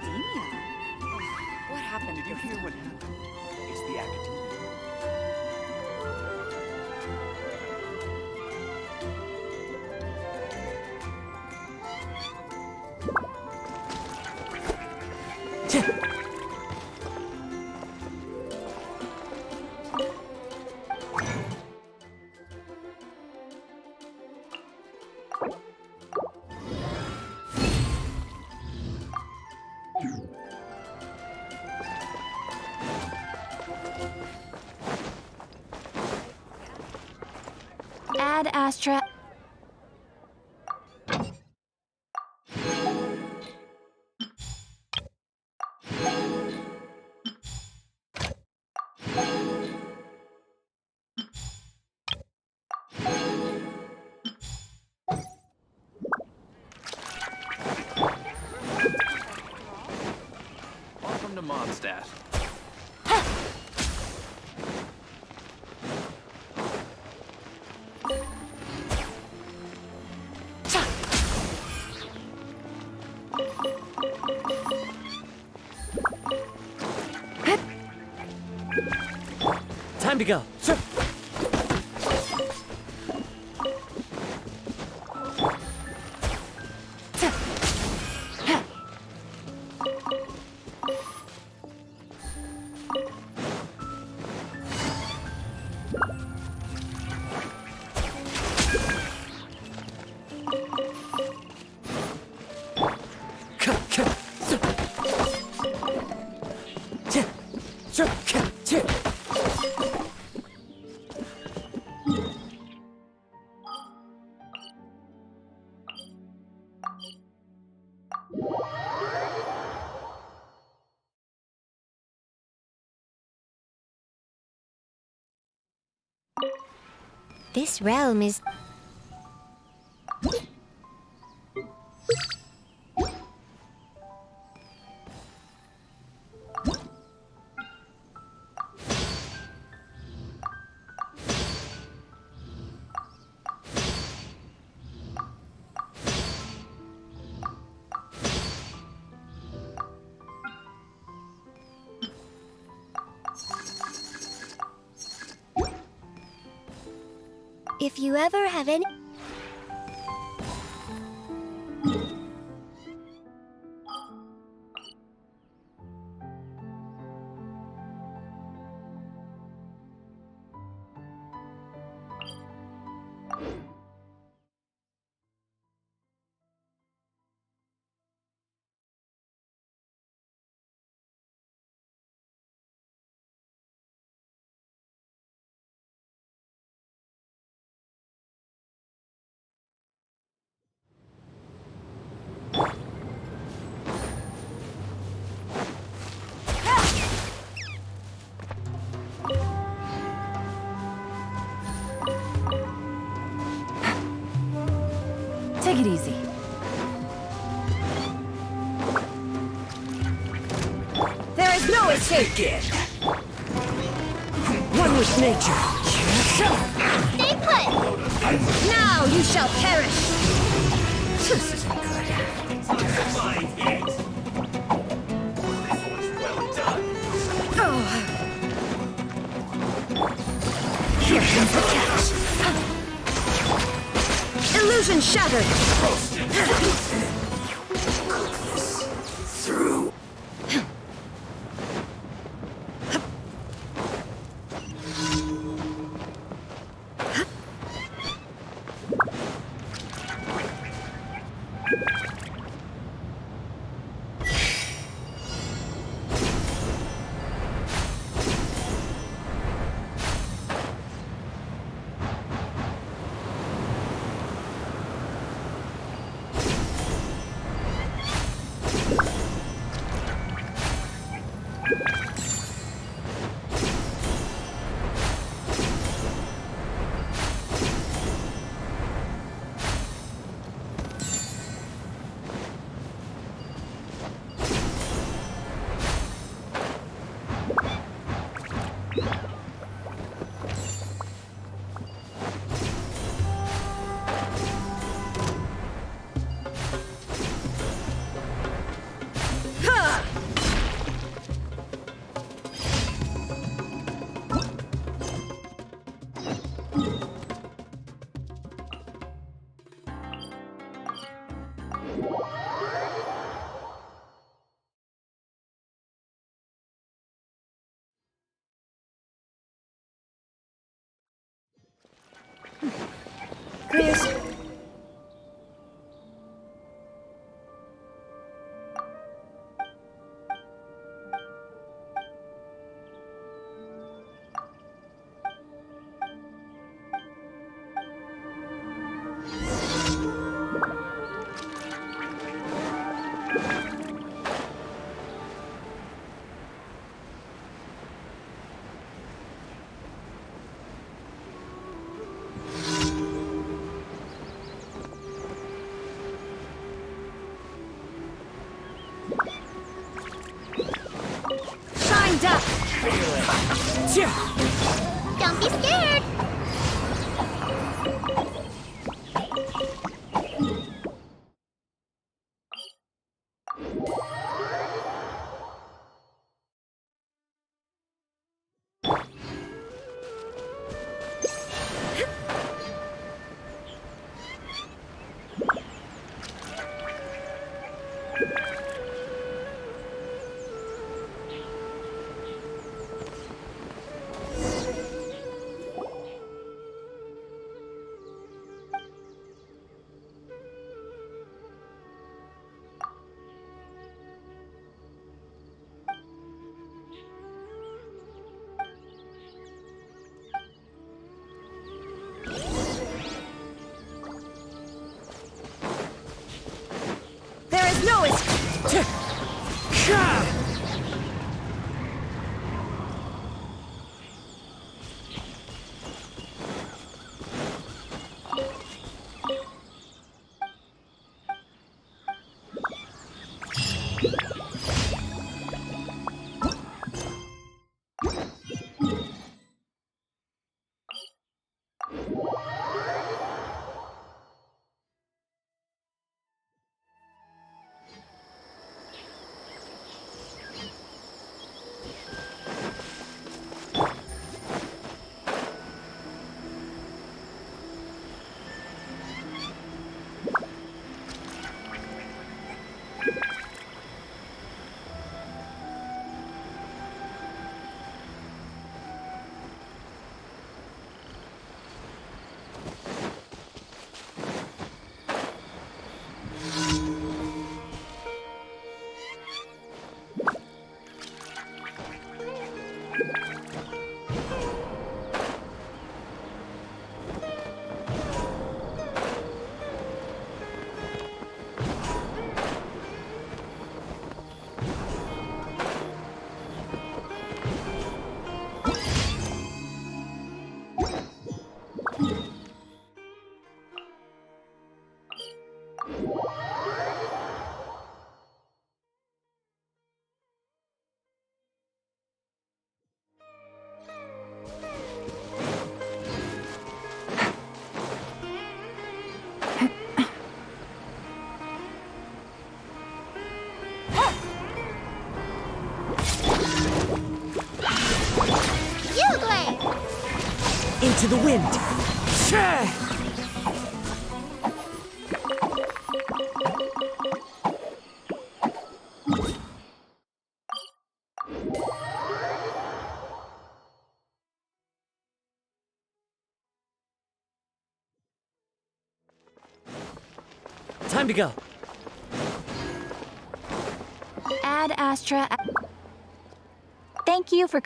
academia? What happened? Did you hear what happened? It's the academia. Ad Astra. Welcome to Mondstadt. Time to go. This realm is... If you ever have any... Take it easy. There is no escape! One with nature. Stay put! Now you shall perish! This isn't good. Here comes the catch! Illusion shattered! Through. Clears. Shined up. Don't be scared. There is no escape. You play. Into the wind. Time to go. Ad Astra. Thank you for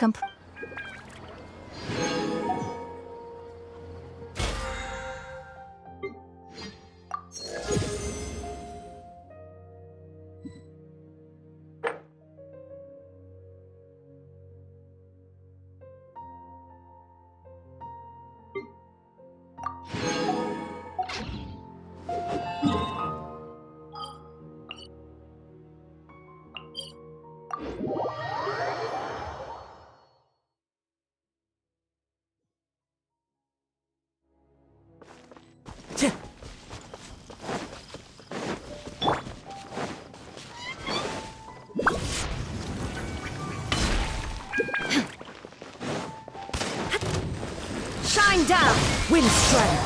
Shine down. Wind strider.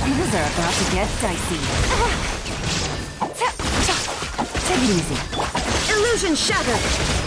Things are about to get dicey. Take it easy. Illusion shattered!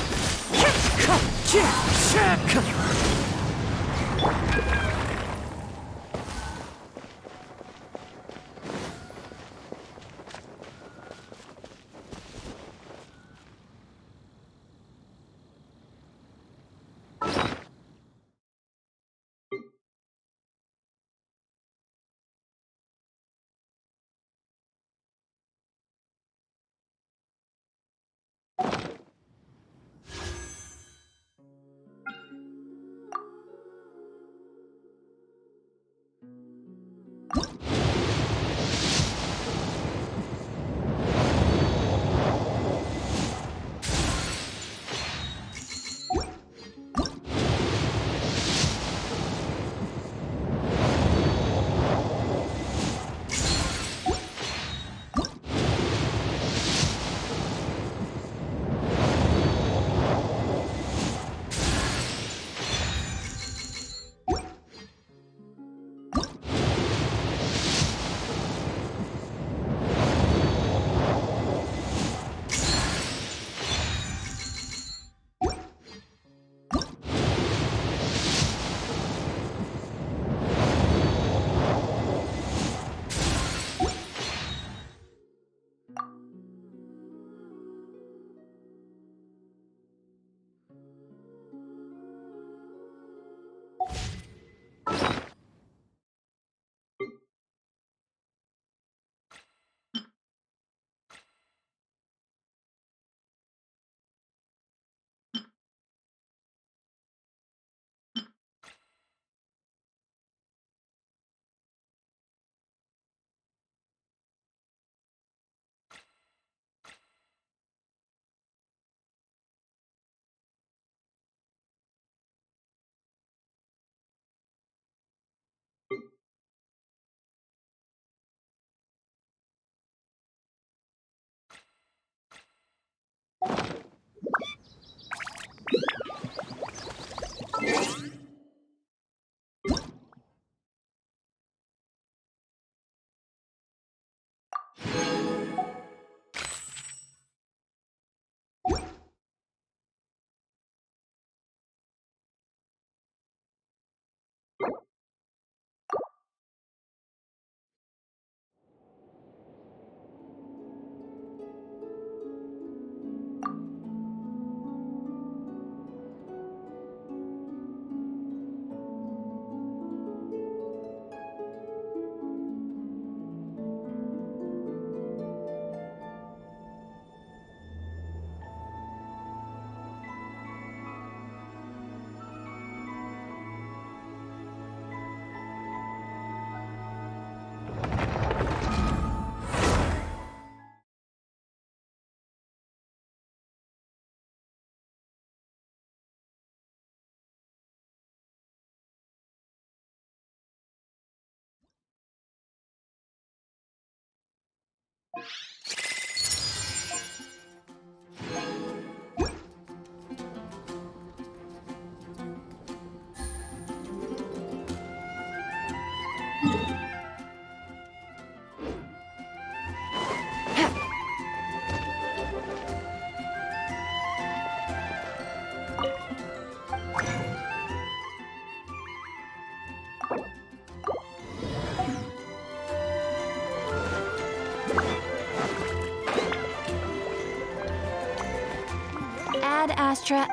Ad Astra.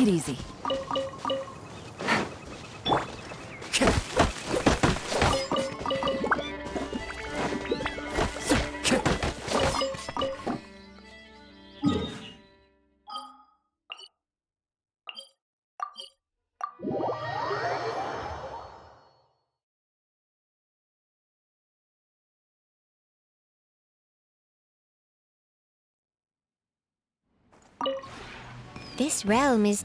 Take it easy. This realm is...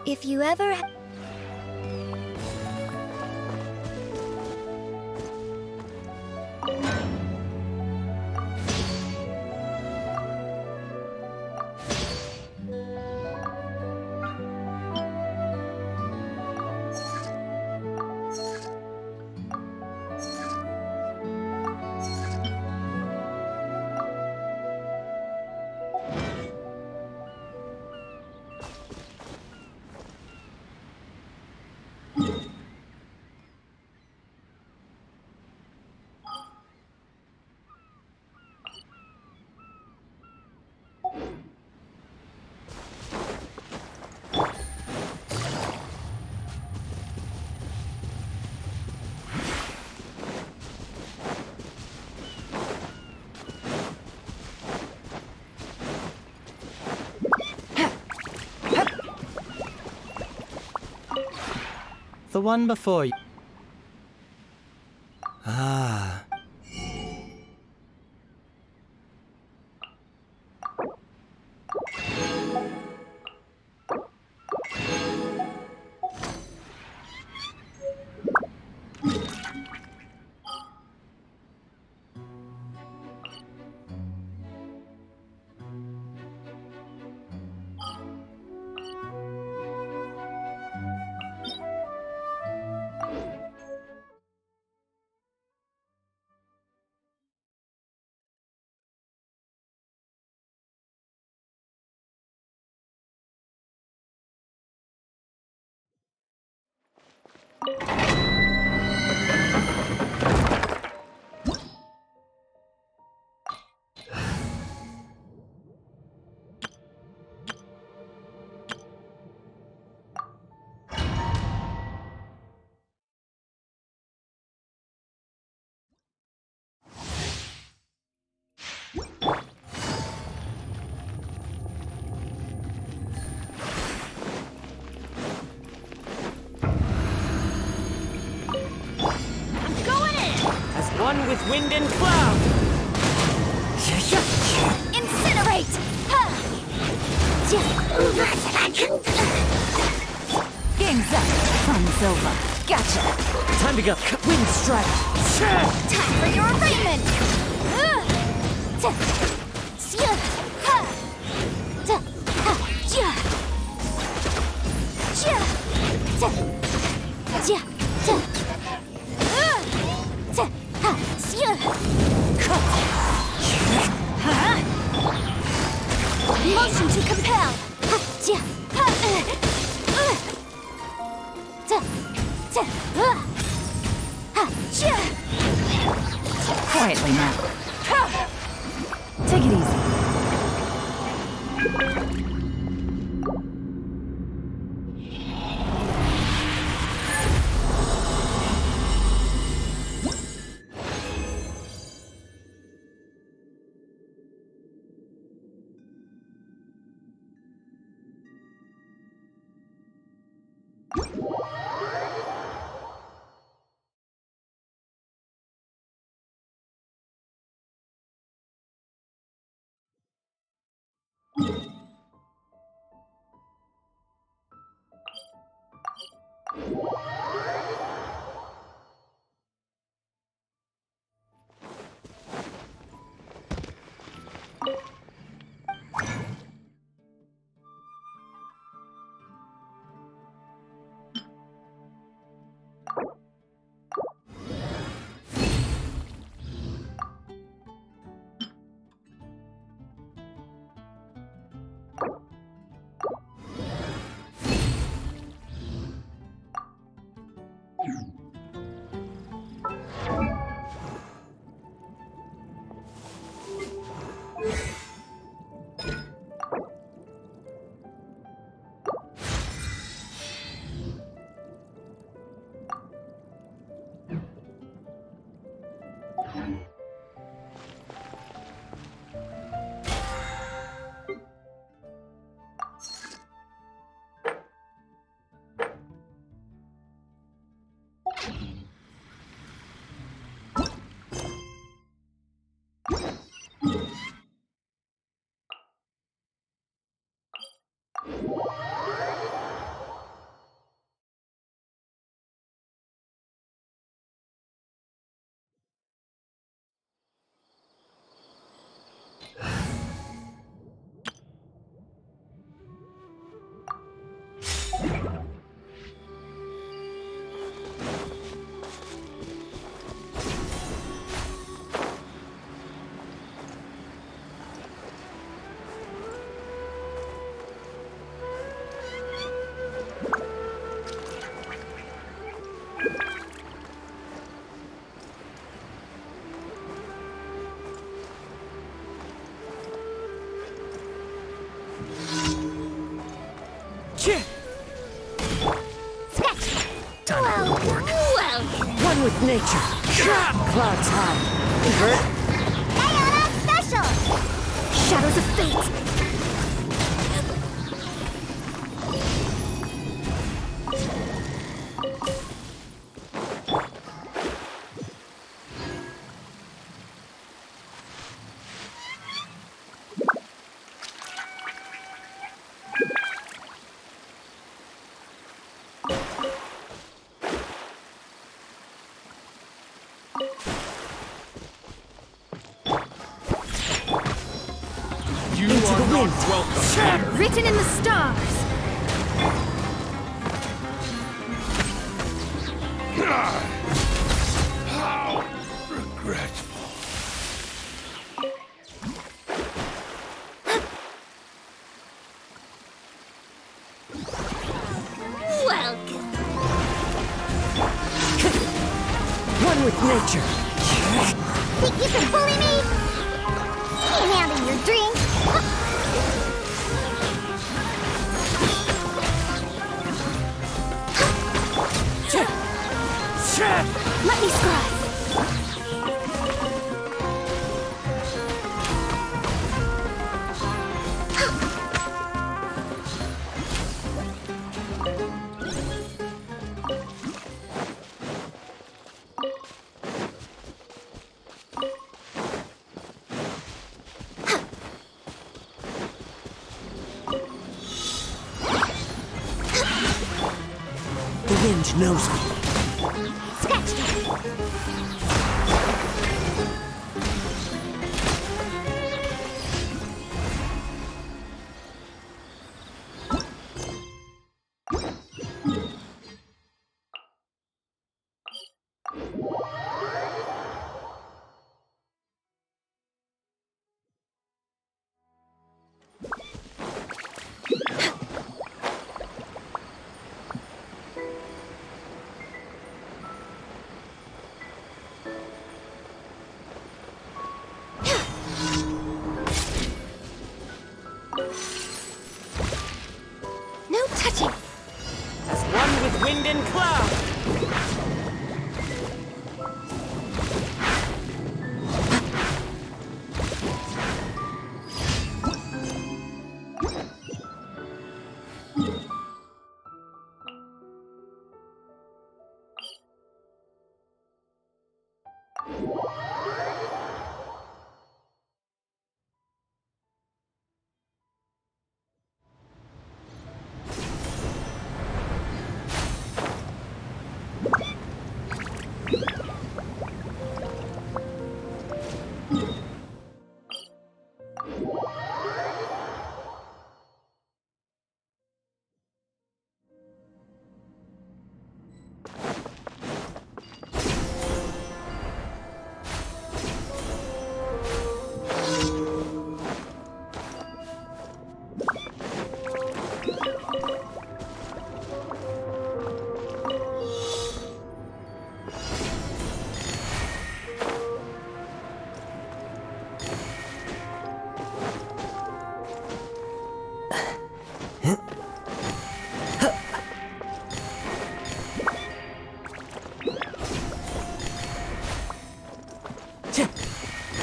If you ever... The one before you. Ah. One with wind and cloud! Incinerate! Game's up. Fun's over. Gotcha. Time to go. Wind strike! Time for your arraignment! Motion to compel! Quietly now. Take it easy. work. One with nature. Clouds high. Invert. Diana Special! Shadows of Fate! You Into are the not wind. welcome here. Written in the stars! How regretful. Welcome! One with nature. Think you can bully me? Can't handle your drink! Let me scry! The wind knows me. Scratched it! No touching! As one with wind and cloud.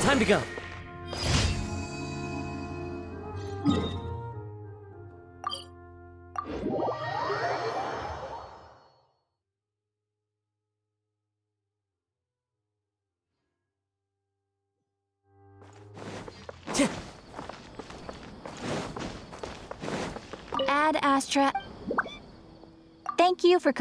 Time to go. Ad Astra. Thank you for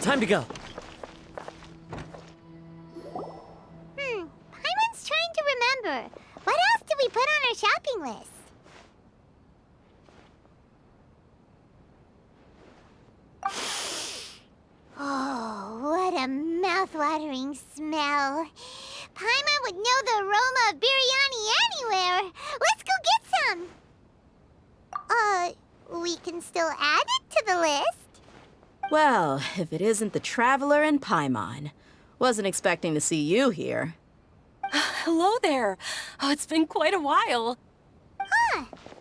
Time to go. Paimon's trying to remember. What else did we put on our shopping list? Oh, what a mouth-watering smell. Paimon would know the aroma of biryani anywhere. Let's go get some. We can still add it to the list. Well, if it isn't the Traveler and Paimon. Wasn't expecting to see you here. Hello there. Oh, it's been quite a while.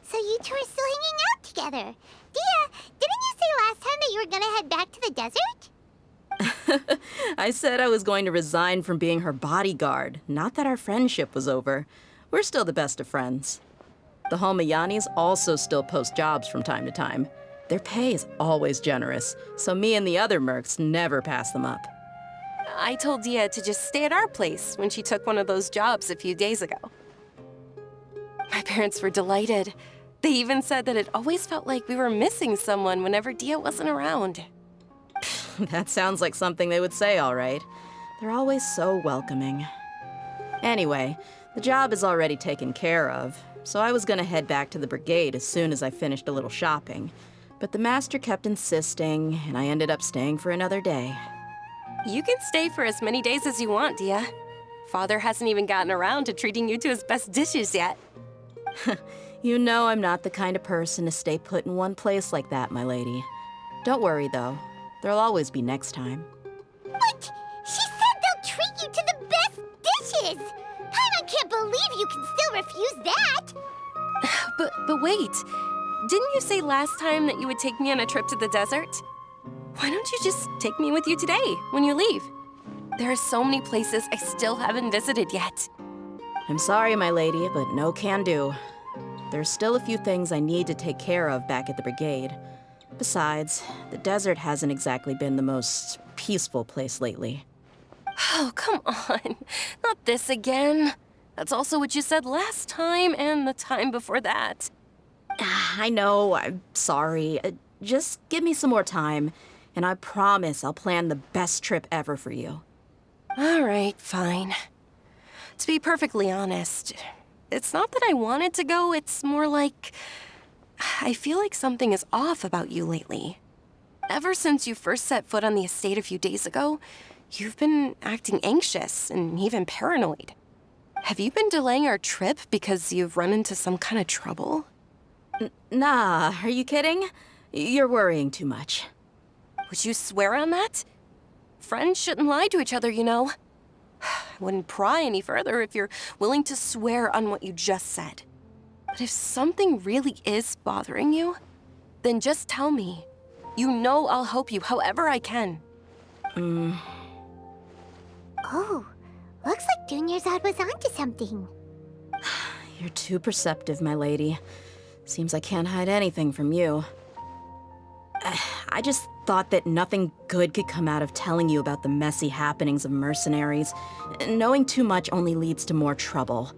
So you two are still hanging out together. Dehya, didn't you say last time that you were gonna head back to the desert? I said I was going to resign from being her bodyguard, not that our friendship was over. We're still the best of friends. The Holmayanis also still post jobs from time to time. Their pay is always generous, so me and the other mercs never pass them up. I told Dehya to just stay at our place when she took one of those jobs a few days ago. My parents were delighted. They even said that it always felt like we were missing someone whenever Dehya wasn't around. That sounds like something they would say, all right. They're always so welcoming. Anyway, the job is already taken care of, so I was gonna head back to the brigade as soon as I finished a little shopping. But the master kept insisting, and I ended up staying for another day. You can stay for as many days as you want, Dehya. Father hasn't even gotten around to treating you to his best dishes yet. You know I'm not the kind of person to stay put in one place like that, my lady. Don't worry, though. There'll always be next time. But she said they'll treat you to the best dishes. Paimon can't believe you can still refuse that. But wait, didn't you say last time that you would take me on a trip to the desert? Why don't you just take me with you today, when you leave? There are so many places I still haven't visited yet. I'm sorry, my lady, but no can do. There's still a few things I need to take care of back at the brigade. Besides, the desert hasn't exactly been the most peaceful place lately. Oh, come on. Not this again. That's also what you said last time and the time before that. I know, I'm sorry. Just give me some more time, and I promise I'll plan the best trip ever for you. All right, fine. To be perfectly honest, it's not that I wanted to go, it's more like I feel like something is off about you lately. Ever since you first set foot on the estate a few days ago, you've been acting anxious and even paranoid. Have you been delaying our trip because you've run into some kind of trouble? Nah, are you kidding? You're worrying too much. Would you swear on that? Friends shouldn't lie to each other, you know. I wouldn't pry any further if you're willing to swear on what you just said. But if something really is bothering you, then just tell me. You know I'll help you however I can. Oh, looks like Junior's was onto something. You're too perceptive, my lady. Seems I can't hide anything from you. I just thought that nothing good could come out of telling you about the messy happenings of mercenaries. Knowing too much only leads to more trouble.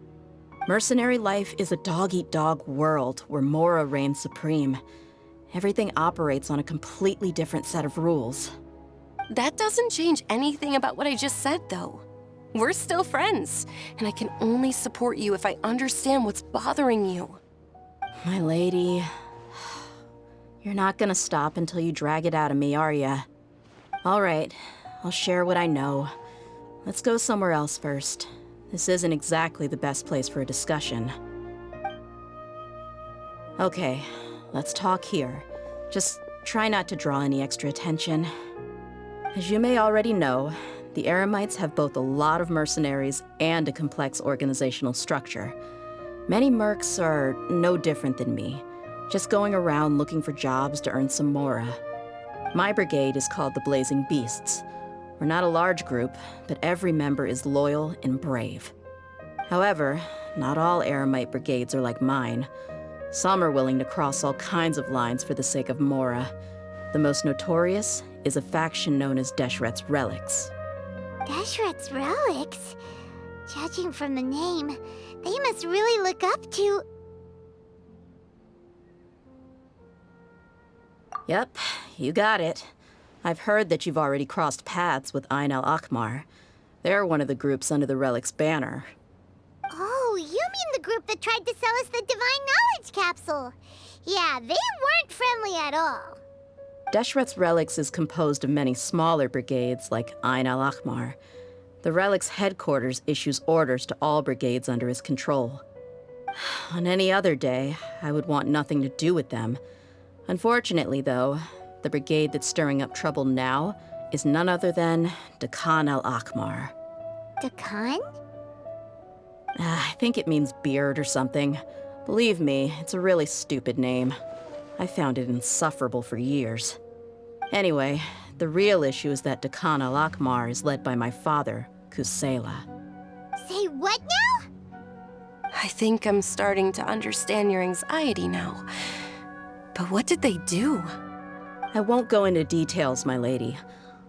Mercenary life is a dog-eat-dog world where Mora reigns supreme. Everything operates on a completely different set of rules. That doesn't change anything about what I just said, though. We're still friends, and I can only support you if I understand what's bothering you. My lady, you're not gonna stop until you drag it out of me, are ya? All right, I'll share what I know. Let's go somewhere else first. This isn't exactly the best place for a discussion. Okay, let's talk here. Just try not to draw any extra attention. As you may already know, the Eremites have both a lot of mercenaries and a complex organizational structure. Many mercs are no different than me, just going around looking for jobs to earn some mora. My brigade is called the Blazing Beasts. We're not a large group, but every member is loyal and brave. However, not all Eremite brigades are like mine. Some are willing to cross all kinds of lines for the sake of Mora. The most notorious is a faction known as Deshret's Relics. Deshret's Relics? Judging from the name, they must really look up to... Yep, you got it. I've heard that you've already crossed paths with Ain al-Akmar. They're one of the groups under the Relic's banner. Oh, you mean the group that tried to sell us the Divine Knowledge Capsule? Yeah, they weren't friendly at all. Deshret's Relics is composed of many smaller brigades like Ain al-Akmar. The Relic's headquarters issues orders to all brigades under his control. On any other day, I would want nothing to do with them. Unfortunately, though, the brigade that's stirring up trouble now is none other than Dehya al-Akmar. Dakan? I think it means beard or something. Believe me, it's a really stupid name. I found it insufferable for years. Anyway, the real issue is that Dehya al-Akmar is led by my father, Kusela. Say what now? I think I'm starting to understand your anxiety now. But what did they do? I won't go into details, my lady,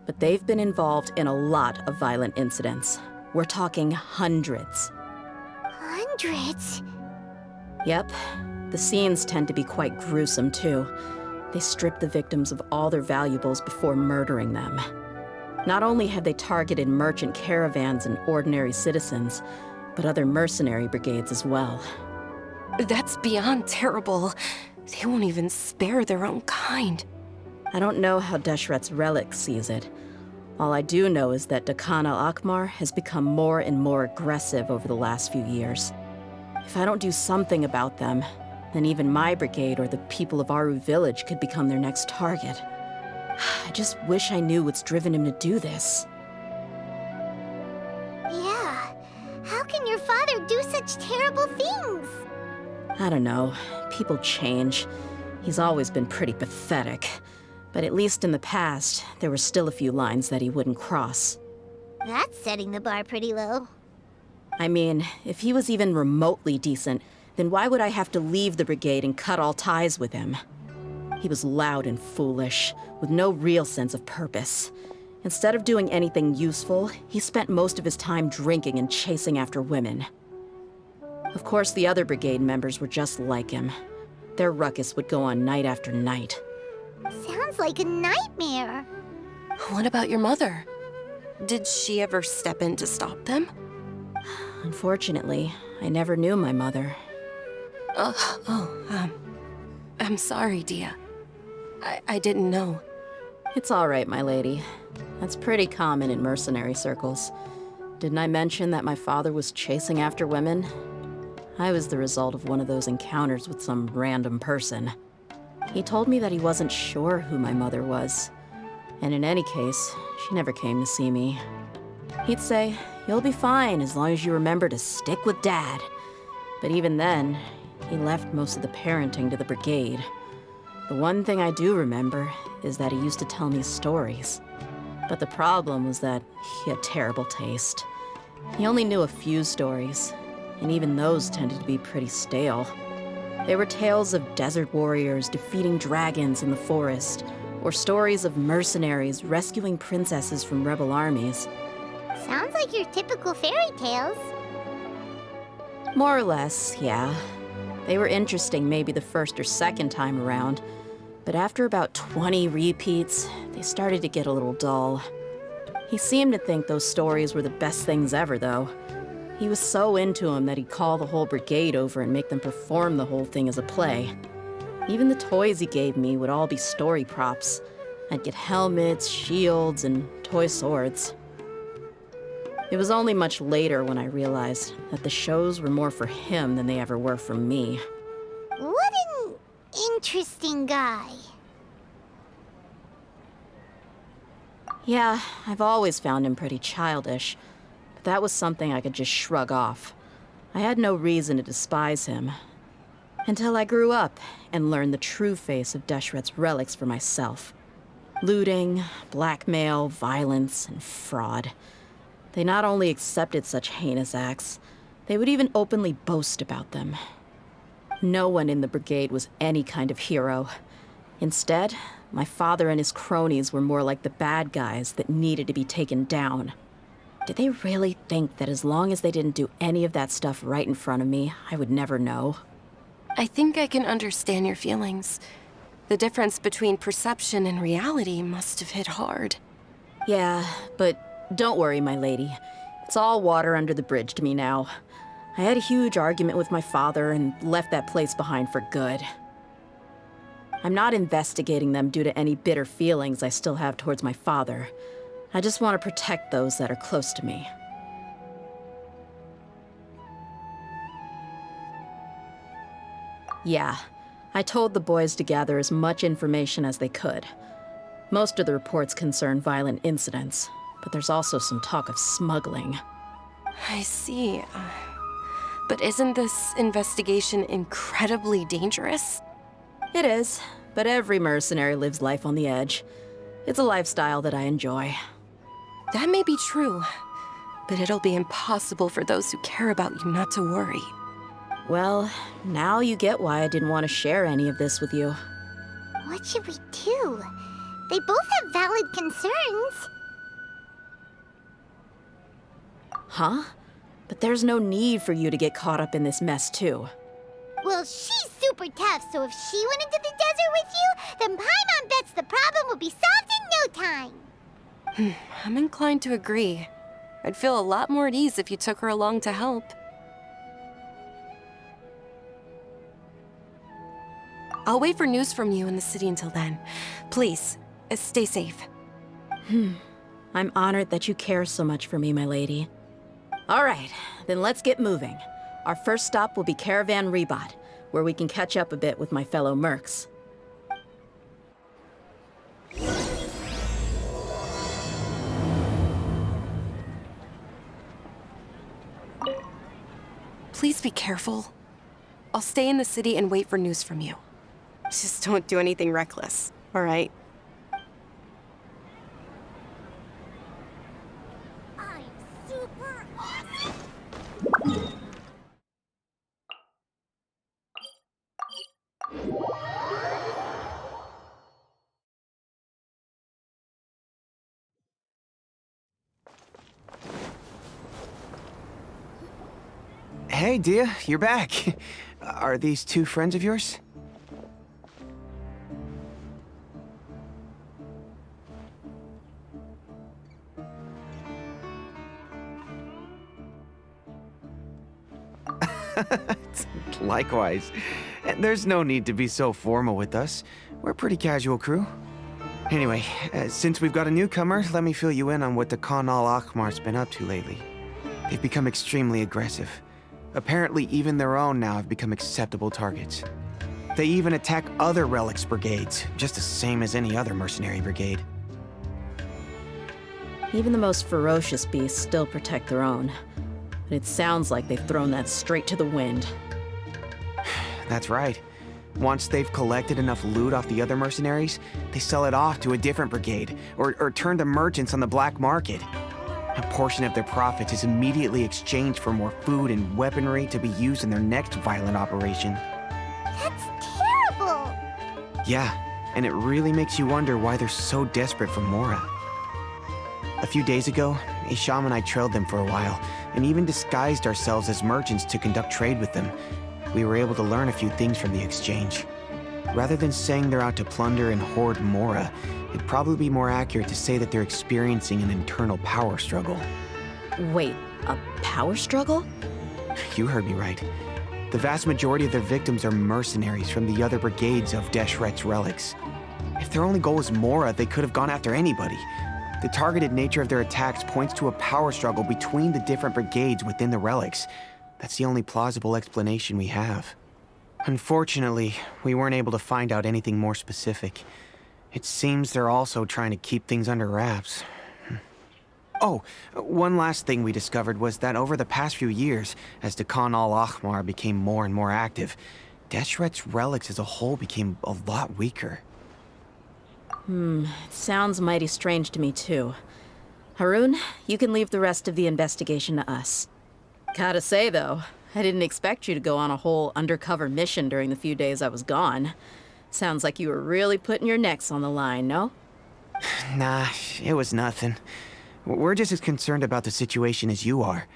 but they've been involved in a lot of violent incidents. We're talking hundreds. Hundreds? Yep. The scenes tend to be quite gruesome, too. They strip the victims of all their valuables before murdering them. Not only have they targeted merchant caravans and ordinary citizens, but other mercenary brigades as well. That's beyond terrible. They won't even spare their own kind. I don't know how Deshret's Relic sees it. All I do know is that Dehya al-Akmar has become more and more aggressive over the last few years. If I don't do something about them, then even my brigade or the people of Aru village could become their next target. I just wish I knew what's driven him to do this. Yeah. How can your father do such terrible things? I don't know. People change. He's always been pretty pathetic. But at least in the past, there were still a few lines that he wouldn't cross. That's setting the bar pretty low. I mean, if he was even remotely decent, then why would I have to leave the brigade and cut all ties with him? He was loud and foolish, with no real sense of purpose. Instead of doing anything useful, he spent most of his time drinking and chasing after women. Of course, the other brigade members were just like him. Their ruckus would go on night after night. Sounds like a nightmare. What about your mother? Did she ever step in to stop them? Unfortunately, I never knew my mother. I'm sorry, Dehya. I didn't know. It's all right, my lady. That's pretty common in mercenary circles. Didn't I mention that my father was chasing after women? I was the result of one of those encounters with some random person. He told me that he wasn't sure who my mother was. And in any case, she never came to see me. He'd say, "You'll be fine as long as you remember to stick with Dad." But even then, he left most of the parenting to the brigade. The one thing I do remember is that he used to tell me stories. But the problem was that he had terrible taste. He only knew a few stories, and even those tended to be pretty stale. They were tales of desert warriors defeating dragons in the forest, or stories of mercenaries rescuing princesses from rebel armies. Sounds like your typical fairy tales. More or less, yeah. They were interesting maybe the first or second time around, but after about 20 repeats, they started to get a little dull. He seemed to think those stories were the best things ever, though. He was so into them that he'd call the whole brigade over and make them perform the whole thing as a play. Even the toys he gave me would all be story props. I'd get helmets, shields, and toy swords. It was only much later when I realized that the shows were more for him than they ever were for me. What an interesting guy. Yeah, I've always found him pretty childish, but that was something I could just shrug off. I had no reason to despise him. Until I grew up and learned the true face of Deshret's Relics for myself. Looting, blackmail, violence, and fraud. They not only accepted such heinous acts, they would even openly boast about them. No one in the brigade was any kind of hero. Instead, my father and his cronies were more like the bad guys that needed to be taken down. Did they really think that as long as they didn't do any of that stuff right in front of me, I would never know? I think I can understand your feelings. The difference between perception and reality must have hit hard. Yeah, but don't worry, my lady. It's all water under the bridge to me now. I had a huge argument with my father and left that place behind for good. I'm not investigating them due to any bitter feelings I still have towards my father. I just want to protect those that are close to me. Yeah, I told the boys to gather as much information as they could. Most of the reports concern violent incidents, but there's also some talk of smuggling. I see. But isn't this investigation incredibly dangerous? It is, but every mercenary lives life on the edge. It's a lifestyle that I enjoy. That may be true, but it'll be impossible for those who care about you not to worry. Well, now you get why I didn't want to share any of this with you. What should we do? They both have valid concerns. Huh? But there's no need for you to get caught up in this mess, too. Well, she's super tough, so if she went into the desert with you, then Paimon bets the problem will be solved in no time. I'm inclined to agree. I'd feel a lot more at ease if you took her along to help. I'll wait for news from you in the city until then. Please, stay safe. I'm honored that you care so much for me, my lady. All right, then let's get moving. Our first stop will be Caravan Rebot, where we can catch up a bit with my fellow mercs. Please be careful. I'll stay in the city and wait for news from you. Just don't do anything reckless, all right? I'm super awesome! Hey, Dehya, you're back. Are these two friends of yours? Likewise. And there's no need to be so formal with us. We're a pretty casual crew. Anyway, since we've got a newcomer, let me fill you in on what the Khan al-Ahmar's been up to lately. They've become extremely aggressive. Apparently, even their own now have become acceptable targets. They even attack other relics brigades, just the same as any other mercenary brigade. Even the most ferocious beasts still protect their own. But it sounds like they've thrown that straight to the wind. That's right. Once they've collected enough loot off the other mercenaries, they sell it off to a different brigade, or turn to merchants on the black market. A portion of their profits is immediately exchanged for more food and weaponry to be used in their next violent operation. That's terrible! Yeah, and it really makes you wonder why they're so desperate for Mora. A few days ago, Isham and I trailed them for a while, and even disguised ourselves as merchants to conduct trade with them. We were able to learn a few things from the exchange. Rather than saying they're out to plunder and hoard Mora, it'd probably be more accurate to say that they're experiencing an internal power struggle. Wait, a power struggle? You heard me right. The vast majority of their victims are mercenaries from the other brigades of Deshret's relics. If their only goal was Mora, they could have gone after anybody. The targeted nature of their attacks points to a power struggle between the different brigades within the relics. That's the only plausible explanation we have. Unfortunately, we weren't able to find out anything more specific. It seems they're also trying to keep things under wraps. Oh, one last thing we discovered was that over the past few years, as the Khan al-Ahmar became more and more active, Deshret's relics as a whole became a lot weaker. It sounds mighty strange to me, too. Harun, you can leave the rest of the investigation to us. Gotta say, though, I didn't expect you to go on a whole undercover mission during the few days I was gone. Sounds like you were really putting your necks on the line, no? Nah, it was nothing. We're just as concerned about the situation as you are.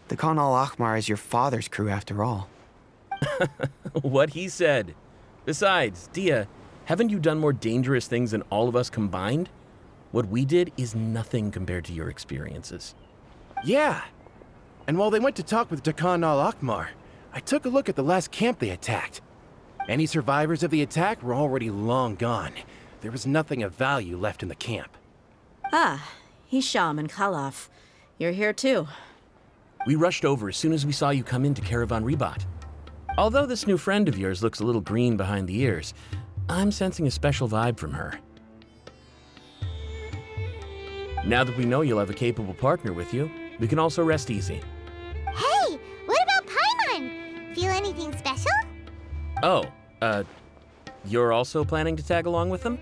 The Khan al-Ahmar is your father's crew after all. What he said. Besides, Dehya, haven't you done more dangerous things than all of us combined? What we did is nothing compared to your experiences. Yeah. And while they went to talk with Khan al-Ahmar, I took a look at the last camp they attacked. Any survivors of the attack were already long gone. There was nothing of value left in the camp. Ah, Hisham and Khalaf. You're here too. We rushed over as soon as we saw you come into Caravan Ribat. Although this new friend of yours looks a little green behind the ears, I'm sensing a special vibe from her. Now that we know you'll have a capable partner with you, we can also rest easy. Hey, what about Paimon? Feel anything special? Oh, you're also planning to tag along with them?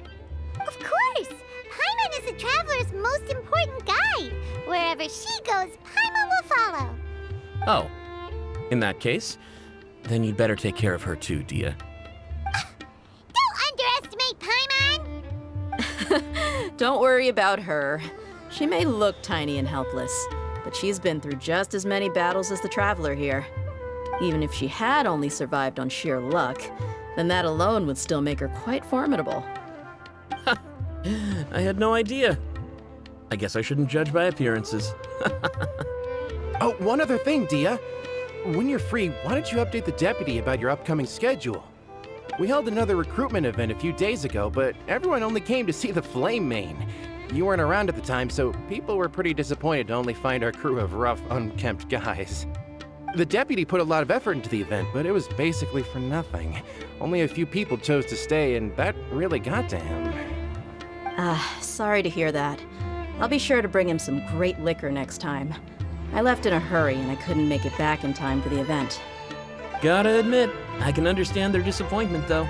Of course! Paimon is the traveler's most important guide. Wherever she goes, Paimon will follow. Oh, in that case, then you'd better take care of her too, Dehya. Don't underestimate Paimon! Don't worry about her. She may look tiny and helpless, but she's been through just as many battles as the traveler here. Even if she had only survived on sheer luck, then that alone would still make her quite formidable. I had no idea. I guess I shouldn't judge by appearances. Oh, one other thing, Dehya. When you're free, why don't you update the deputy about your upcoming schedule? We held another recruitment event a few days ago, but everyone only came to see the Flame Main. You weren't around at the time, so people were pretty disappointed to only find our crew of rough, unkempt guys. The deputy put a lot of effort into the event, but it was basically for nothing. Only a few people chose to stay, and that really got to him. Sorry to hear that. I'll be sure to bring him some great liquor next time. I left in a hurry and I couldn't make it back in time for the event. Gotta admit, I can understand their disappointment, though.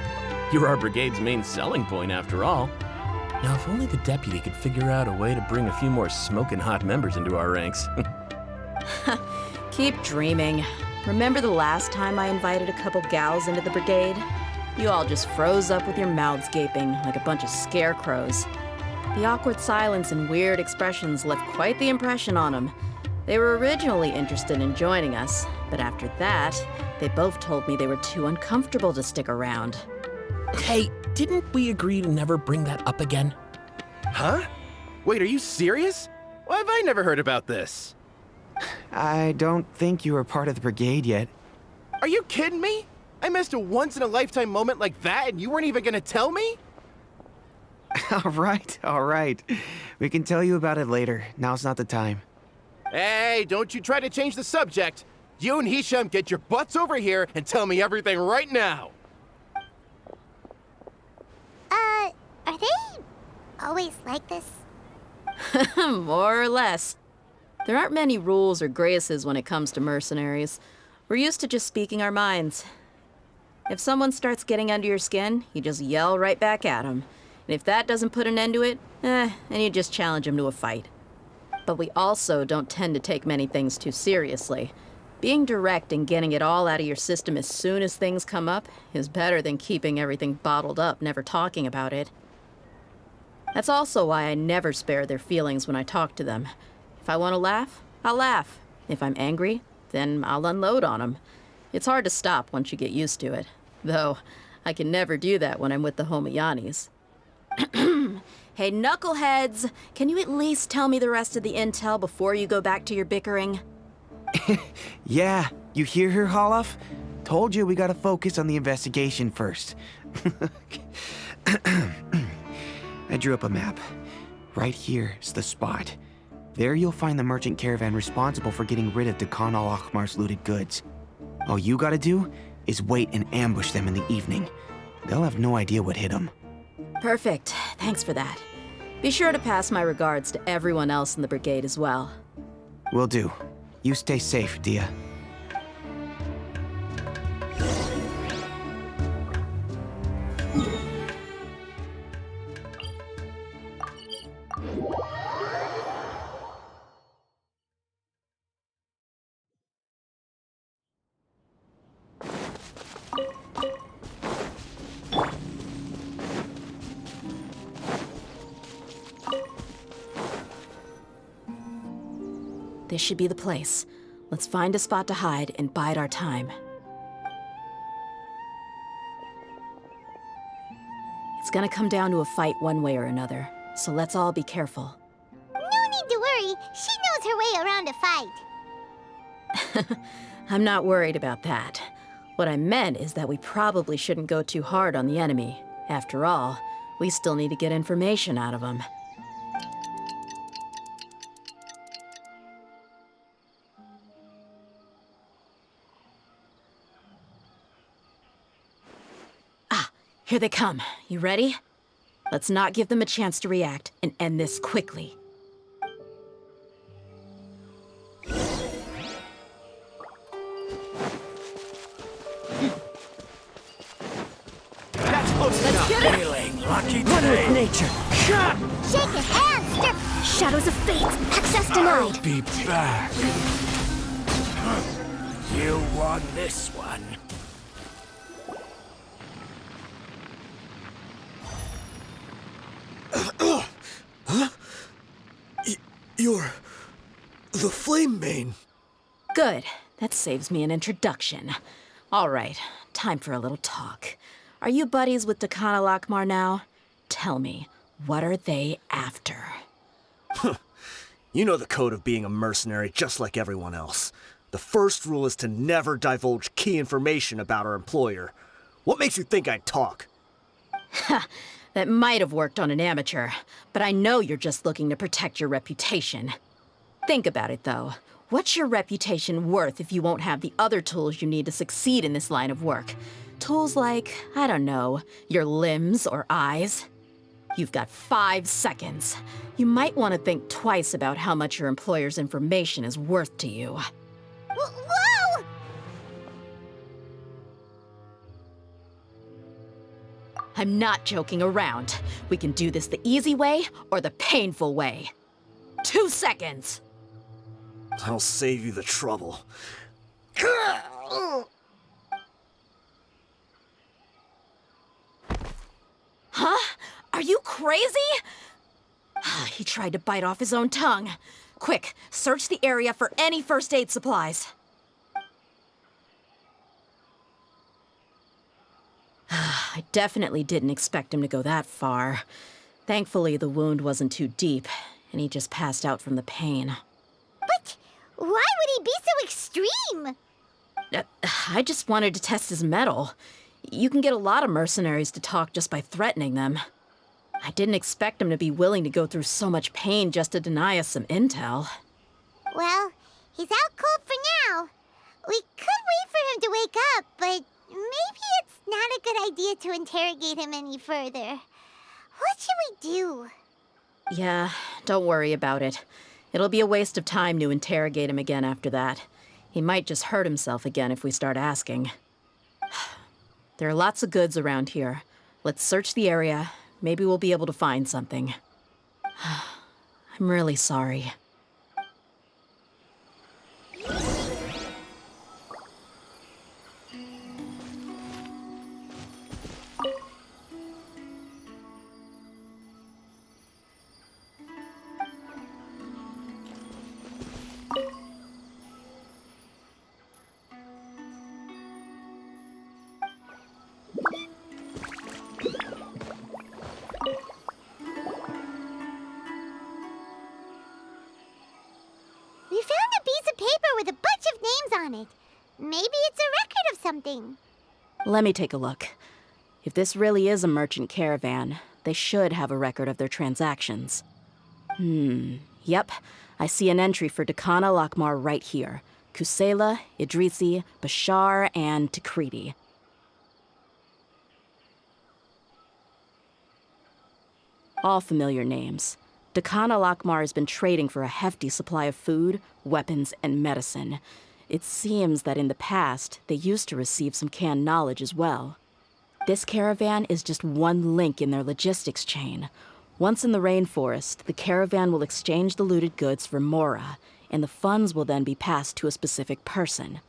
You're our brigade's main selling point, after all. Now, if only the deputy could figure out a way to bring a few more smoking hot members into our ranks. Keep dreaming. Remember the last time I invited a couple gals into the brigade? You all just froze up with your mouths gaping like a bunch of scarecrows. The awkward silence and weird expressions left quite the impression on them. They were originally interested in joining us, but after that, they both told me they were too uncomfortable to stick around. Hey, didn't we agree to never bring that up again? Huh? Wait, are you serious? Why have I never heard about this? I don't think you were part of the brigade yet. Are you kidding me? I missed a once-in-a-lifetime moment like that and you weren't even gonna tell me? All right. We can tell you about it later. Now's not the time. Hey, don't you try to change the subject. You and Hisham get your butts over here and tell me everything right now. Are they always like this? More or less. There aren't many rules or graces when it comes to mercenaries. We're used to just speaking our minds. If someone starts getting under your skin, you just yell right back at them. And if that doesn't put an end to it, then you just challenge them to a fight. But we also don't tend to take many things too seriously. Being direct and getting it all out of your system as soon as things come up is better than keeping everything bottled up, never talking about it. That's also why I never spare their feelings when I talk to them. If I want to laugh, I'll laugh. If I'm angry, then I'll unload on them. It's hard to stop once you get used to it. Though, I can never do that when I'm with the Homayanis. Hey, knuckleheads! Can you at least tell me the rest of the intel before you go back to your bickering? Yeah, you hear her, Holloff? Told you we gotta focus on the investigation first. I drew up a map. Right here is the spot. There you'll find the merchant caravan responsible for getting rid of Khan al-Ahmar's looted goods. All you gotta do is wait and ambush them in the evening. They'll have no idea what hit them. Perfect. Thanks for that. Be sure to pass my regards to everyone else in the brigade as well. Will do. You stay safe, Dehya. This should be the place. Let's find a spot to hide and bide our time. It's gonna come down to a fight one way or another, so let's all be careful. No need to worry. She knows her way around a fight. I'm not worried about that. What I meant is that we probably shouldn't go too hard on the enemy. After all, we still need to get information out of them. Ah, here they come. You ready? Let's not give them a chance to react and end this quickly. That's close enough. Feeling lucky today. Nature. Shake it and stir. Shadows of fate. Access denied. I'll be back. You won this one. You're the Flame Mane. Good. That saves me an introduction. All right, time for a little talk. Are you buddies with Dakana Lakmar now? Tell me, what are they after? You know the code of being a mercenary just like everyone else. The first rule is to never divulge key information about our employer. What makes you think I'd talk? Ha! That might have worked on an amateur, but I know you're just looking to protect your reputation. Think about it, though. What's your reputation worth if you won't have the other tools you need to succeed in this line of work? Tools like, I don't know, your limbs or eyes? You've got 5 seconds. You might want to think twice about how much your employer's information is worth to you. Whoa! I'm not joking around. We can do this the easy way or the painful way. 2 seconds! I'll save you the trouble. Huh? Are you crazy? He tried to bite off his own tongue. Quick, search the area for any first aid supplies. I definitely didn't expect him to go that far. Thankfully, the wound wasn't too deep, and he just passed out from the pain. But why would he be so extreme? I just wanted to test his mettle. You can get a lot of mercenaries to talk just by threatening them. I didn't expect him to be willing to go through so much pain just to deny us some intel. Well, he's out cold for now. We could wait for him to wake up, but maybe it's not a good idea to interrogate him any further. What should we do? Yeah, don't worry about it. It'll be a waste of time to interrogate him again after that. He might just hurt himself again if we start asking. There are lots of goods around here. Let's search the area. Maybe we'll be able to find something. I'm really sorry. We found a piece of paper with a bunch of names on it. Maybe it's a record of something. Let me take a look. If this really is a merchant caravan, they should have a record of their transactions. Yep. I see an entry for Dakana Lakmar right here. Kusela, Idrisi, Bashar, and Takriti. All familiar names. Dakana Lakmar has been trading for a hefty supply of food, weapons, and medicine. It seems that in the past, they used to receive some canned knowledge as well. This caravan is just one link in their logistics chain. Once in the rainforest, the caravan will exchange the looted goods for Mora, and the funds will then be passed to a specific person.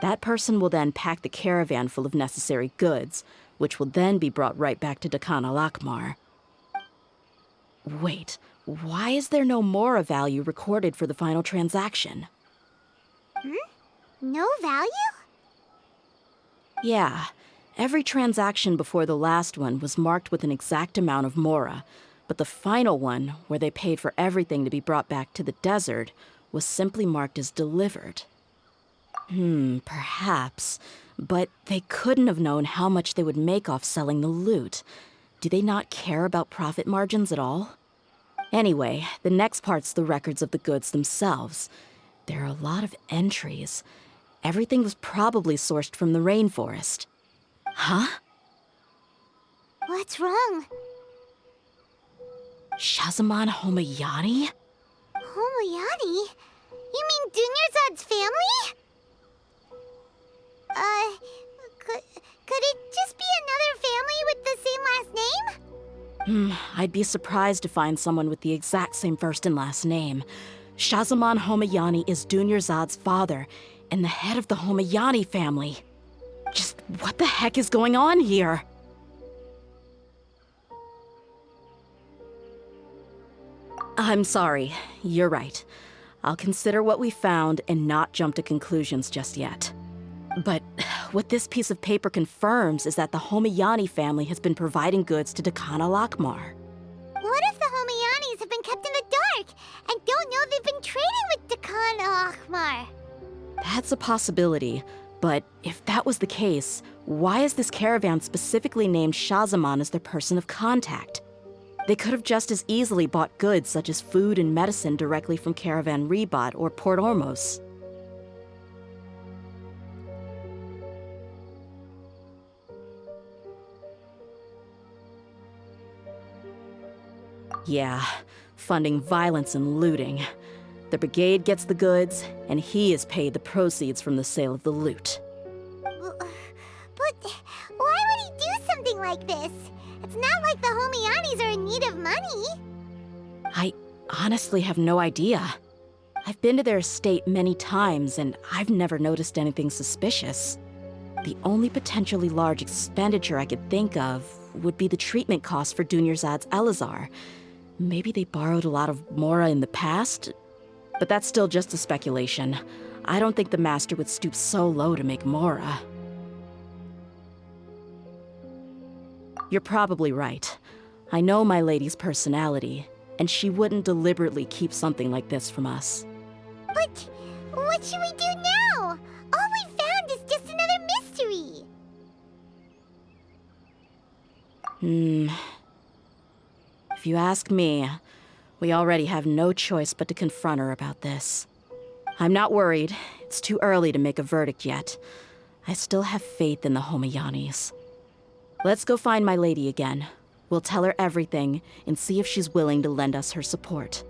That person will then pack the caravan full of necessary goods, which will then be brought right back to Dakana Lakmar. Wait, why is there no Mora value recorded for the final transaction? No value? Yeah, every transaction before the last one was marked with an exact amount of Mora, but the final one, where they paid for everything to be brought back to the desert, was simply marked as delivered. Perhaps. But they couldn't have known how much they would make off selling the loot. Do they not care about profit margins at all? Anyway, the next part's the records of the goods themselves. There are a lot of entries. Everything was probably sourced from the rainforest. Huh? What's wrong? Shazamon Homayani? Homayani? You mean Dunyarzad's family? Could it just be another family with the same last name? I'd be surprised to find someone with the exact same first and last name. Shazamon Homayani is Dunyarzad's father, and the head of the Homayani family. Just what the heck is going on here? I'm sorry, you're right. I'll consider what we found and not jump to conclusions just yet. But what this piece of paper confirms is that the Homayani family has been providing goods to Dakana Lakmar. What if the Homayanis have been kept in the dark and don't know they've been trading with Dakana Lakmar? That's a possibility, but if that was the case, why is this caravan specifically named Shazamon as their person of contact? They could have just as easily bought goods such as food and medicine directly from Caravan Ribat or Port Ormos. Yeah, funding violence and looting. The brigade gets the goods, and he is paid the proceeds from the sale of the loot. But why would he do something like this? It's not like the Homayanis are in need of money. I honestly have no idea. I've been to their estate many times, and I've never noticed anything suspicious. The only potentially large expenditure I could think of would be the treatment costs for Dunyarzad's Elazar. Maybe they borrowed a lot of Mora in the past? But that's still just a speculation. I don't think the Master would stoop so low to make Mora. You're probably right. I know my lady's personality, and she wouldn't deliberately keep something like this from us. But what should we do now? All we found is just another mystery. If you ask me, we already have no choice but to confront her about this. I'm not worried. It's too early to make a verdict yet. I still have faith in the Homayanis. Let's go find my lady again. We'll tell her everything and see if she's willing to lend us her support.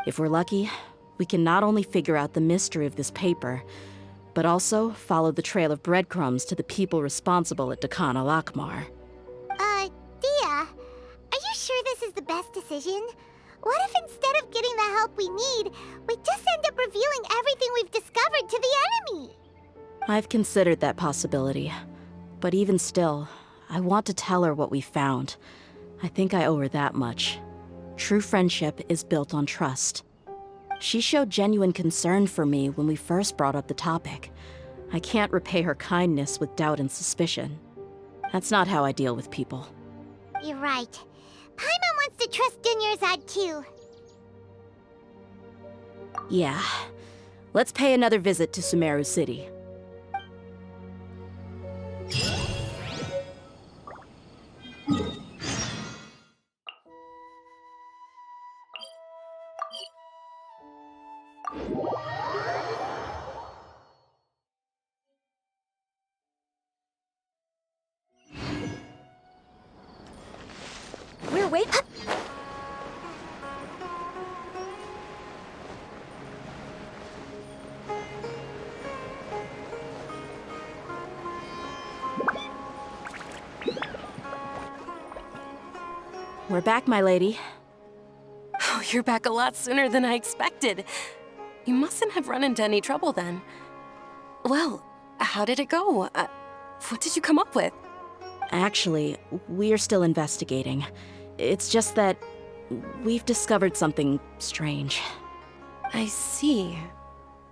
If we're lucky, we can not only figure out the mystery of this paper, but also follow the trail of breadcrumbs to the people responsible at Dakana Lakmar. Dehya, are you sure this is the best decision? What if instead of getting the help we need, we just end up revealing everything we've discovered to the enemy? I've considered that possibility. But even still, I want to tell her what we found. I think I owe her that much. True friendship is built on trust. She showed genuine concern for me when we first brought up the topic. I can't repay her kindness with doubt and suspicion. That's not how I deal with people. You're right. Paimon wants to trust Dunyarzad too. Yeah. Let's pay another visit to Sumeru City. We're waiting. We're back, my lady. Oh, you're back a lot sooner than I expected. You mustn't have run into any trouble then. Well, how did it go? What did you come up with? Actually, we're still investigating. It's just that we've discovered something strange. I see.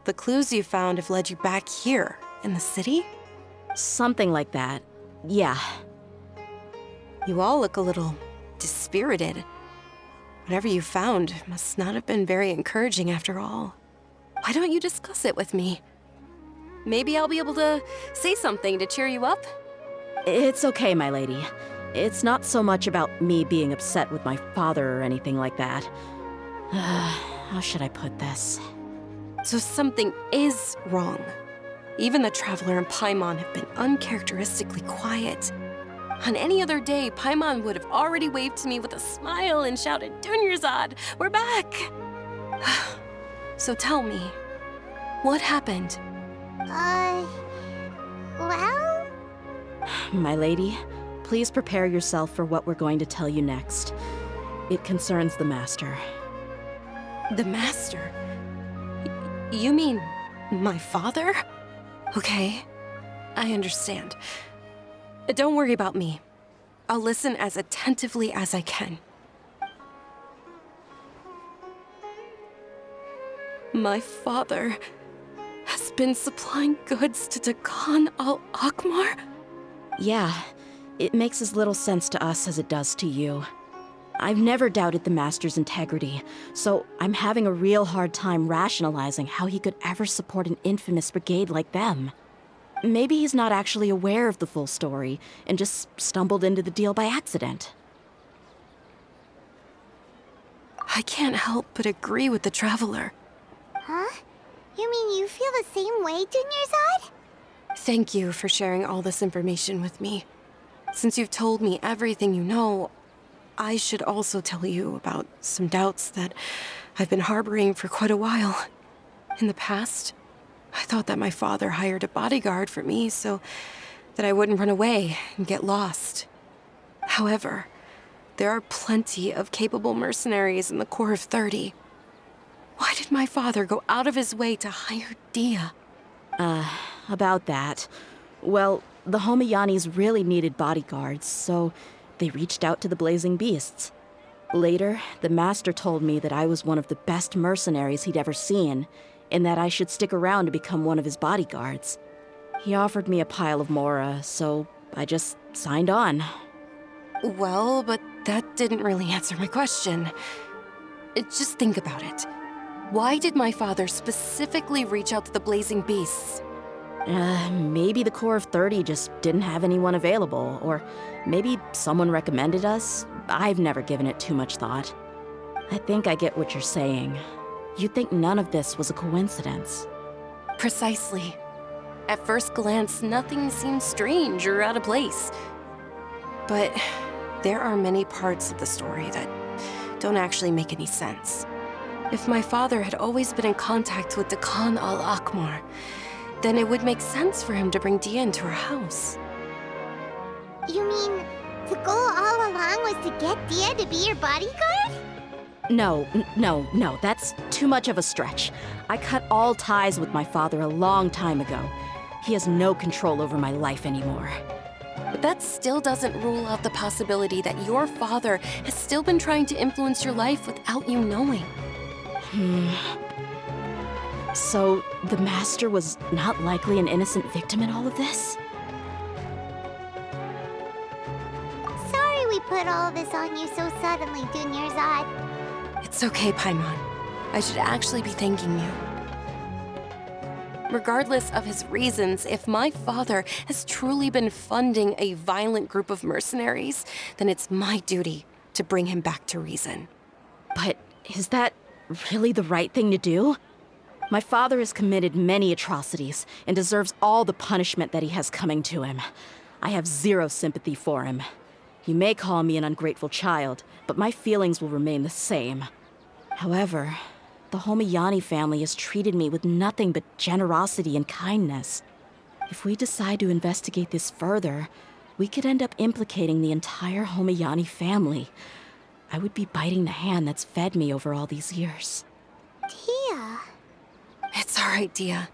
The clues you found have led you back here, in the city? Something like that. Yeah. You all look a little dispirited. Whatever you found must not have been very encouraging after all. Why don't you discuss it with me? Maybe I'll be able to say something to cheer you up? It's okay, my lady. It's not so much about me being upset with my father or anything like that. How should I put this? So something is wrong. Even the Traveler and Paimon have been uncharacteristically quiet. On any other day, Paimon would have already waved to me with a smile and shouted, "Dunyarzad, we're back!" So tell me, what happened? Well? My lady, please prepare yourself for what we're going to tell you next. It concerns the Master. The Master? You mean my father? Okay, I understand. Don't worry about me. I'll listen as attentively as I can. My father has been supplying goods to Dakan al-Akmar? Yeah, it makes as little sense to us as it does to you. I've never doubted the Master's integrity, so I'm having a real hard time rationalizing how he could ever support an infamous brigade like them. Maybe he's not actually aware of the full story and just stumbled into the deal by accident. I can't help but agree with the Traveler. Huh? You mean you feel the same way, Dunyarzad? Thank you for sharing all this information with me. Since you've told me everything you know, I should also tell you about some doubts that I've been harboring for quite a while. In the past, I thought that my father hired a bodyguard for me so that I wouldn't run away and get lost. However, there are plenty of capable mercenaries in the Corps of 30. Why did my father go out of his way to hire Dehya? About that. Well, the Homayanis really needed bodyguards, so they reached out to the Blazing Beasts. Later, the Master told me that I was one of the best mercenaries he'd ever seen, and that I should stick around to become one of his bodyguards. He offered me a pile of mora, so I just signed on. Well, but that didn't really answer my question. Just think about it. Why did my father specifically reach out to the Blazing Beasts? Maybe the Corps of 30 just didn't have anyone available, or maybe someone recommended us. I've never given it too much thought. I think I get what you're saying. You think none of this was a coincidence. Precisely. At first glance, nothing seems strange or out of place. But there are many parts of the story that don't actually make any sense. If my father had always been in contact with Dakan al-Akmar, then it would make sense for him to bring Dehya into our house. You mean the goal all along was to get Dehya to be your bodyguard? No, that's too much of a stretch. I cut all ties with my father a long time ago. He has no control over my life anymore. But that still doesn't rule out the possibility that your father has still been trying to influence your life without you knowing. So, the Master was not likely an innocent victim in all of this? Sorry we put all of this on you so suddenly, Dunyarzad. It's okay, Paimon. I should actually be thanking you. Regardless of his reasons, if my father has truly been funding a violent group of mercenaries, then it's my duty to bring him back to reason. But is that really the right thing to do? My father has committed many atrocities and deserves all the punishment that he has coming to him. I have zero sympathy for him. You may call me an ungrateful child, but my feelings will remain the same. However, the Homayani family has treated me with nothing but generosity and kindness. If we decide to investigate this further, we could end up implicating the entire Homayani family. I would be biting the hand that's fed me over all these years. Dehya. It's all right, Dehya.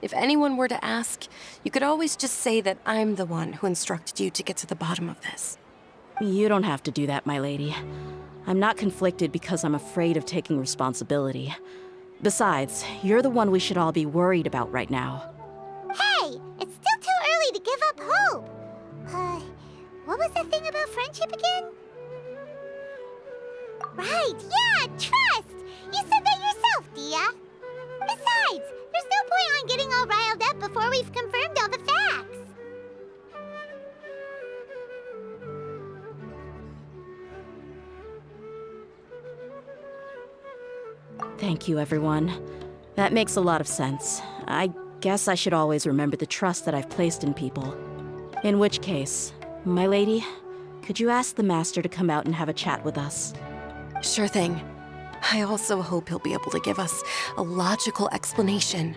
If anyone were to ask, you could always just say that I'm the one who instructed you to get to the bottom of this. You don't have to do that, my lady. I'm not conflicted because I'm afraid of taking responsibility. Besides, you're the one we should all be worried about right now. Hey, it's still too early to give up hope. What was the thing about friendship again? Right, yeah, trust! You said that yourself, Dehya. Besides, there's no point on getting all riled up before we've confirmed all the facts. Thank you, everyone. That makes a lot of sense. I guess I should always remember the trust that I've placed in people. In which case, my lady, could you ask the Master to come out and have a chat with us? Sure thing. I also hope he'll be able to give us a logical explanation.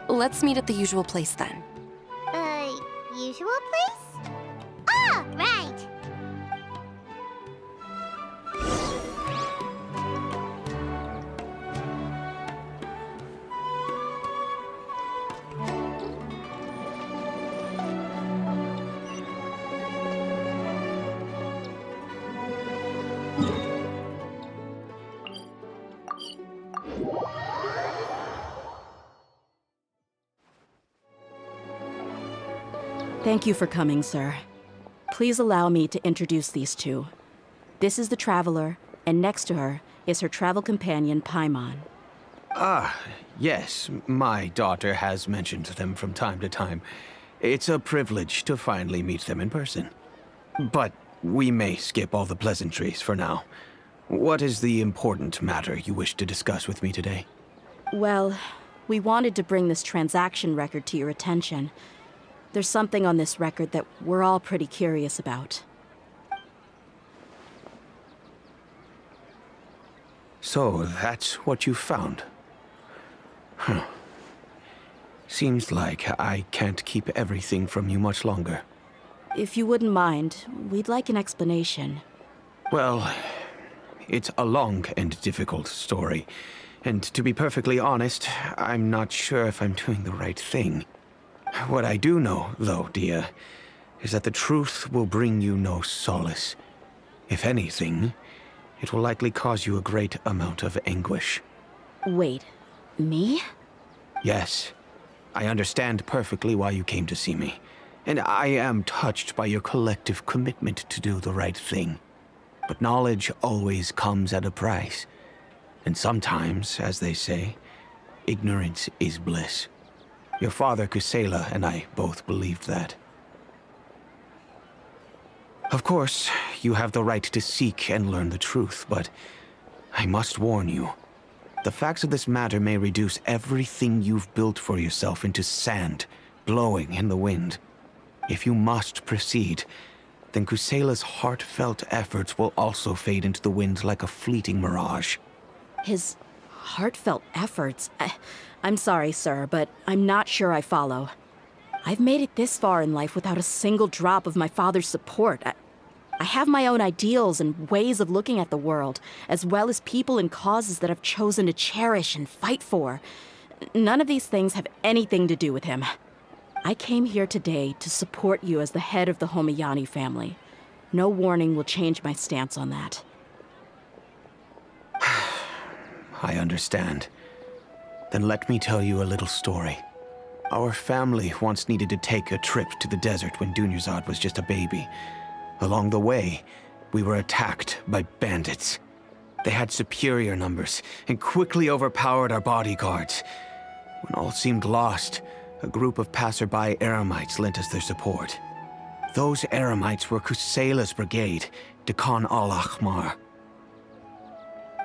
Let's meet at the usual place then. Usual place? Ah, right! Thank you for coming, sir. Please allow me to introduce these two. This is the Traveler, and next to her is her travel companion, Paimon. Ah, yes, my daughter has mentioned them from time to time. It's a privilege to finally meet them in person. But we may skip all the pleasantries for now. What is the important matter you wish to discuss with me today? Well, we wanted to bring this transaction record to your attention. There's something on this record that we're all pretty curious about. So, that's what you found? Huh. Seems like I can't keep everything from you much longer. If you wouldn't mind, we'd like an explanation. Well, it's a long and difficult story. And to be perfectly honest, I'm not sure if I'm doing the right thing. What I do know, though, Dehya, is that the truth will bring you no solace. If anything, it will likely cause you a great amount of anguish. Wait, me? Yes. I understand perfectly why you came to see me. And I am touched by your collective commitment to do the right thing. But knowledge always comes at a price. And sometimes, as they say, ignorance is bliss. Your father, Kusela, and I both believed that. Of course, you have the right to seek and learn the truth, but I must warn you. The facts of this matter may reduce everything you've built for yourself into sand, blowing in the wind. If you must proceed, then Kusela's heartfelt efforts will also fade into the wind like a fleeting mirage. His heartfelt efforts? I'm sorry, sir, but I'm not sure I follow. I've made it this far in life without a single drop of my father's support. I have my own ideals and ways of looking at the world, as well as people and causes that I've chosen to cherish and fight for. None of these things have anything to do with him. I came here today to support you as the head of the Homiyani family. No warning will change my stance on that. I understand. Then let me tell you a little story. Our family once needed to take a trip to the desert when Dunyarzad was just a baby. Along the way, we were attacked by bandits. They had superior numbers and quickly overpowered our bodyguards. When all seemed lost, a group of passerby Eremites lent us their support. Those Eremites were Kusela's brigade, Dekan al-Ahmar.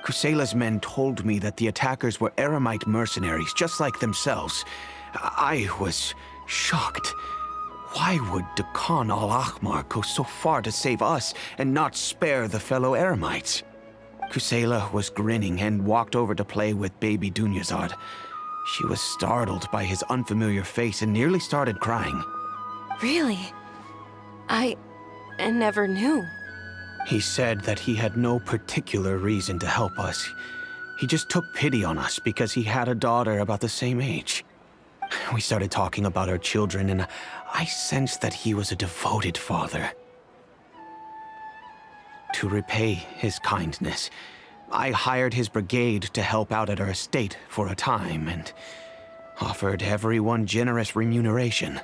Kusela's men told me that the attackers were Eremite mercenaries, just like themselves. I was shocked. Why would Dekan al-Ahmar go so far to save us and not spare the fellow Eremites? Kusela was grinning and walked over to play with baby Dunyarzad. She was startled by his unfamiliar face and nearly started crying. Really? I never knew. He said that he had no particular reason to help us. He just took pity on us because he had a daughter about the same age. We started talking about our children, and I sensed that he was a devoted father. to repay his kindness, I hired his brigade to help out at our estate for a time and offered everyone generous remuneration.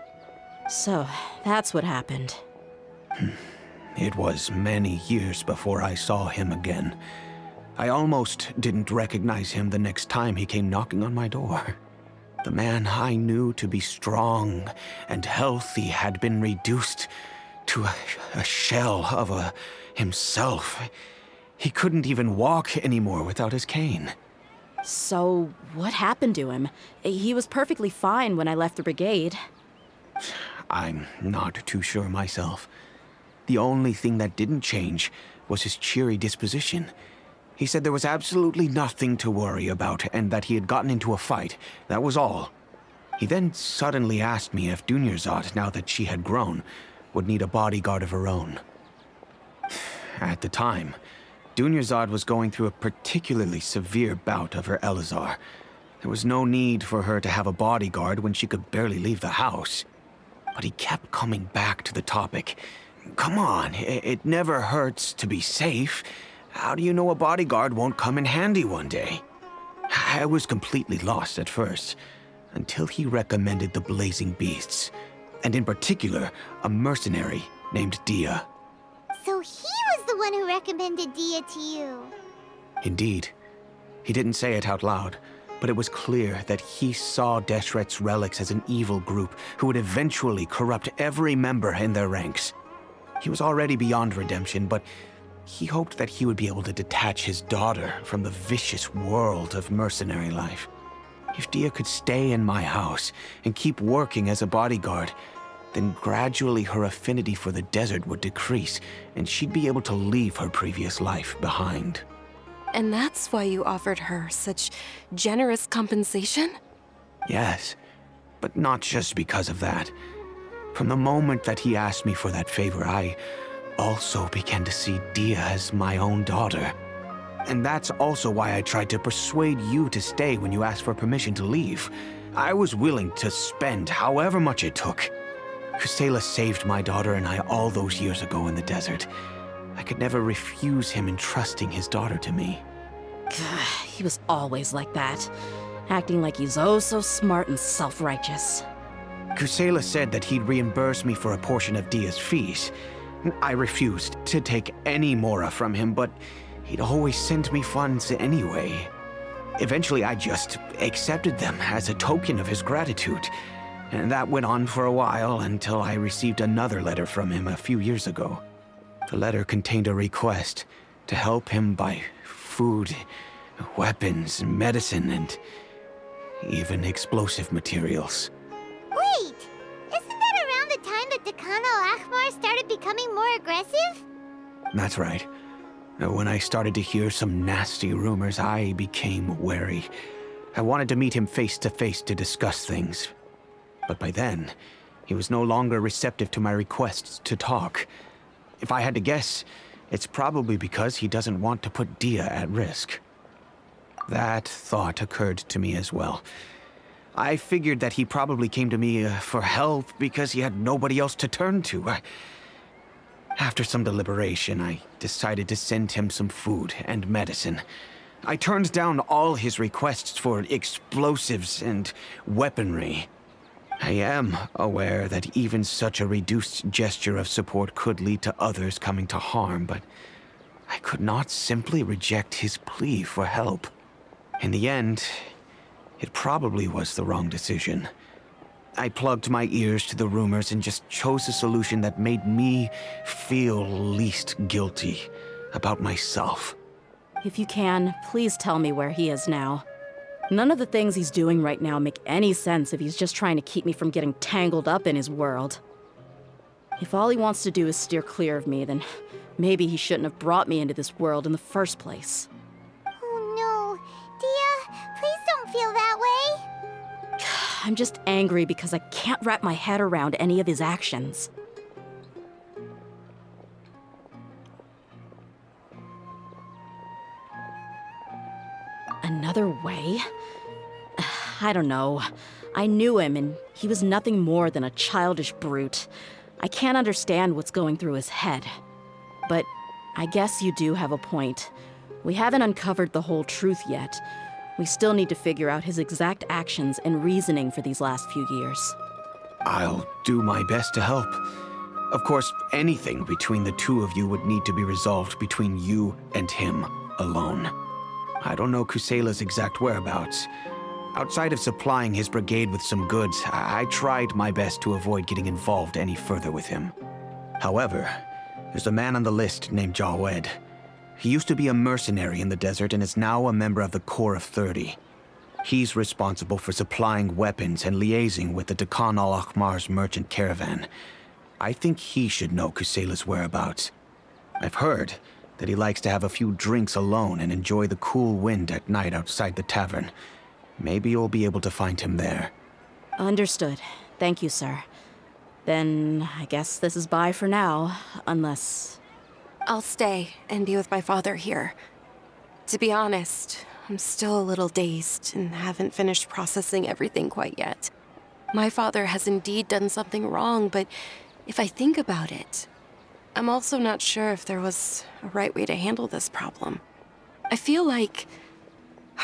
So, that's what happened. It was many years before I saw him again. I almost didn't recognize him the next time he came knocking on my door. The man I knew to be strong and healthy had been reduced to a shell of himself. He couldn't even walk anymore without his cane. So, what happened to him? He was perfectly fine when I left the brigade. I'm not too sure myself. The only thing that didn't change was his cheery disposition. He said there was absolutely nothing to worry about and that he had gotten into a fight. That was all. He then suddenly asked me if Dunyarzad, now that she had grown, would need a bodyguard of her own. At the time, Dunyarzad was going through a particularly severe bout of her Elazar. There was no need for her to have a bodyguard when she could barely leave the house. But he kept coming back to the topic. Come on, it never hurts to be safe. How do you know a bodyguard won't come in handy one day? I was completely lost at first, until he recommended the Blazing Beasts, and in particular, a mercenary named Dehya. So he was the one who recommended Dehya to you. Indeed. He didn't say it out loud, but it was clear that he saw Deshret's relics as an evil group who would eventually corrupt every member in their ranks. He was already beyond redemption, but he hoped that he would be able to detach his daughter from the vicious world of mercenary life. If Dehya could stay in my house and keep working as a bodyguard, then gradually her affinity for the desert would decrease, and she'd be able to leave her previous life behind. And that's why you offered her such generous compensation? Yes, but not just because of that. From the moment that he asked me for that favor, I also began to see Dehya as my own daughter. And that's also why I tried to persuade you to stay when you asked for permission to leave. I was willing to spend however much it took. Kusela saved my daughter and I all those years ago in the desert. I could never refuse him entrusting his daughter to me. He was always like that, acting like he's oh so smart and self-righteous. Kusela said that he'd reimburse me for a portion of Dehya's fees. I refused to take any mora from him, but he'd always send me funds anyway. Eventually, I just accepted them as a token of his gratitude. And that went on for a while until I received another letter from him a few years ago. The letter contained a request to help him buy food, weapons, medicine, and even explosive materials. Wait! Isn't that around the time that Dekhan al-Ahmar started becoming more aggressive? That's right. When I started to hear some nasty rumors, I became wary. I wanted to meet him face to face to discuss things. But by then, he was no longer receptive to my requests to talk. If I had to guess, it's probably because he doesn't want to put Dehya at risk. That thought occurred to me as well. I figured that he probably came to me for help because he had nobody else to turn to. After some deliberation, I decided to send him some food and medicine. I turned down all his requests for explosives and weaponry. I am aware that even such a reduced gesture of support could lead to others coming to harm, but I could not simply reject his plea for help. In the end, it probably was the wrong decision. I plugged my ears to the rumors and just chose a solution that made me feel least guilty about myself. If you can, please tell me where he is now. None of the things he's doing right now make any sense if he's just trying to keep me from getting tangled up in his world. If all he wants to do is steer clear of me, then maybe he shouldn't have brought me into this world in the first place. Oh no. Dehya, please don't feel that way. I'm just angry because I can't wrap my head around any of his actions. Another way? I don't know. I knew him, and he was nothing more than a childish brute. I can't understand what's going through his head. But I guess you do have a point. We haven't uncovered the whole truth yet. We still need to figure out his exact actions and reasoning for these last few years. I'll do my best to help. Of course, anything between the two of you would need to be resolved between you and him alone. I don't know Kusela's exact whereabouts. Outside of supplying his brigade with some goods, I tried my best to avoid getting involved any further with him. However, there's a man on the list named Jawed. He used to be a mercenary in the desert and is now a member of the Corps of 30. He's responsible for supplying weapons and liaising with the Dekhan al-Akhmar's merchant caravan. I think he should know Kusela's whereabouts. I've heard that he likes to have a few drinks alone and enjoy the cool wind at night outside the tavern. Maybe you'll be able to find him there. Understood. Thank you, sir. Then I guess this is bye for now, unless... I'll stay and be with my father here. To be honest, I'm still a little dazed and haven't finished processing everything quite yet. My father has indeed done something wrong, but if I think about it, I'm also not sure if there was a right way to handle this problem. I feel like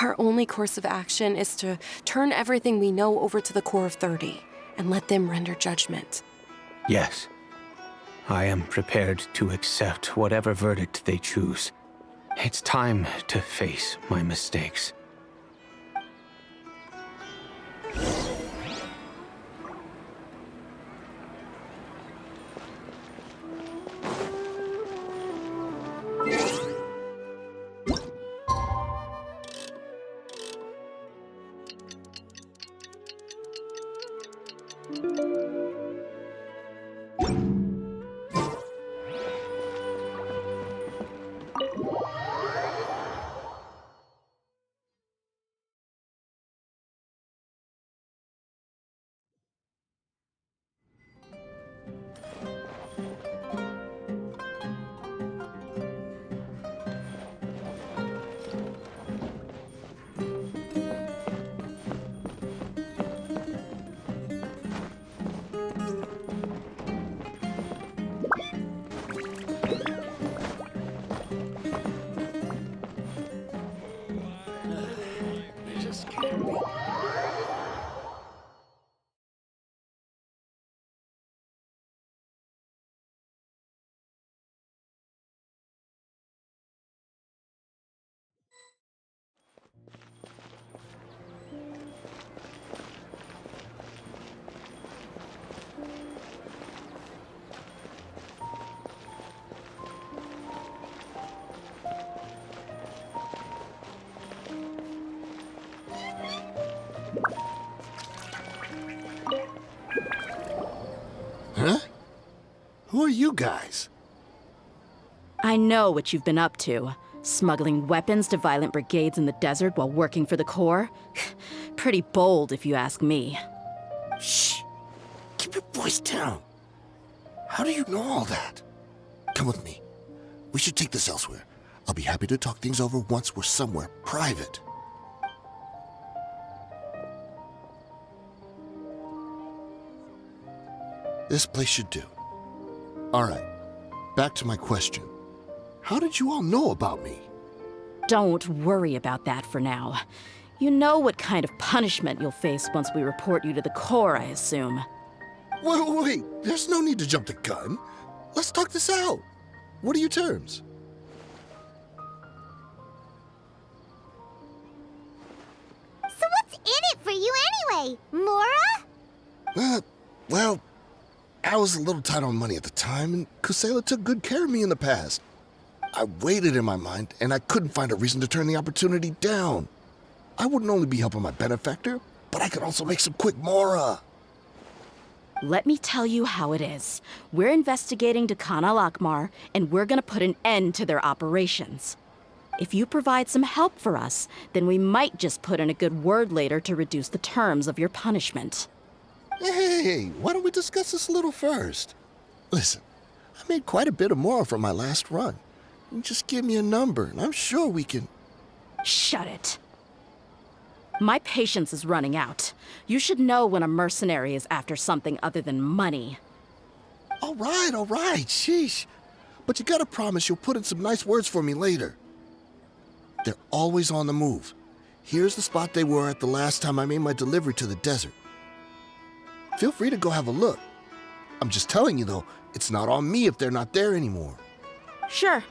our only course of action is to turn everything we know over to the Corps of 30 and let them render judgment. Yes. I am prepared to accept whatever verdict they choose. It's time to face my mistakes. Huh? Who are you guys? I know what you've been up to. Smuggling weapons to violent brigades in the desert while working for the Corps? Pretty bold, if you ask me. Shh! Keep your voice down. How do you know all that? Come with me. We should take this elsewhere. I'll be happy to talk things over once we're somewhere private. This place should do. All right, back to my question. How did you all know about me? Don't worry about that for now. You know what kind of punishment you'll face once we report you to the Corps, I assume. Wait, there's no need to jump the gun. Let's talk this out. What are your terms? So what's in it for you anyway, Mora? Well, I was a little tight on money at the time, and Kusela took good care of me in the past. I weighed it in my mind, and I couldn't find a reason to turn the opportunity down. I wouldn't only be helping my benefactor, but I could also make some quick Mora. Let me tell you how it is. We're investigating Dekhan al-Akhmar, and we're gonna put an end to their operations. If you provide some help for us, then we might just put in a good word later to reduce the terms of your punishment. Hey, why don't we discuss this a little first? Listen, I made quite a bit of Mora from my last run. You just give me a number, and I'm sure we can... Shut it. My patience is running out. You should know when a mercenary is after something other than money. All right, sheesh. but you gotta promise you'll put in some nice words for me later. They're always on the move. Here's the spot they were at the last time I made my delivery to the desert. Feel free to go have a look. I'm just telling you, though, it's not on me if they're not there anymore. Sure.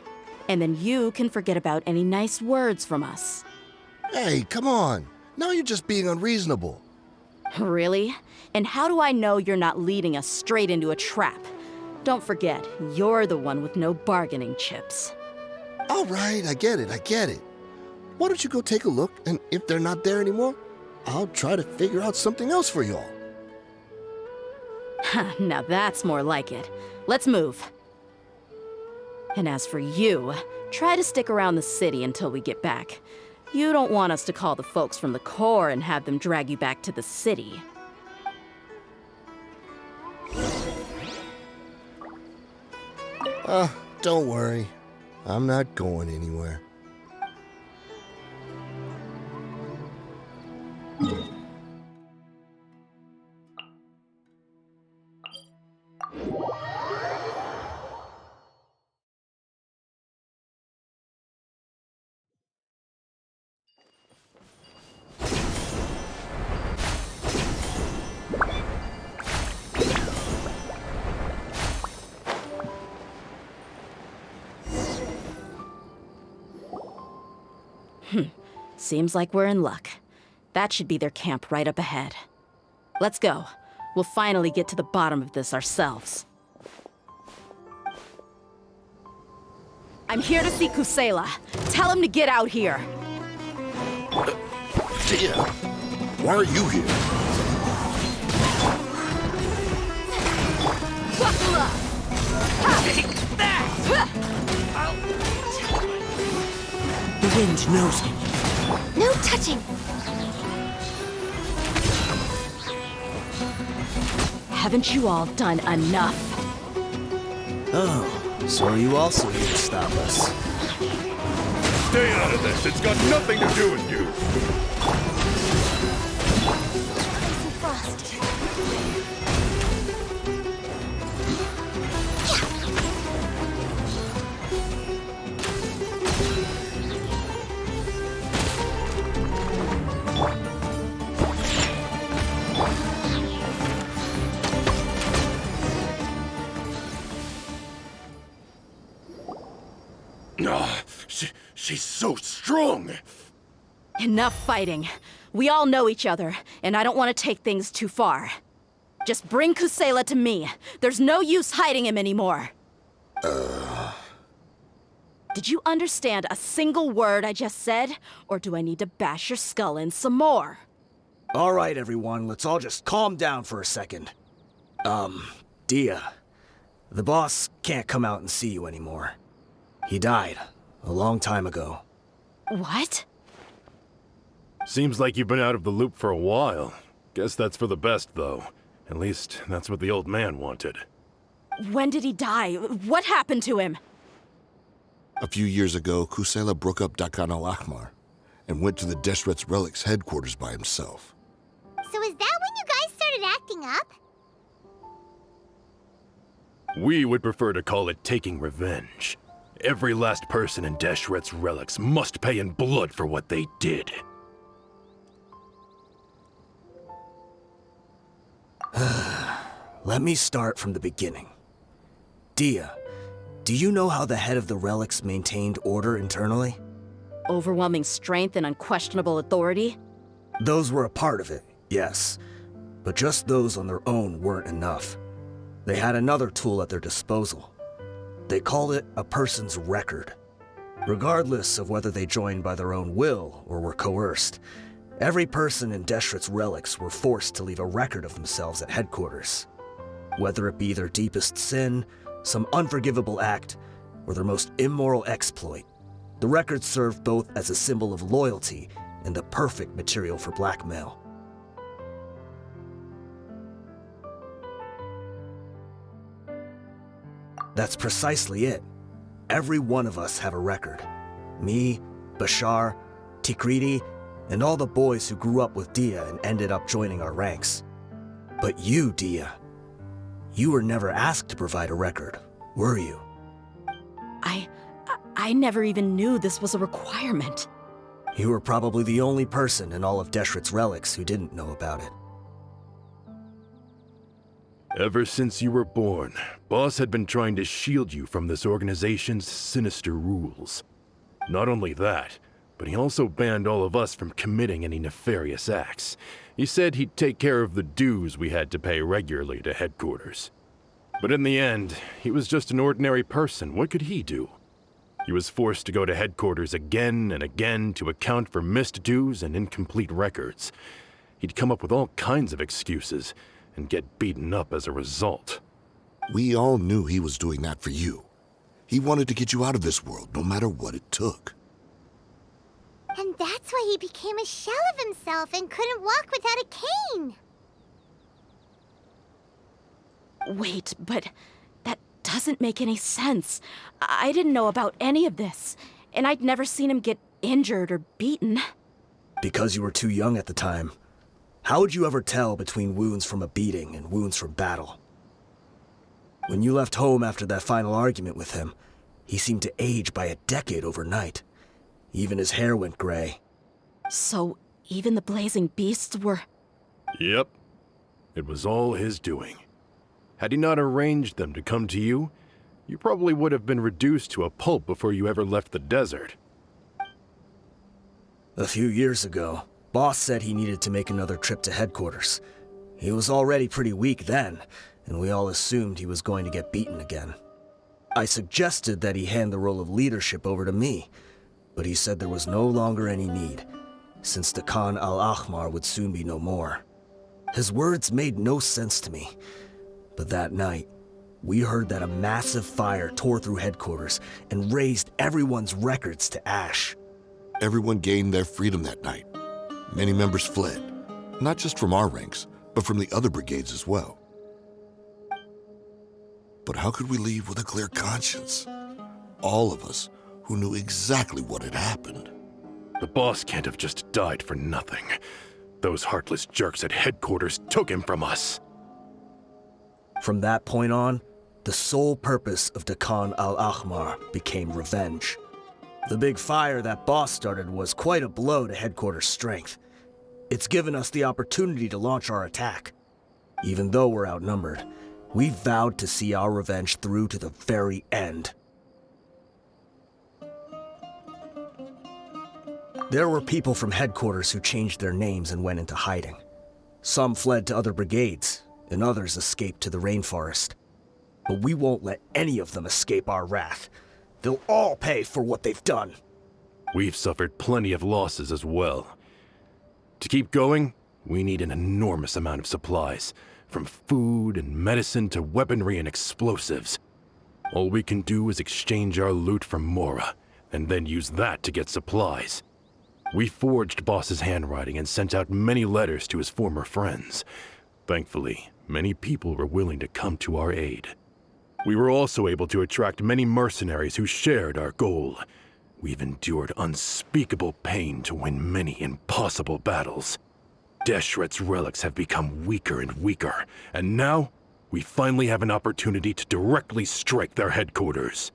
And then you can forget about any nice words from us. Hey, come on. Now you're just being unreasonable. Really? And how do I know you're not leading us straight into a trap? Don't forget, you're the one with no bargaining chips. All right, I get it. Why don't you go take a look, and if they're not there anymore, I'll try to figure out something else for y'all. Now that's more like it. Let's move. And as for you, try to stick around the city until we get back. You don't want us to call the folks from the Corps and have them drag you back to the city. Don't worry. I'm not going anywhere. Seems like we're in luck. That should be their camp right up ahead. Let's go. We'll finally get to the bottom of this ourselves. I'm here to see Kusela. Tell him to get out here. Dehya, why are you here? The wind knows me. No touching! Haven't you all done enough? Oh, so are you also here to stop us? Stay out of this. It's got nothing to do with you. Frost. She's so strong. Enough fighting. We all know each other, and I don't want to take things too far. Just bring Kusela to me. There's no use hiding him anymore. Did you understand a single word I just said? Or do I need to bash your skull in some more? All right, everyone, let's all just calm down for a second. Dehya, the boss can't come out and see you anymore. He died a long time ago. What? Seems like you've been out of the loop for a while. Guess that's for the best, though. At least, that's what the old man wanted. When did he die? What happened to him? A few years ago, Kusela broke up Dakan al-Ahmar and went to the Deshret's Relics headquarters by himself. So is that when you guys started acting up? We would prefer to call it taking revenge. Every last person in Deshret's Relics must pay in blood for what they did. Let me start from the beginning. Dehya, do you know how the head of the Relics maintained order internally? Overwhelming strength and unquestionable authority? Those were a part of it, yes. But just those on their own weren't enough. They had another tool at their disposal. They called it a person's record. Regardless of whether they joined by their own will or were coerced, every person in Deshret's Relics were forced to leave a record of themselves at headquarters. Whether it be their deepest sin, some unforgivable act, or their most immoral exploit, the record served both as a symbol of loyalty and the perfect material for blackmail. That's precisely it. Every one of us have a record. Me, Bashar, Tikriti, and all the boys who grew up with Dehya and ended up joining our ranks. But you, Dehya, you were never asked to provide a record, were you? I never even knew this was a requirement. You were probably the only person in all of Deshret's relics who didn't know about it. Ever since you were born, Boss had been trying to shield you from this organization's sinister rules. Not only that, but he also banned all of us from committing any nefarious acts. He said he'd take care of the dues we had to pay regularly to headquarters. But in the end, he was just an ordinary person. What could he do? He was forced to go to headquarters again and again to account for missed dues and incomplete records. He'd come up with all kinds of excuses and get beaten up as a result. We all knew he was doing that for you. He wanted to get you out of this world, no matter what it took. And that's why he became a shell of himself and couldn't walk without a cane. Wait, but that doesn't make any sense. I didn't know about any of this, and I'd never seen him get injured or beaten. Because you were too young at the time. How would you ever tell between wounds from a beating and wounds from battle? When you left home after that final argument with him, he seemed to age by a decade overnight. Even his hair went gray. So, even the blazing beasts were... Yep. It was all his doing. Had he not arranged them to come to you, you probably would have been reduced to a pulp before you ever left the desert. A few years ago, Boss said he needed to make another trip to headquarters. He was already pretty weak then, and we all assumed he was going to get beaten again. I suggested that he hand the role of leadership over to me, but he said there was no longer any need, since the Khan al-Ahmar would soon be no more. His words made no sense to me, but that night, we heard that a massive fire tore through headquarters and razed everyone's records to ash. Everyone gained their freedom that night. Many members fled, not just from our ranks, but from the other brigades as well. But how could we leave with a clear conscience? All of us who knew exactly what had happened. The boss can't have just died for nothing. Those heartless jerks at headquarters took him from us. From that point on, the sole purpose of the Khan al-Ahmar became revenge. The big fire that Boss started was quite a blow to headquarters' strength. It's given us the opportunity to launch our attack. Even though we're outnumbered, we vowed to see our revenge through to the very end. There were people from headquarters who changed their names and went into hiding. Some fled to other brigades, and others escaped to the rainforest. But we won't let any of them escape our wrath. They'll all pay for what they've done. We've suffered plenty of losses as well. To keep going, we need an enormous amount of supplies, from food and medicine to weaponry and explosives. All we can do is exchange our loot from Mora, and then use that to get supplies. We forged Boss's handwriting and sent out many letters to his former friends. Thankfully, many people were willing to come to our aid. We were also able to attract many mercenaries who shared our goal. We've endured unspeakable pain to win many impossible battles. Deshret's relics have become weaker and weaker, and now we finally have an opportunity to directly strike their headquarters.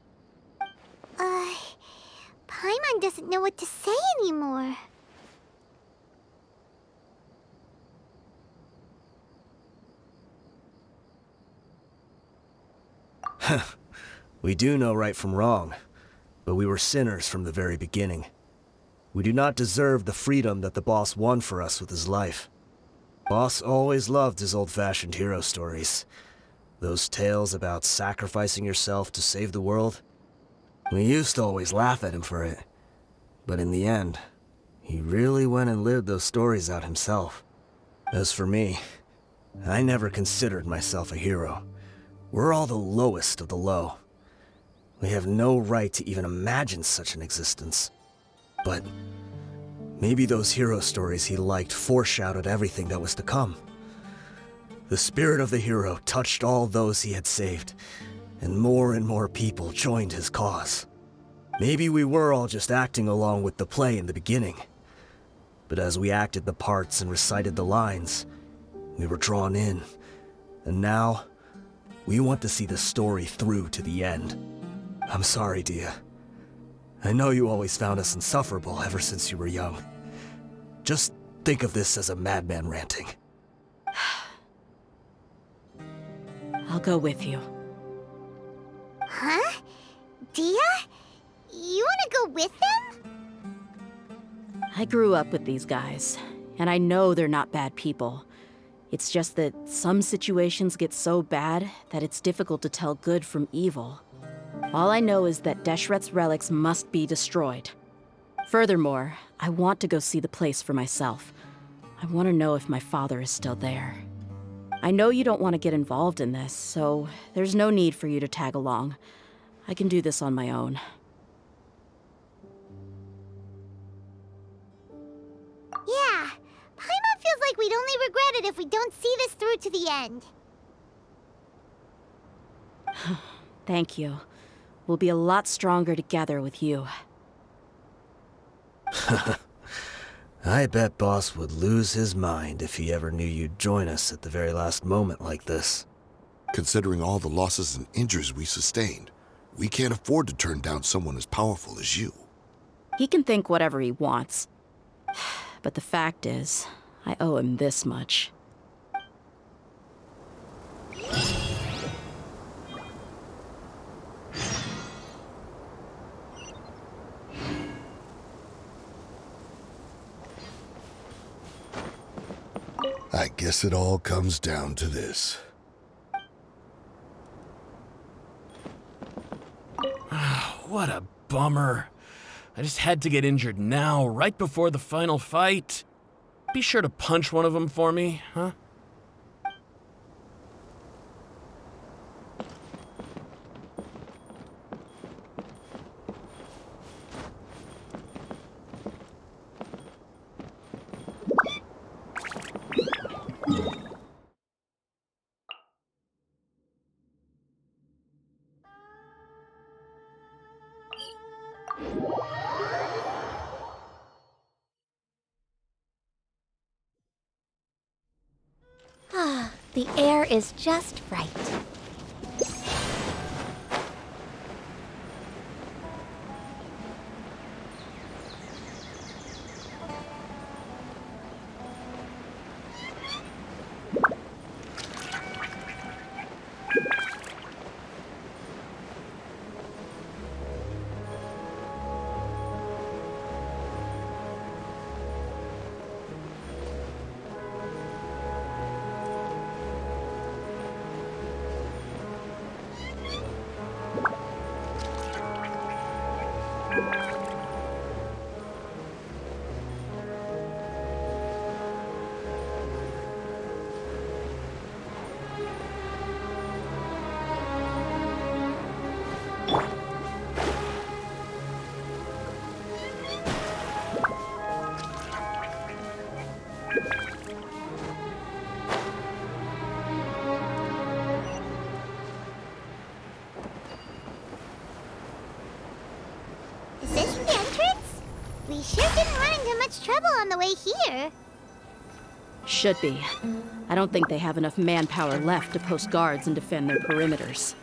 Paimon doesn't know what to say anymore. We do know right from wrong, but we were sinners from the very beginning. We do not deserve the freedom that the boss won for us with his life. Boss always loved his old-fashioned hero stories. Those tales about sacrificing yourself to save the world. We used to always laugh at him for it. But in the end, he really went and lived those stories out himself. As for me, I never considered myself a hero. We're all the lowest of the low. We have no right to even imagine such an existence. But maybe those hero stories he liked foreshadowed everything that was to come. The spirit of the hero touched all those he had saved, and more people joined his cause. Maybe we were all just acting along with the play in the beginning. But as we acted the parts and recited the lines, we were drawn in. And now, we want to see the story through to the end. I'm sorry, Dehya. I know you always found us insufferable ever since you were young. Just think of this as a madman ranting. I'll go with you. Huh? Dehya? You wanna go with them? I grew up with these guys, and I know they're not bad people. It's just that some situations get so bad that it's difficult to tell good from evil. All I know is that Deshret's relics must be destroyed. Furthermore, I want to go see the place for myself. I want to know if my father is still there. I know you don't want to get involved in this, so there's no need for you to tag along. I can do this on my own. Yeah, Paimon feels like we'd only regret it if we don't see this through to the end. Thank you. We'll be a lot stronger together with you. I bet Boss would lose his mind if he ever knew you'd join us at the very last moment like this. Considering all the losses and injuries we sustained, we can't afford to turn down someone as powerful as you. He can think whatever he wants. But the fact is, I owe him this much. I guess it all comes down to this. What a bummer. I just had to get injured now, right before the final fight. Be sure to punch one of them for me, huh? The air is just right. Is this the entrance? We sure didn't run into much trouble on the way here. Should be. I don't think they have enough manpower left to post guards and defend their perimeters.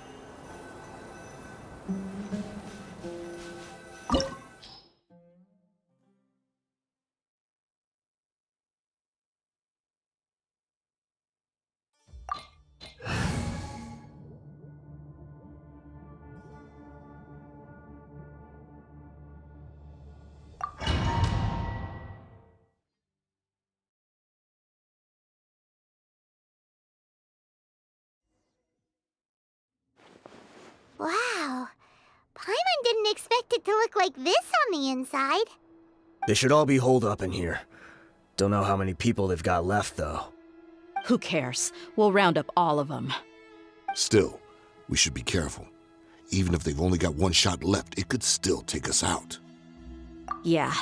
Wow. Paimon didn't expect it to look like this on the inside. They should all be holed up in here. Don't know how many people they've got left, though. Who cares? We'll round up all of them. Still, we should be careful. Even if they've only got one shot left, it could still take us out. Yeah,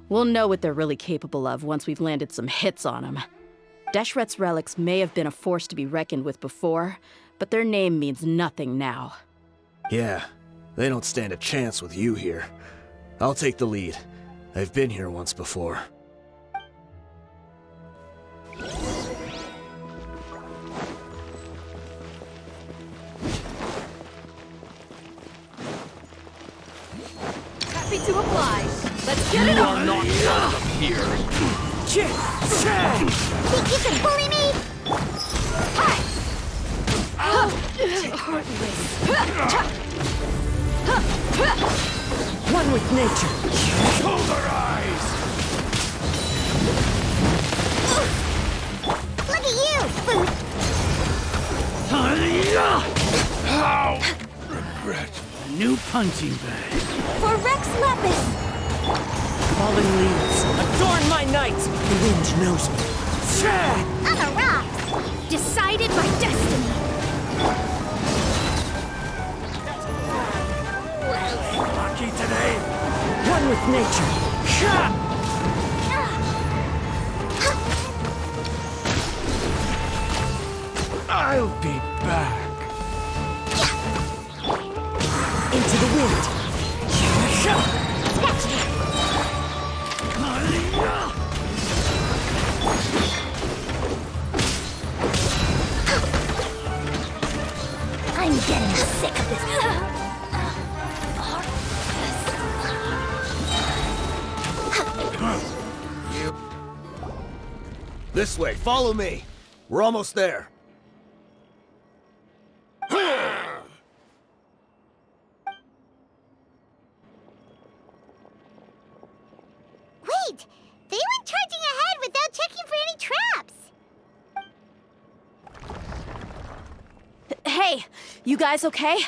we'll know what they're really capable of once we've landed some hits on them. Deshret's relics may have been a force to be reckoned with before, but their name means nothing now. Yeah, they don't stand a chance with you here. I'll take the lead. I've been here once before. Happy to apply. Let's get it on! You are not welcome here. Think you can bully me? One with nature. Pulverize! Look at you, Boot! How regretful. New punching bag. For Rex Lepus! Falling leaves. Adorn my night. The wind knows me. I'm a rock! Decided by destiny. Lucky today. One with nature. I'll be back. Into the wind. I'm getting sick of this. This way, follow me. We're almost there. Wait! They went charging ahead without checking for any traps! Hey, you guys okay?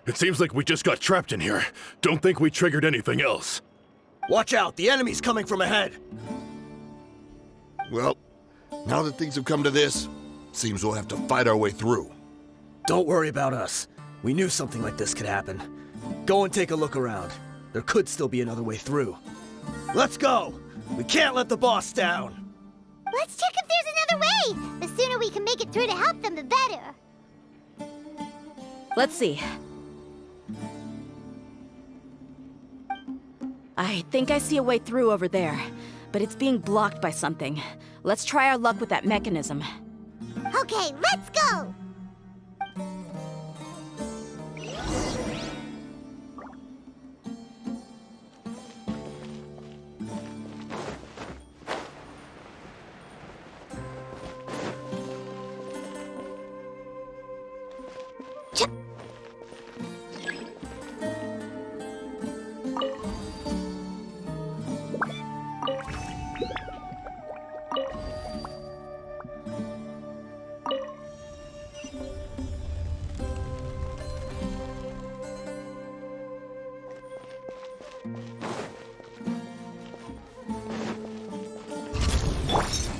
It seems like we just got trapped in here. Don't think we triggered anything else. Watch out, the enemy's coming from ahead. Well, now that things have come to this, seems we'll have to fight our way through. Don't worry about us. We knew something like this could happen. Go and take a look around. There could still be another way through. Let's go! We can't let the boss down! Let's check if there's another way! The sooner we can make it through to help them, the better! Let's see. I think I see a way through over there, but it's being blocked by something. Let's try our luck with that mechanism. Okay, let's go!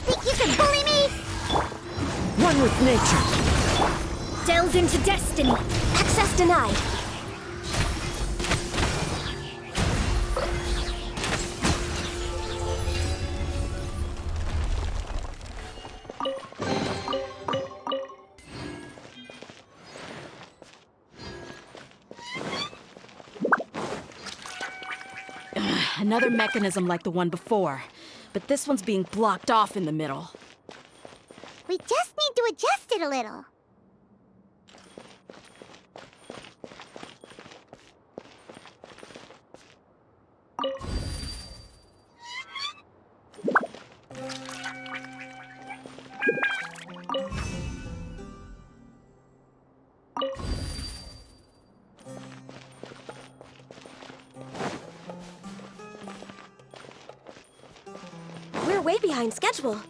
Think you can bully me? One with nature. Delve into destiny. Access denied. Another mechanism like the one before, but this one's being blocked off in the middle. We just need to adjust it a little. We're way behind schedule.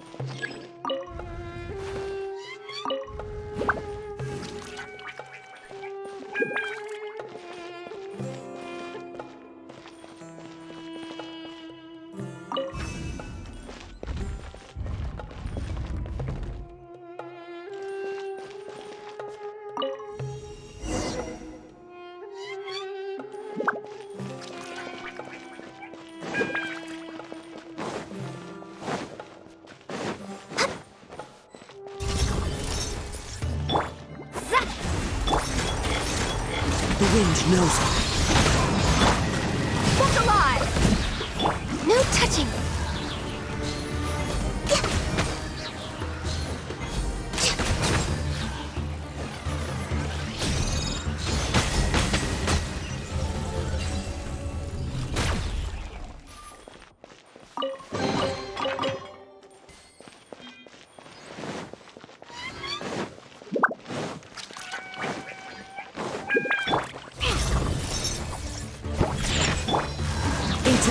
The wind knows me. Book alive! No touching.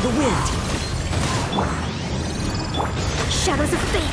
the wind. Shadows of fate.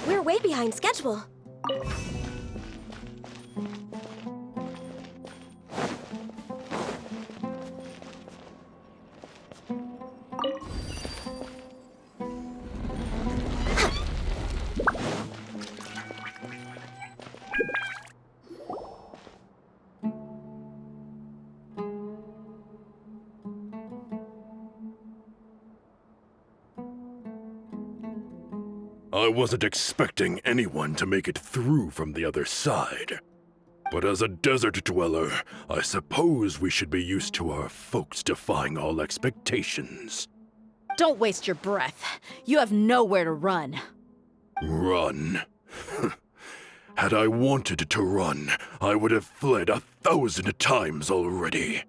We're way behind schedule. I wasn't expecting anyone to make it through from the other side. But as a desert dweller, I suppose we should be used to our folks defying all expectations. Don't waste your breath. You have nowhere to run. Run? Had I wanted to run, I would have fled 1,000 times already.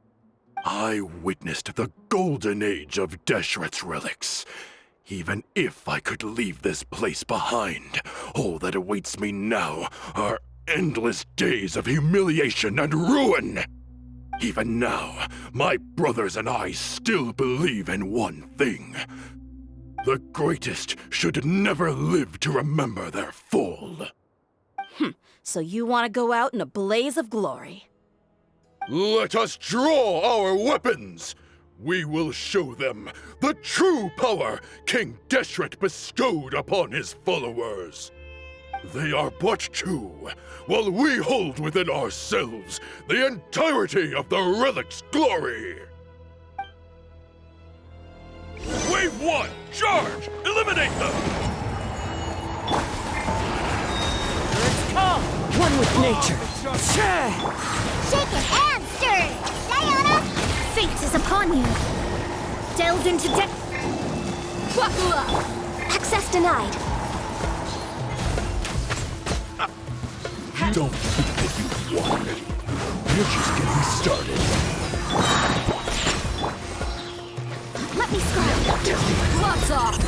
I witnessed the golden age of Deshret's relics. Even if I could leave this place behind, all that awaits me now are endless days of humiliation and ruin. Even now, my brothers and I still believe in one thing. The greatest should never live to remember their fall. So you want to go out in a blaze of glory? Let us draw our weapons! We will show them the true power King Deshret bestowed upon his followers. They are but two, while we hold within ourselves the entirety of the relic's glory. Wave 1, charge! Eliminate them! Come! One with nature. Shake it and stir it! Sayona! Fate is upon you. Delved into depth. Buckle up. Access denied. Don't think that you've won. You're just getting started. Let me scrap. Gloves off.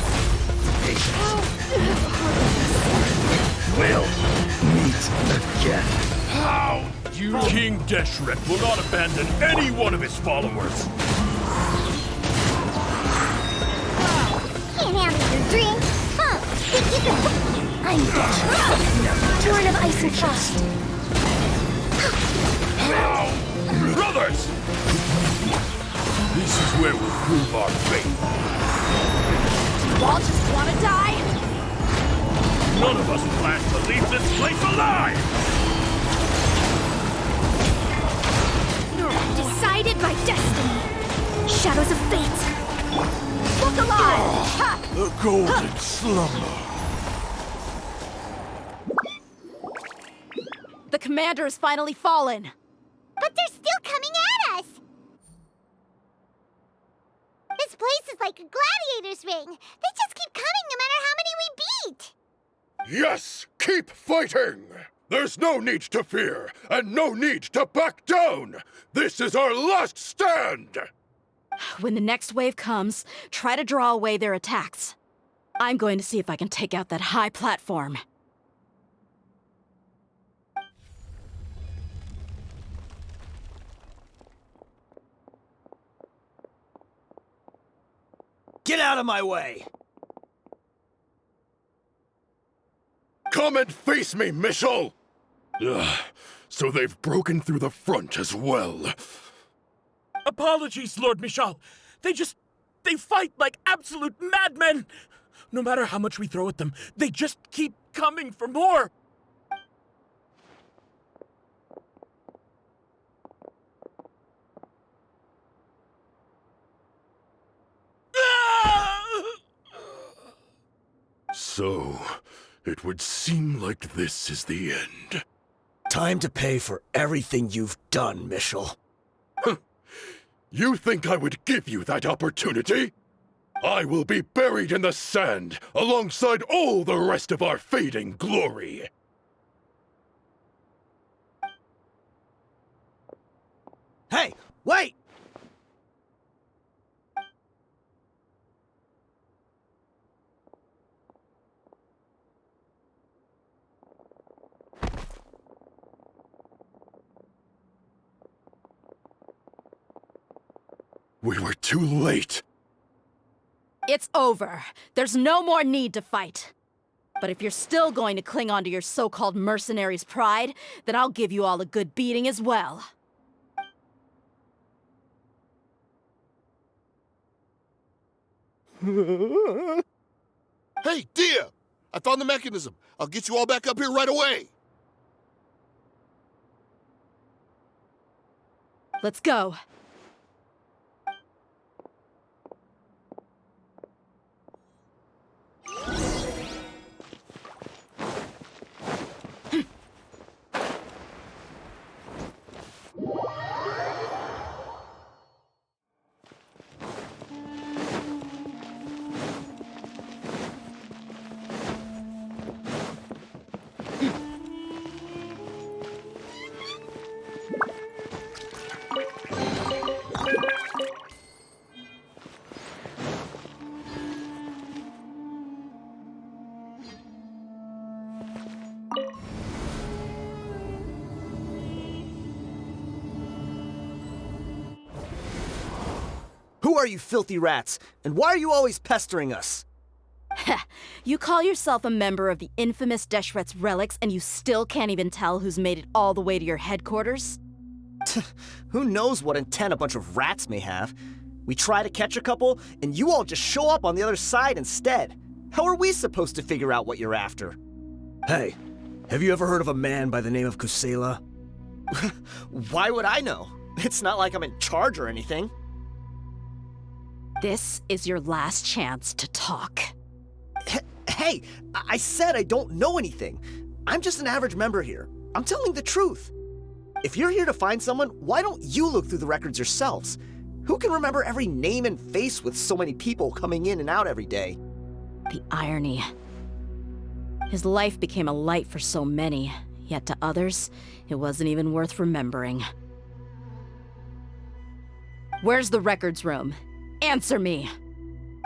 We'll meet again. How? King Deshret will not abandon any one of his followers. Can't handle your drink, huh? Think you can... I'm Deshret. Born of ice and frost. Brothers! This is where we'll prove our faith. You all just want to die? None of us plans to leave this place alive! Decided by destiny. Shadows of fate. Look alive! Ha! The golden slumber. The commander has finally fallen. But they're still coming at us! This place is like a gladiator's ring. They just keep coming no matter how many we beat! Yes! Keep fighting! There's no need to fear, and no need to back down! This is our last stand! When the next wave comes, try to draw away their attacks. I'm going to see if I can take out that high platform. Get out of my way! Come and face me, Michel! So they've broken through the front as well. Apologies, Lord Michal. They fight like absolute madmen. No matter how much we throw at them, they just keep coming for more. So, it would seem like this is the end. Time to pay for everything you've done, Mitchell. You think I would give you that opportunity? I will be buried in the sand alongside all the rest of our fading glory. Hey, wait! We were too late. It's over. There's no more need to fight. But if you're still going to cling on to your so-called mercenary's pride, then I'll give you all a good beating as well. Hey, Dehya! I found the mechanism. I'll get you all back up here right away. Let's go. Who are you filthy rats? And why are you always pestering us? You call yourself a member of the infamous Deshret's relics and you still can't even tell who's made it all the way to your headquarters? Who knows what intent a bunch of rats may have? We try to catch a couple, and you all just show up on the other side instead. How are we supposed to figure out what you're after? Hey, have you ever heard of a man by the name of Kusela? Why would I know? It's not like I'm in charge or anything. This is your last chance to talk. Hey, I said I don't know anything. I'm just an average member here. I'm telling the truth. If you're here to find someone, why don't you look through the records yourselves? Who can remember every name and face with so many people coming in and out every day? The irony. His life became a light for so many, yet to others, it wasn't even worth remembering. Where's the records room? Answer me!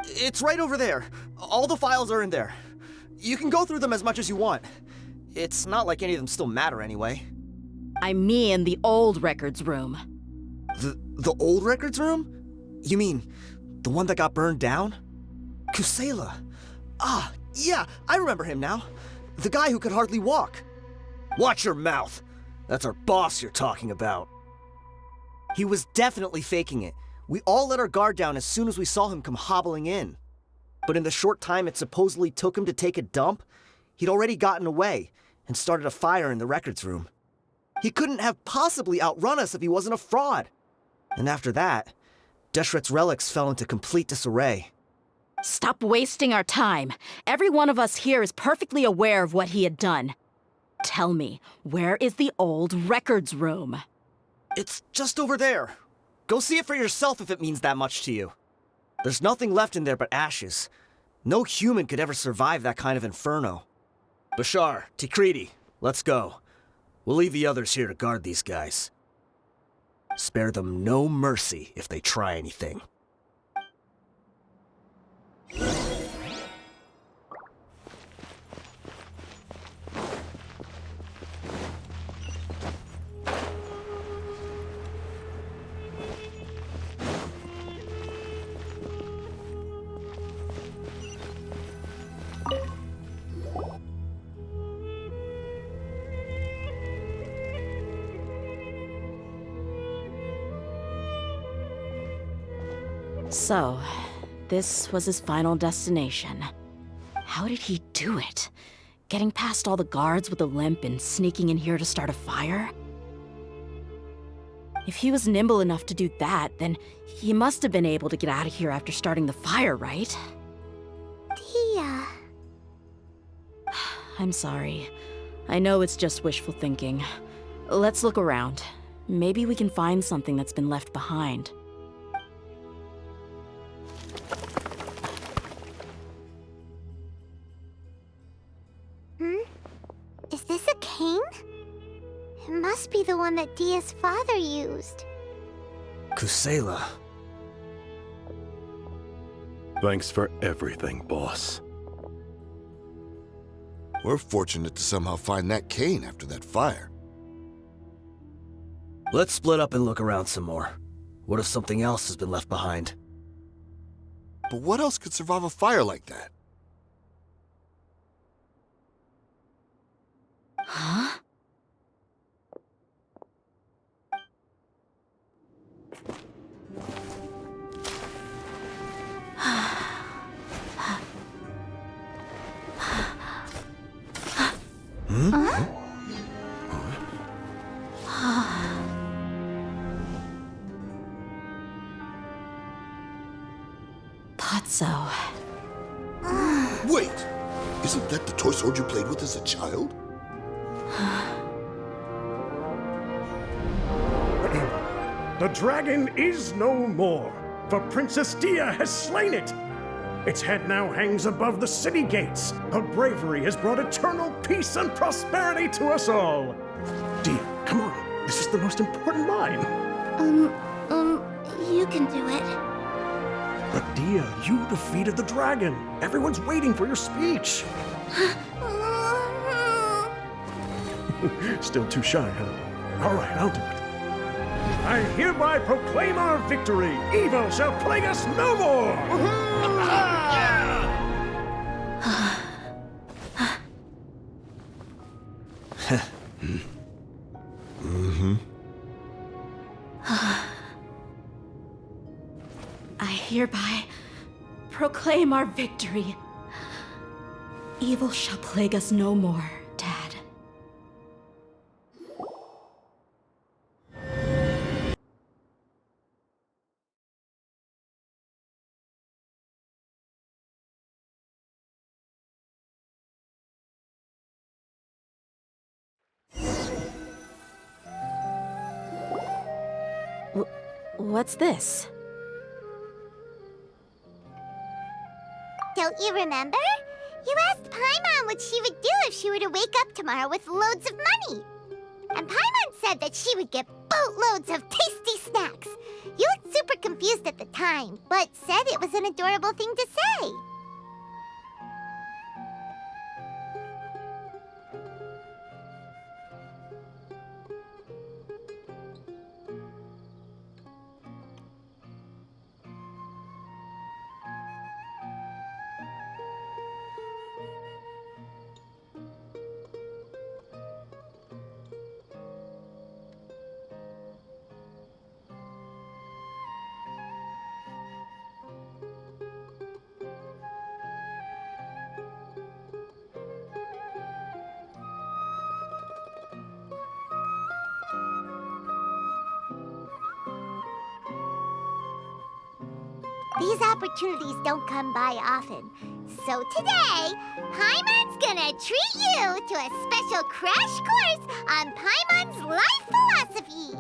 It's right over there. All the files are in there. You can go through them as much as you want. It's not like any of them still matter anyway. I mean the old records room. The old records room? You mean the one that got burned down? Kusela. Ah, yeah, I remember him now. The guy who could hardly walk. Watch your mouth. That's our boss you're talking about. He was definitely faking it. We all let our guard down as soon as we saw him come hobbling in. But in the short time it supposedly took him to take a dump, he'd already gotten away and started a fire in the records room. He couldn't have possibly outrun us if he wasn't a fraud. And after that, Deshret's relics fell into complete disarray. Stop wasting our time. Every one of us here is perfectly aware of what he had done. Tell me, where is the old records room? It's just over there. Go see it for yourself if it means that much to you. There's nothing left in there but ashes. No human could ever survive that kind of inferno. Bashar, Tikriti, let's go. We'll leave the others here to guard these guys. Spare them no mercy if they try anything. So, this was his final destination. How did he do it? Getting past all the guards with a limp and sneaking in here to start a fire? If he was nimble enough to do that, then he must have been able to get out of here after starting the fire, right? Dehya. I'm sorry. I know it's just wishful thinking. Let's look around. Maybe we can find something that's been left behind. Is this a cane? It must be the one that Dehya's father used. Kusela. Thanks for everything, boss. We're fortunate to somehow find that cane after that fire. Let's split up and look around some more. What if something else has been left behind? But what else could survive a fire like that? Huh? Potso. Wait! Isn't that the toy sword you played with as a child? The dragon is no more, for Princess Dehya has slain it. Its head now hangs above the city gates. Her bravery has brought eternal peace and prosperity to us all. Dehya, come on. This is the most important line. You can do it. But Dehya, you defeated the dragon. Everyone's waiting for your speech. Still too shy, huh? All right, I'll do it. I hereby proclaim our victory. Evil shall plague us no more. I hereby proclaim our victory. Evil shall plague us no more, Dad. What's this? Don't you remember? You asked Paimon what she would do if she were to wake up tomorrow with loads of money. And Paimon said that she would get boatloads of tasty snacks. You looked super confused at the time, but said it was an adorable thing to say. These opportunities don't come by often. So today, Paimon's gonna treat you to a special crash course on Paimon's life philosophy.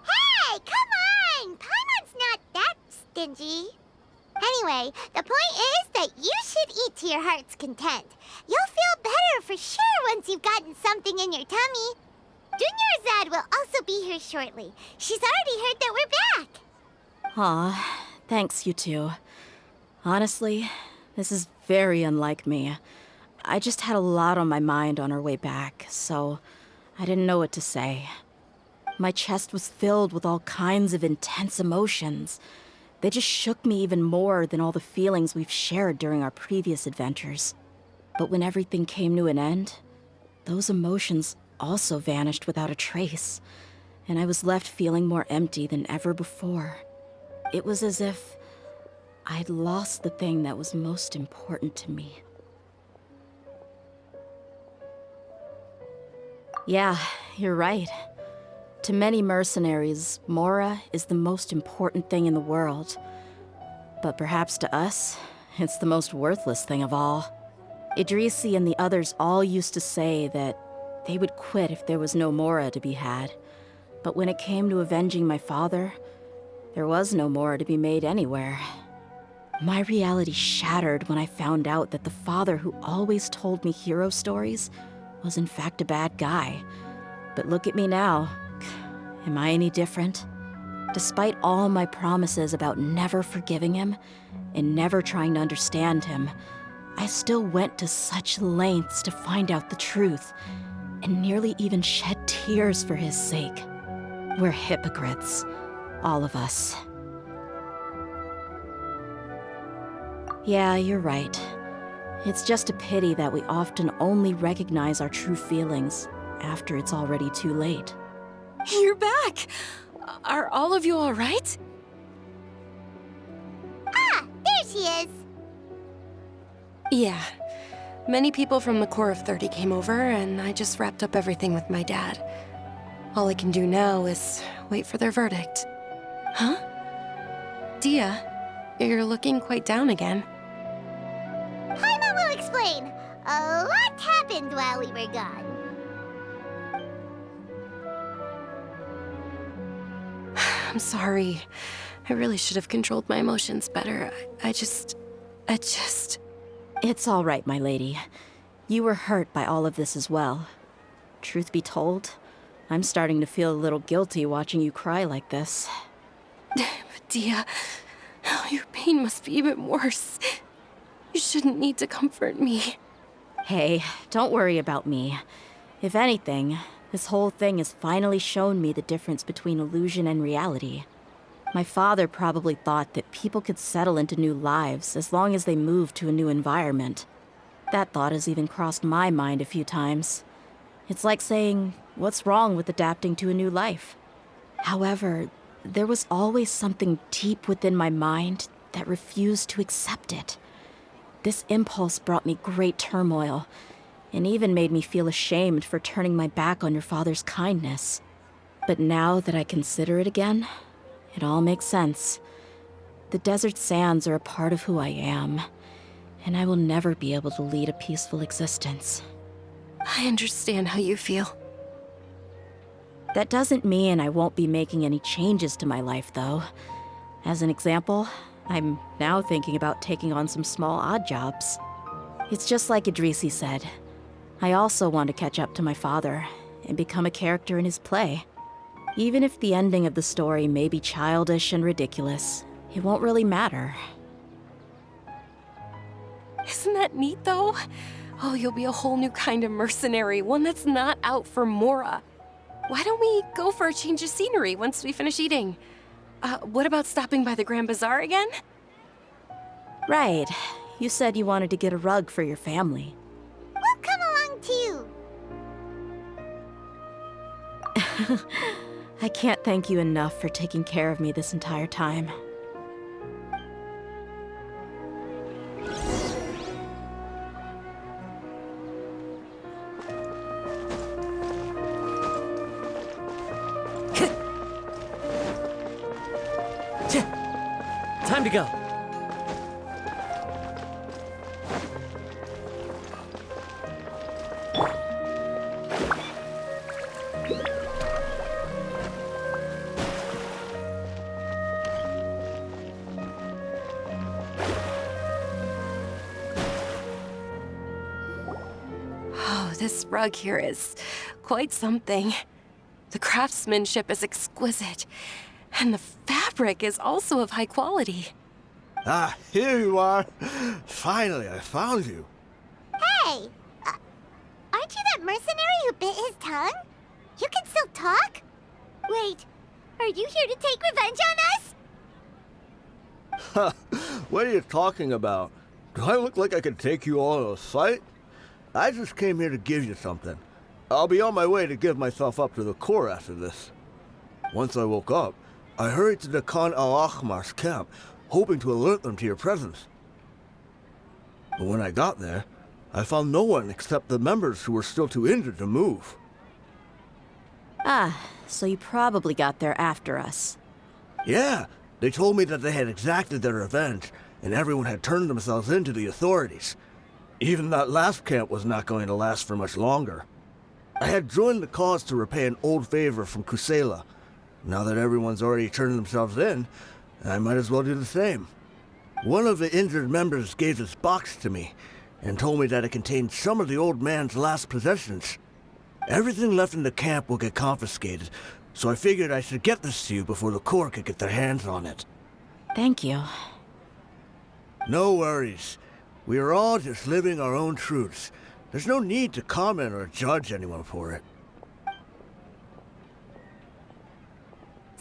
Hey, come on! Paimon's not that stingy. Anyway, the point is that you should eat to your heart's content. You'll feel better for sure once you've gotten something in your tummy. Dunyarzad will also be here shortly. She's already heard that we're back. Aw, thanks, you two. Honestly, this is very unlike me. I just had a lot on my mind on our way back, so I didn't know what to say. My chest was filled with all kinds of intense emotions. They just shook me even more than all the feelings we've shared during our previous adventures. But when everything came to an end, those emotions also vanished without a trace, and I was left feeling more empty than ever before. It was as if I'd lost the thing that was most important to me. Yeah, you're right. To many mercenaries, Mora is the most important thing in the world. But perhaps to us, it's the most worthless thing of all. Idrisi and the others all used to say that they would quit if there was no Mora to be had. But when it came to avenging my father, there was no Mora to be made anywhere. My reality shattered when I found out that the father who always told me hero stories was in fact a bad guy. But look at me now. Am I any different? Despite all my promises about never forgiving him and never trying to understand him, I still went to such lengths to find out the truth, and nearly even shed tears for his sake. We're hypocrites, all of us. Yeah, you're right. It's just a pity that we often only recognize our true feelings after it's already too late. You're back! Are all of you all right? Ah, there she is. Yeah. Many people from the Corps of 30 came over, and I just wrapped up everything with my dad. All I can do now is wait for their verdict. Huh? Dehya, you're looking quite down again. Paimon will explain. A lot happened while we were gone. I'm sorry. I really should have controlled my emotions better. I just... It's all right, my lady. You were hurt by all of this as well. Truth be told, I'm starting to feel a little guilty watching you cry like this. But Dehya, your pain must be even worse. You shouldn't need to comfort me. Hey, don't worry about me. If anything, this whole thing has finally shown me the difference between illusion and reality. My father probably thought that people could settle into new lives as long as they moved to a new environment. That thought has even crossed my mind a few times. It's like saying, what's wrong with adapting to a new life? However, there was always something deep within my mind that refused to accept it. This impulse brought me great turmoil, and even made me feel ashamed for turning my back on your father's kindness. But now that I consider it again, it all makes sense. The desert sands are a part of who I am, and I will never be able to lead a peaceful existence. I understand how you feel. That doesn't mean I won't be making any changes to my life, though. As an example, I'm now thinking about taking on some small odd jobs. It's just like Idrisi said. I also want to catch up to my father and become a character in his play. Even if the ending of the story may be childish and ridiculous, it won't really matter. Isn't that neat, though? Oh, you'll be a whole new kind of mercenary, one that's not out for Mora. Why don't we go for a change of scenery once we finish eating? What about stopping by the Grand Bazaar again? Right. You said you wanted to get a rug for your family. We'll come along too. I can't thank you enough for taking care of me this entire time. Time to go. Oh, this rug here is quite something. The craftsmanship is exquisite, and the fabric is also of high quality. Ah, here you are. Finally, I found you. Hey! Aren't you that mercenary who bit his tongue? You can still talk? Wait, are you here to take revenge on us? What are you talking about? Do I look like I could take you all in a fight? I just came here to give you something. I'll be on my way to give myself up to the Corps after this. Once I woke up, I hurried to the Khan al-Ahmar's camp, hoping to alert them to your presence. But when I got there, I found no one except the members who were still too injured to move. Ah, so you probably got there after us. Yeah, they told me that they had exacted their revenge, and everyone had turned themselves in to the authorities. Even that last camp was not going to last for much longer. I had joined the cause to repay an old favor from Kusela. Now that everyone's already turned themselves in, I might as well do the same. One of the injured members gave this box to me, and told me that it contained some of the old man's last possessions. Everything left in the camp will get confiscated, so I figured I should get this to you before the court could get their hands on it. Thank you. No worries. We are all just living our own truths. There's no need to comment or judge anyone for it.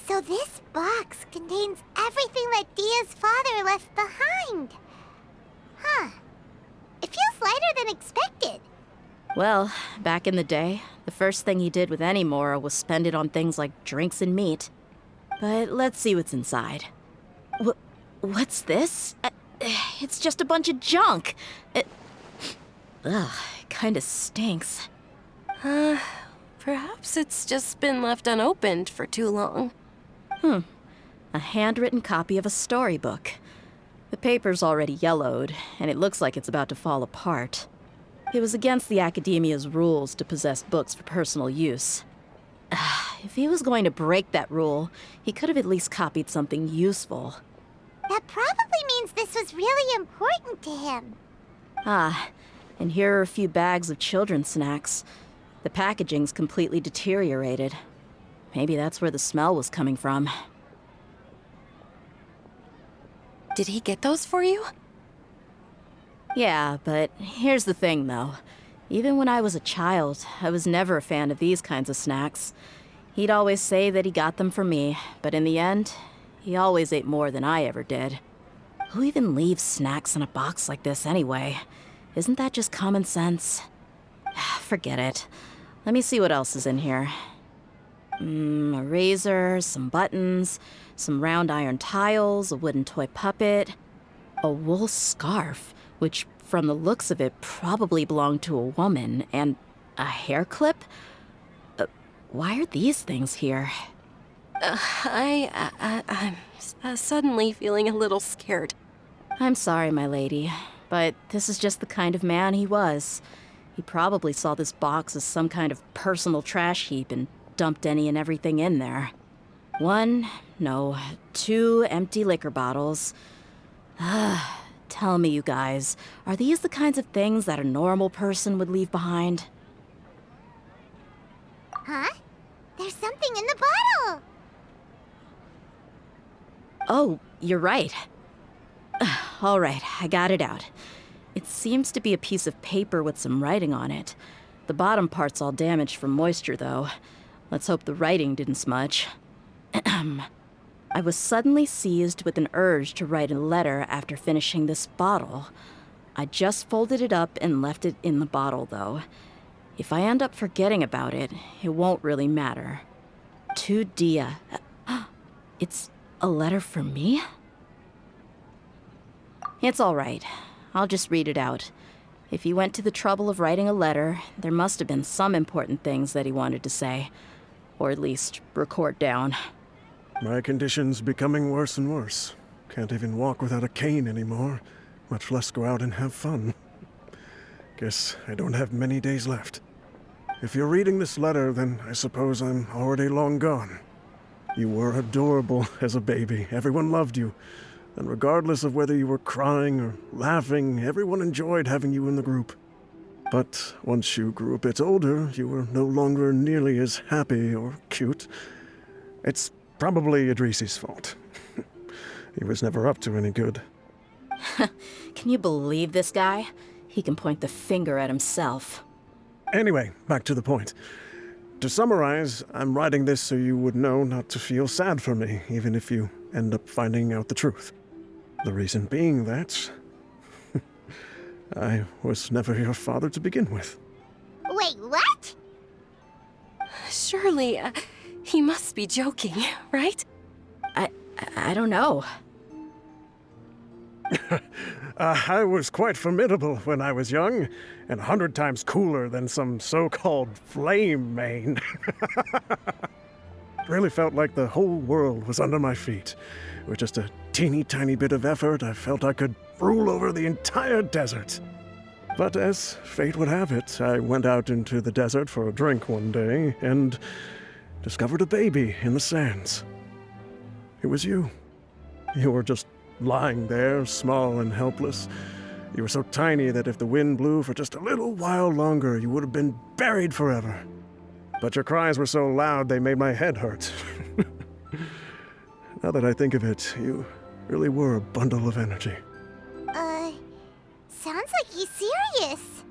So this box contains everything that Dia's father left behind. Huh. It feels lighter than expected. Well, back in the day, the first thing he did with any Mora was spend it on things like drinks and meat. But let's see what's inside. What's this? It's just a bunch of junk. It kinda stinks. Perhaps it's just been left unopened for too long. A handwritten copy of a storybook. The paper's already yellowed, and it looks like it's about to fall apart. It was against the Academia's rules to possess books for personal use. If he was going to break that rule, he could have at least copied something useful. That probably means this was really important to him. And here are a few bags of children's snacks. The packaging's completely deteriorated. Maybe that's where the smell was coming from. Did he get those for you? Yeah, but here's the thing, though. Even when I was a child, I was never a fan of these kinds of snacks. He'd always say that he got them for me, but in the end, he always ate more than I ever did. Who even leaves snacks in a box like this anyway? Isn't that just common sense? Forget it. Let me see what else is in here. A razor, some buttons, some round iron tiles, a wooden toy puppet, a wool scarf, which from the looks of it probably belonged to a woman, and a hair clip? Why are these things here? I'm suddenly feeling a little scared. I'm sorry, my lady, but this is just the kind of man he was. He probably saw this box as some kind of personal trash heap and dumped any and everything in there. 2 empty liquor bottles. Tell me, you guys, are these the kinds of things that a normal person would leave behind? Huh? There's something in the bottle! Oh, you're right. All right, I got it out. It seems to be a piece of paper with some writing on it. The bottom part's all damaged from moisture, though. Let's hope the writing didn't smudge. I was suddenly seized with an urge to write a letter after finishing this bottle. I just folded it up and left it in the bottle, though. If I end up forgetting about it, it won't really matter. To Dehya. It's a letter for me? It's all right. I'll just read it out. If he went to the trouble of writing a letter, there must have been some important things that he wanted to say. Or at least record down. My condition's becoming worse and worse. Can't even walk without a cane anymore, much less go out and have fun. Guess I don't have many days left. If you're reading this letter, then I suppose I'm already long gone. You were adorable as a baby. Everyone loved you. And regardless of whether you were crying or laughing, everyone enjoyed having you in the group. But once you grew a bit older, you were no longer nearly as happy or cute. It's probably Idrisi's fault. He was never up to any good. Can you believe this guy? He can point the finger at himself. Anyway, back to the point. To summarize, I'm writing this so you would know not to feel sad for me, even if you end up finding out the truth. The reason being that I was never your father to begin with. Wait, what? Surely, he must be joking, right? I don't know. I was quite formidable when I was young, and 100 times cooler than some so-called flame main. Really felt like the whole world was under my feet. With just a teeny tiny bit of effort, I felt I could rule over the entire desert. But as fate would have it, I went out into the desert for a drink one day and discovered a baby in the sands. It was you. You were just lying there, small and helpless. You were so tiny that if the wind blew for just a little while longer, you would have been buried forever. But your cries were so loud they made my head hurt. Now that I think of it, you really were a bundle of energy. Sounds like he's serious.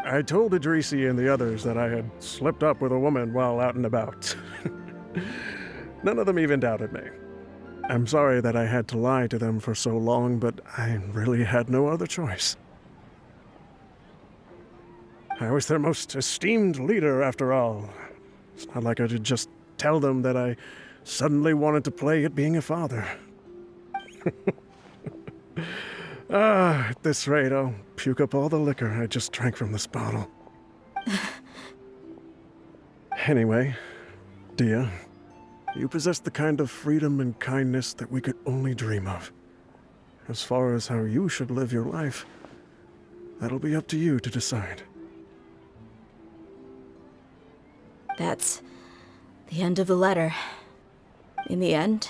I told Idrisi and the others that I had slipped up with a woman while out and about. None of them even doubted me. I'm sorry that I had to lie to them for so long, but I really had no other choice. I was their most esteemed leader, after all. It's not like I could just tell them that I suddenly wanted to play at being a father. At this rate, I'll puke up all the liquor I just drank from this bottle. Anyway, Dehya, you possess the kind of freedom and kindness that we could only dream of. As far as how you should live your life, that'll be up to you to decide. That's the end of the letter. In the end,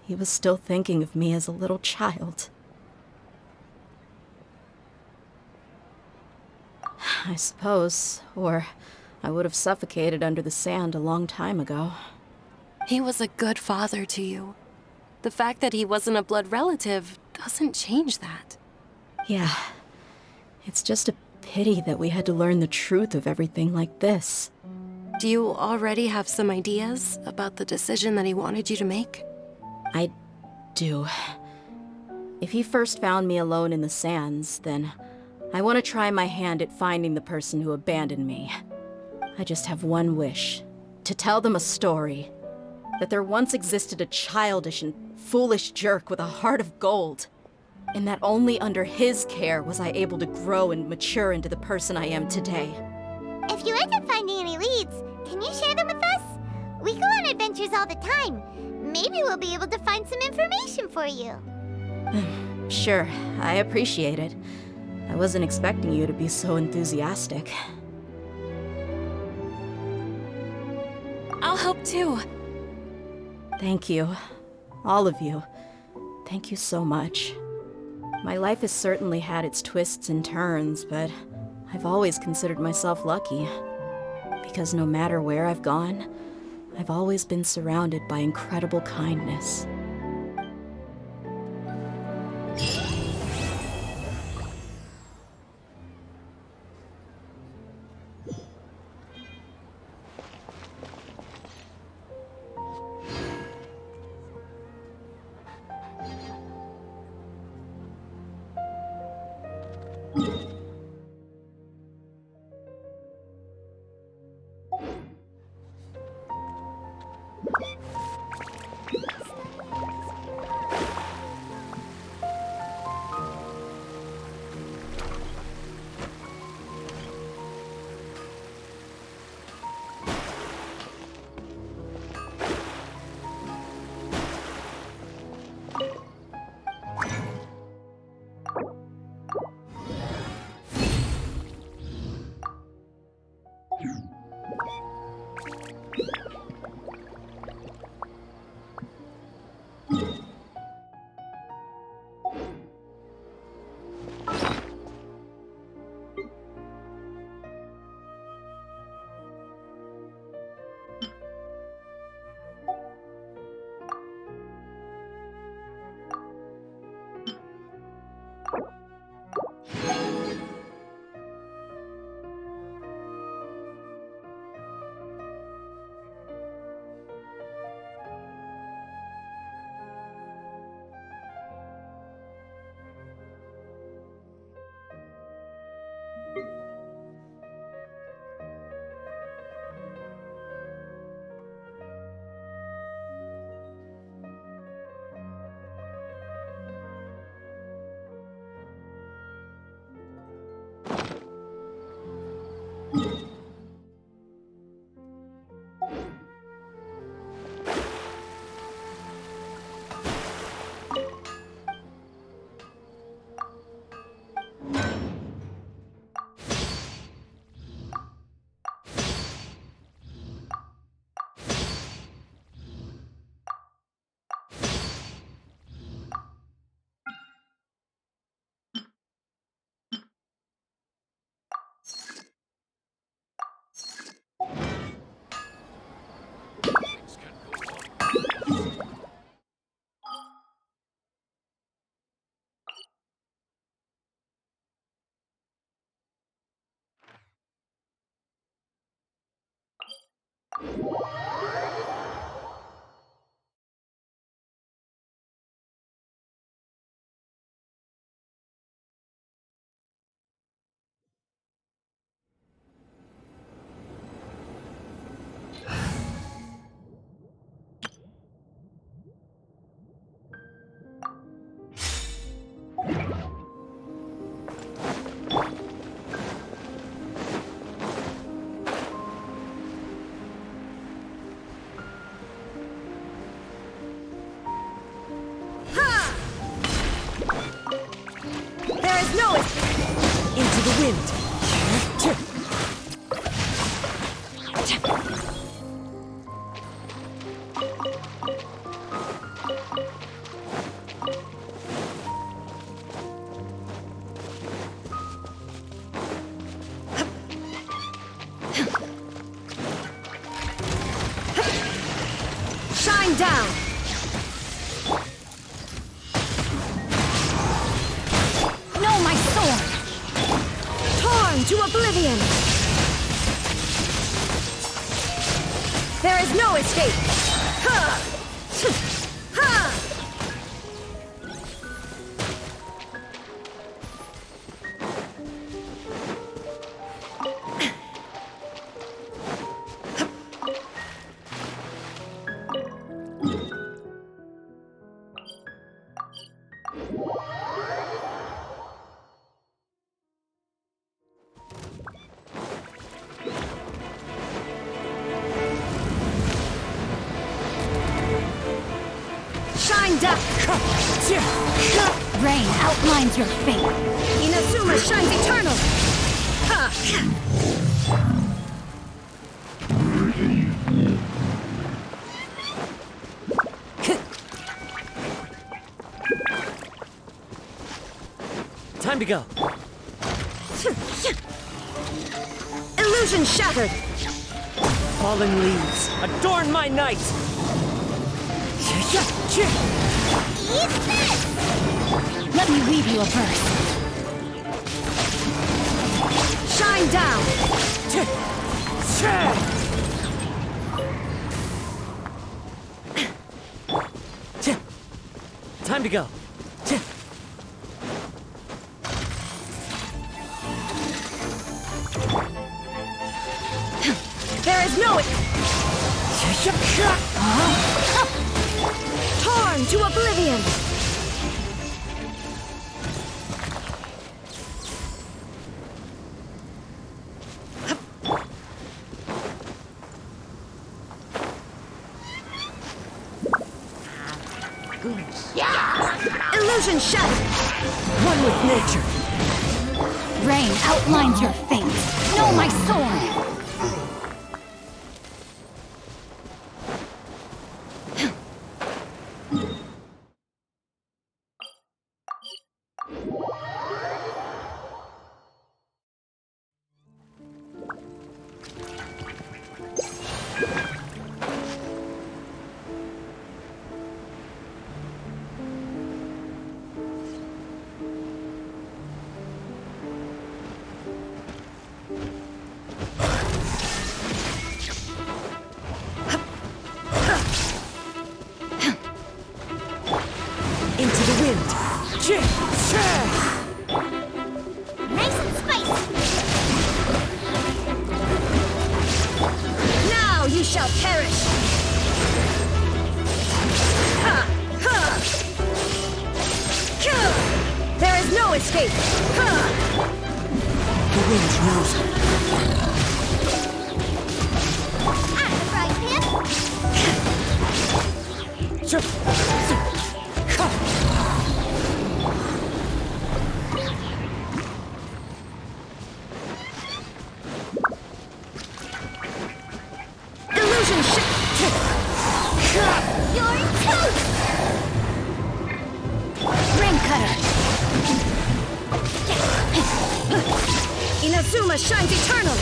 he was still thinking of me as a little child. I suppose, or I would have suffocated under the sand a long time ago. He was a good father to you. The fact that he wasn't a blood relative doesn't change that. Yeah. It's just a pity that we had to learn the truth of everything like this. Do you already have some ideas about the decision that he wanted you to make? I do. If he first found me alone in the sands, then I want to try my hand at finding the person who abandoned me. I just have one wish. To tell them a story. That there once existed a childish and foolish jerk with a heart of gold. And that only under his care was I able to grow and mature into the person I am today. If you end up finding any leads, can you share them with us? We go on adventures all the time. Maybe we'll be able to find some information for you. Sure, I appreciate it. I wasn't expecting you to be so enthusiastic. I'll help too. Thank you. All of you. Thank you so much. My life has certainly had its twists and turns, but I've always considered myself lucky. Because no matter where I've gone, I've always been surrounded by incredible kindness. There is no into the wind. Shine down. No, my sword! Torn to oblivion. There is no escape. Ha! Ha! Shine down! Rain outlines your fate. Inazuma shines eternal. Ha! Time to go. Illusion shattered. Fallen leaves, adorn my night. Eat this! Let me weave you a verse. Shine down. Time to go. There is no... Torn to oblivion! Illusion shattered! One with nature. Rain outlines your fate. Know my sword! Into the wind. Nice and spicy! Now you shall perish. Ha! Ha! There is no escape. Ha! The wind knows me. Out of the frying Illusion You're toast! Rain cutter! Inazuma shines eternal.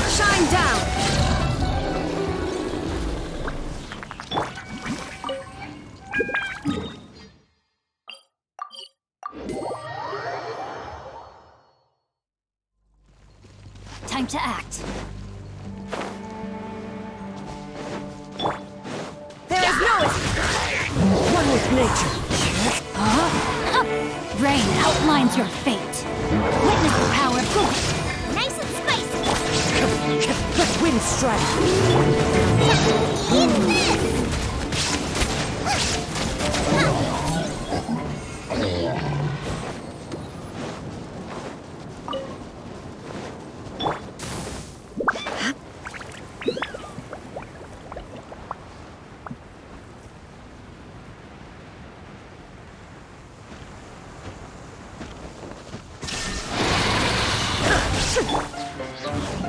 Shine down. Time to act. with nature. Rain outlines your fate. Witness the power of Google. Nice and spicy. Let wind strike. Eat this!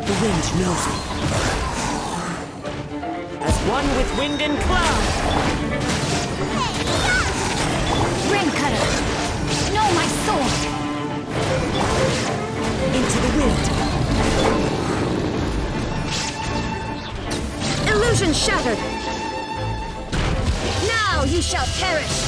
The wind knows me. As one with wind and cloud. Rain cutter. Know my sword. Into the wind. Illusion shattered. Now you shall perish.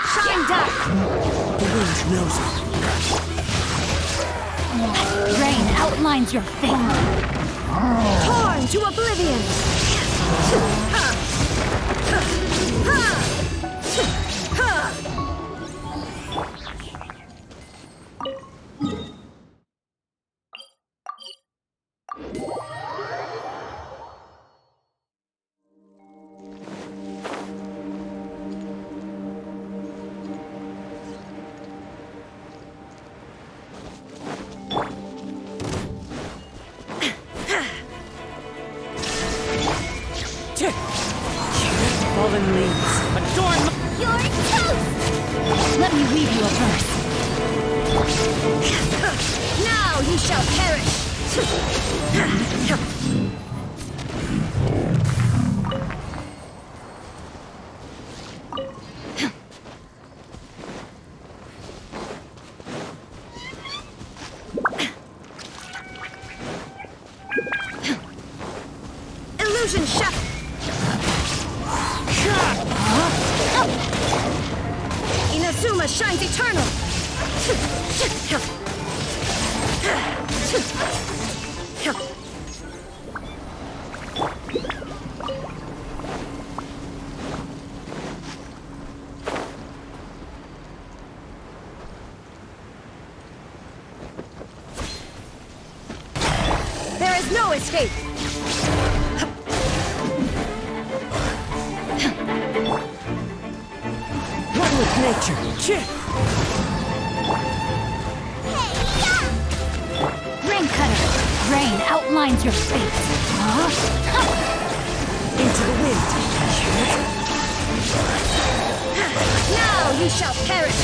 Shine dark. The wind knows me. Rain outlines your fate. Torn to oblivion. Fallen leaves, adorn my... You're toast! Let me read you a verse. Now you shall perish! Illusion shut! Inazuma shines eternal! There is no escape! One with nature. Rain cutter! Rain outlines your fate! Into the wind. Now you shall perish!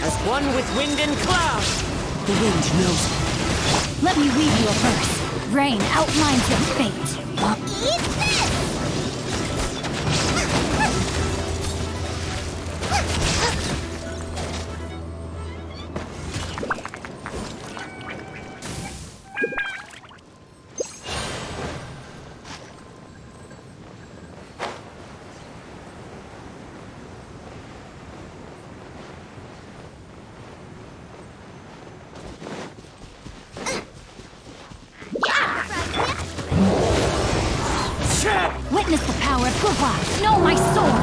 As one with wind and cloud. The wind knows me. Let me read you a verse. Rain outlines your fate. Eat this! Witness the power of Gugwa! Know my sword!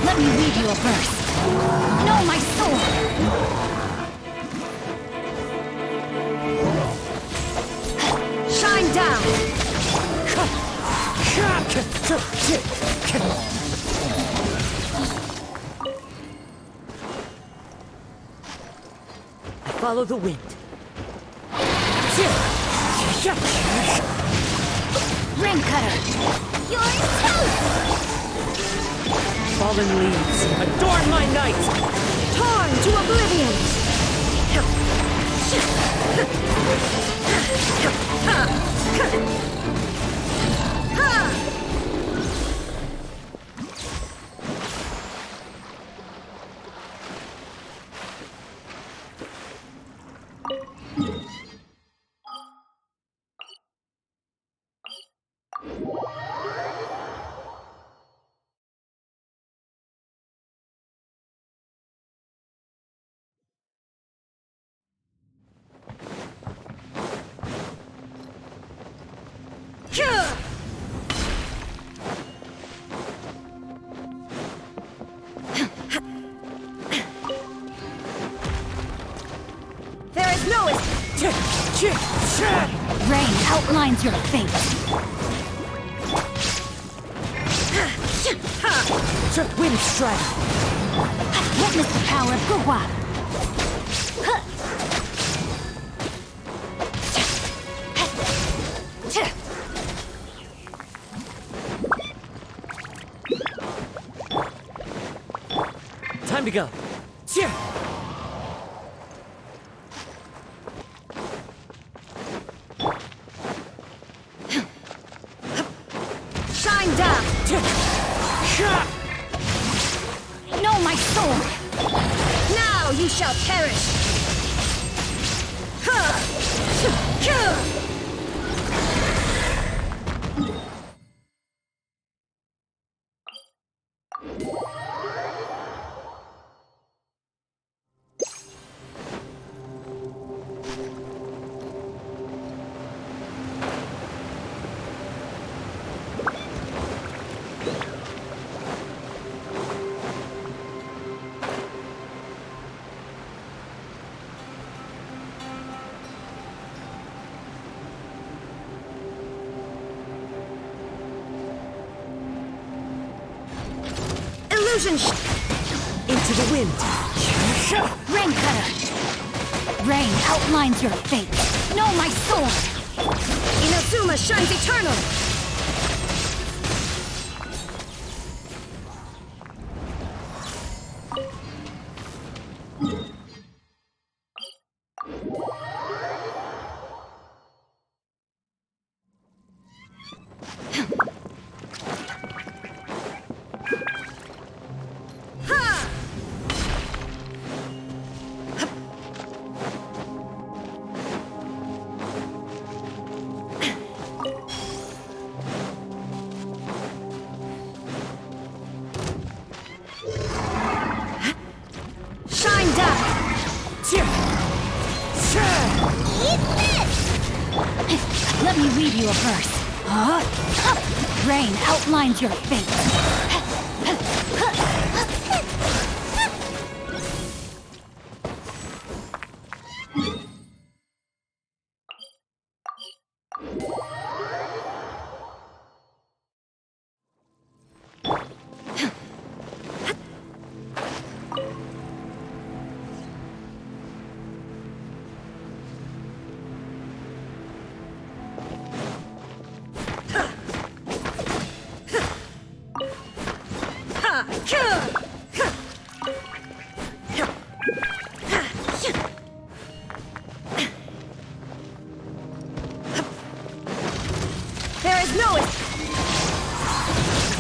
Let me read you a verse. Know my sword! Shine down! Follow the wind. Ring cutter! You're toast! Fallen leaves, adorn my night! Torn to oblivion! There is no Rain outlines your fate. Wind strike. Witness the power of Gugwa. Time to go. Shine down! Know my sword! Now you shall perish! Illusion into the wind. Ring cutter! Rain outlines your fate. Know my sword! Inazuma shines eternal! Let me read you a verse. Rain outlines your fate.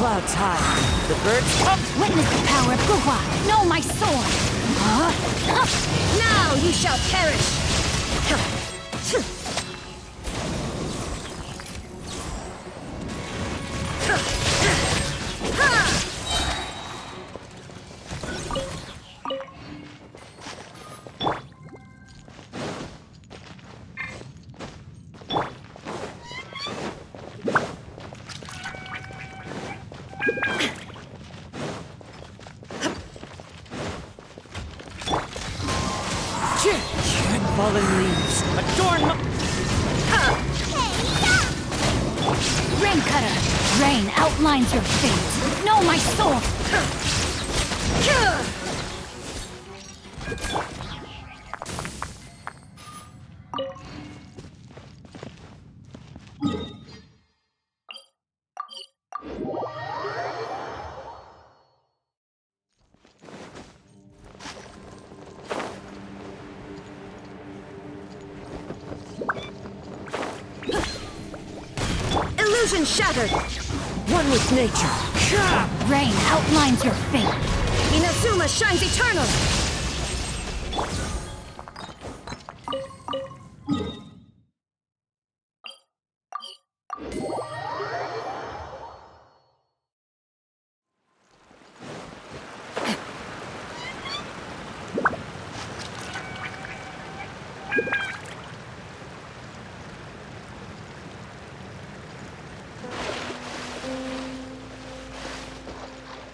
clouds high. The birds come. Witness the power of Guhua. Know my sword. Now you shall perish. Fallen leaves adorn my... Rain cutter. Rain outlines your fate. Know my sword. Illusion shattered. One with nature. Rain outlines your fate. Inazuma shines eternal.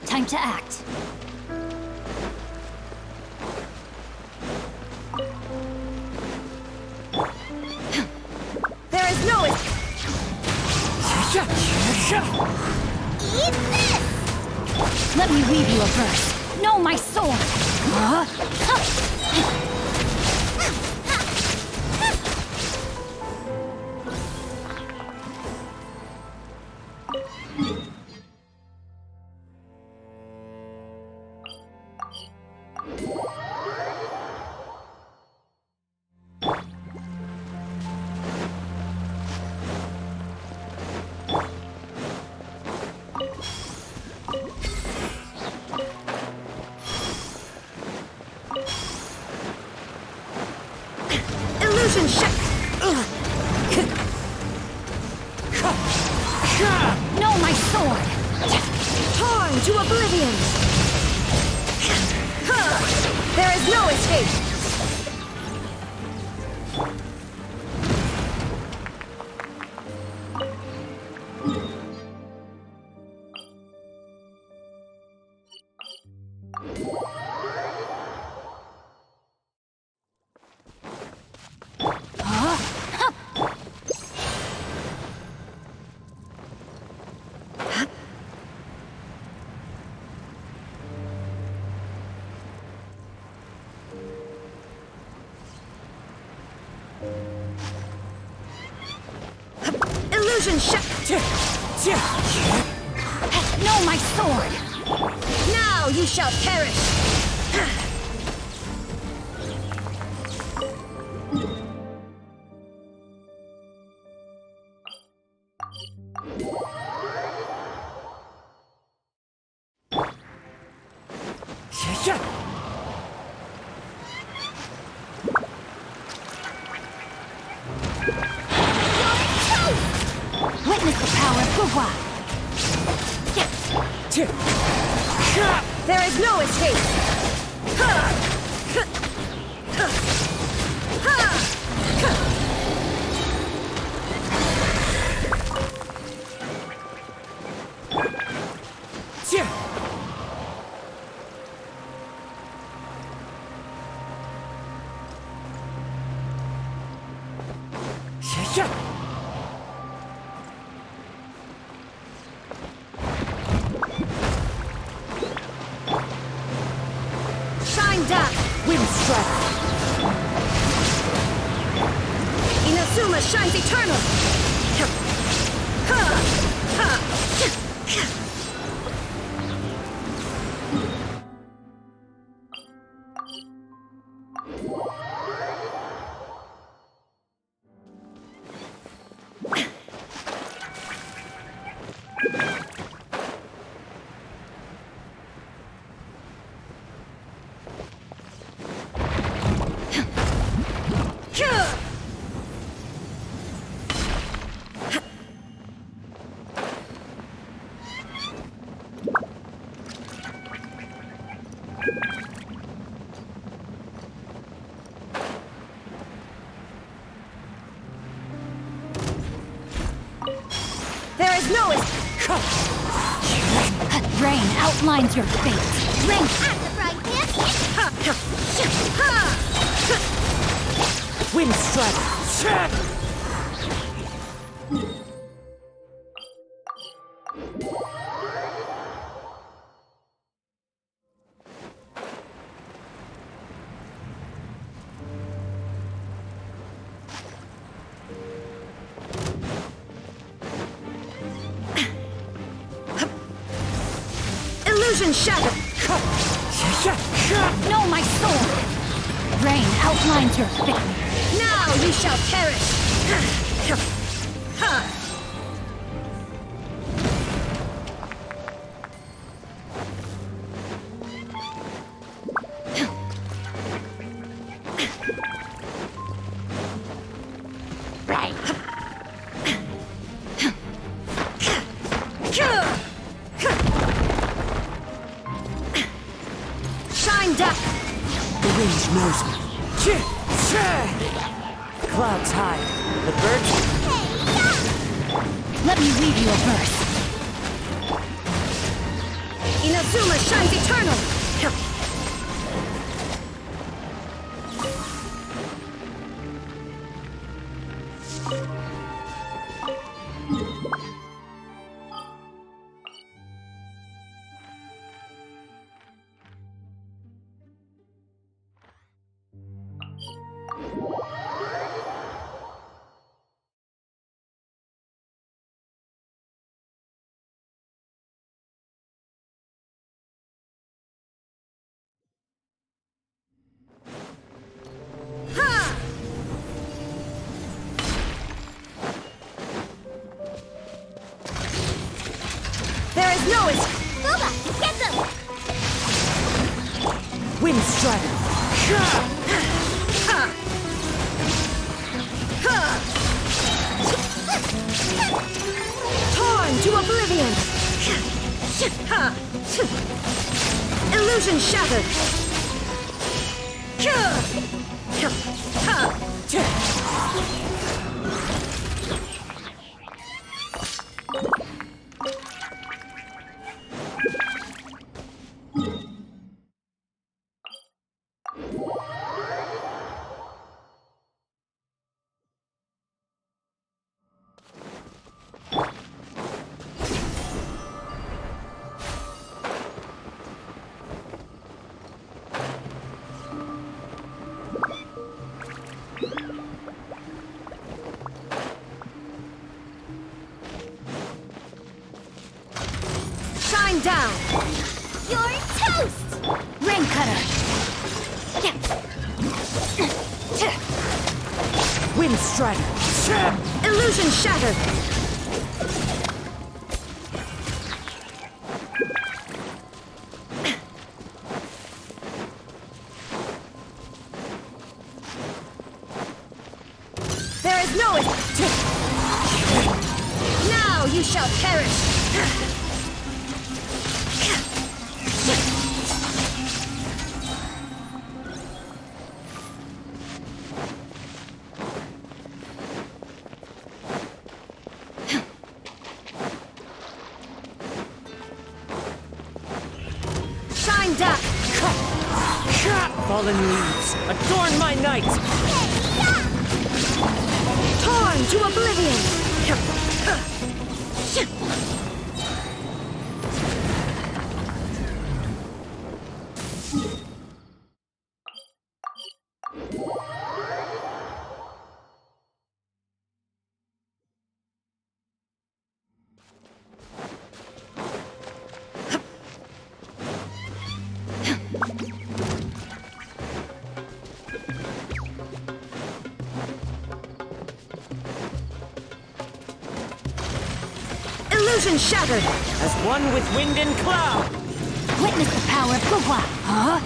Time to act. There is no... Eat this! Let me weave you a verse. Know my sword. Illusion Know my sword. torn to oblivion. There is no escape. Illusion Know my sword. now you shall perish. Witness the power of Guhua. There is no escape. Shine down, wind strike. Inazuma shines eternal. Rain outlines your fate. Rain At the frying pan. Wind strike. Illusion shattered! No, my sword! Rain outlines your fate. Now you shall perish! Shine down! The wind knows me. Clouds high. The birds. Let me weave you a verse. Inazuma shines eternal! There is no escape! Booba, get them! Wind strike. Torn to oblivion! Illusion shattered! Shine down! You're toast! Rain cutter. Wind strike. Illusion shattered! There is no escape! Now you shall perish! Shine down! Fallen leaves. Adorn my night. Torn to oblivion! Illusion shattered! As one with wind and cloud. Witness the power of Gugwa. Huh?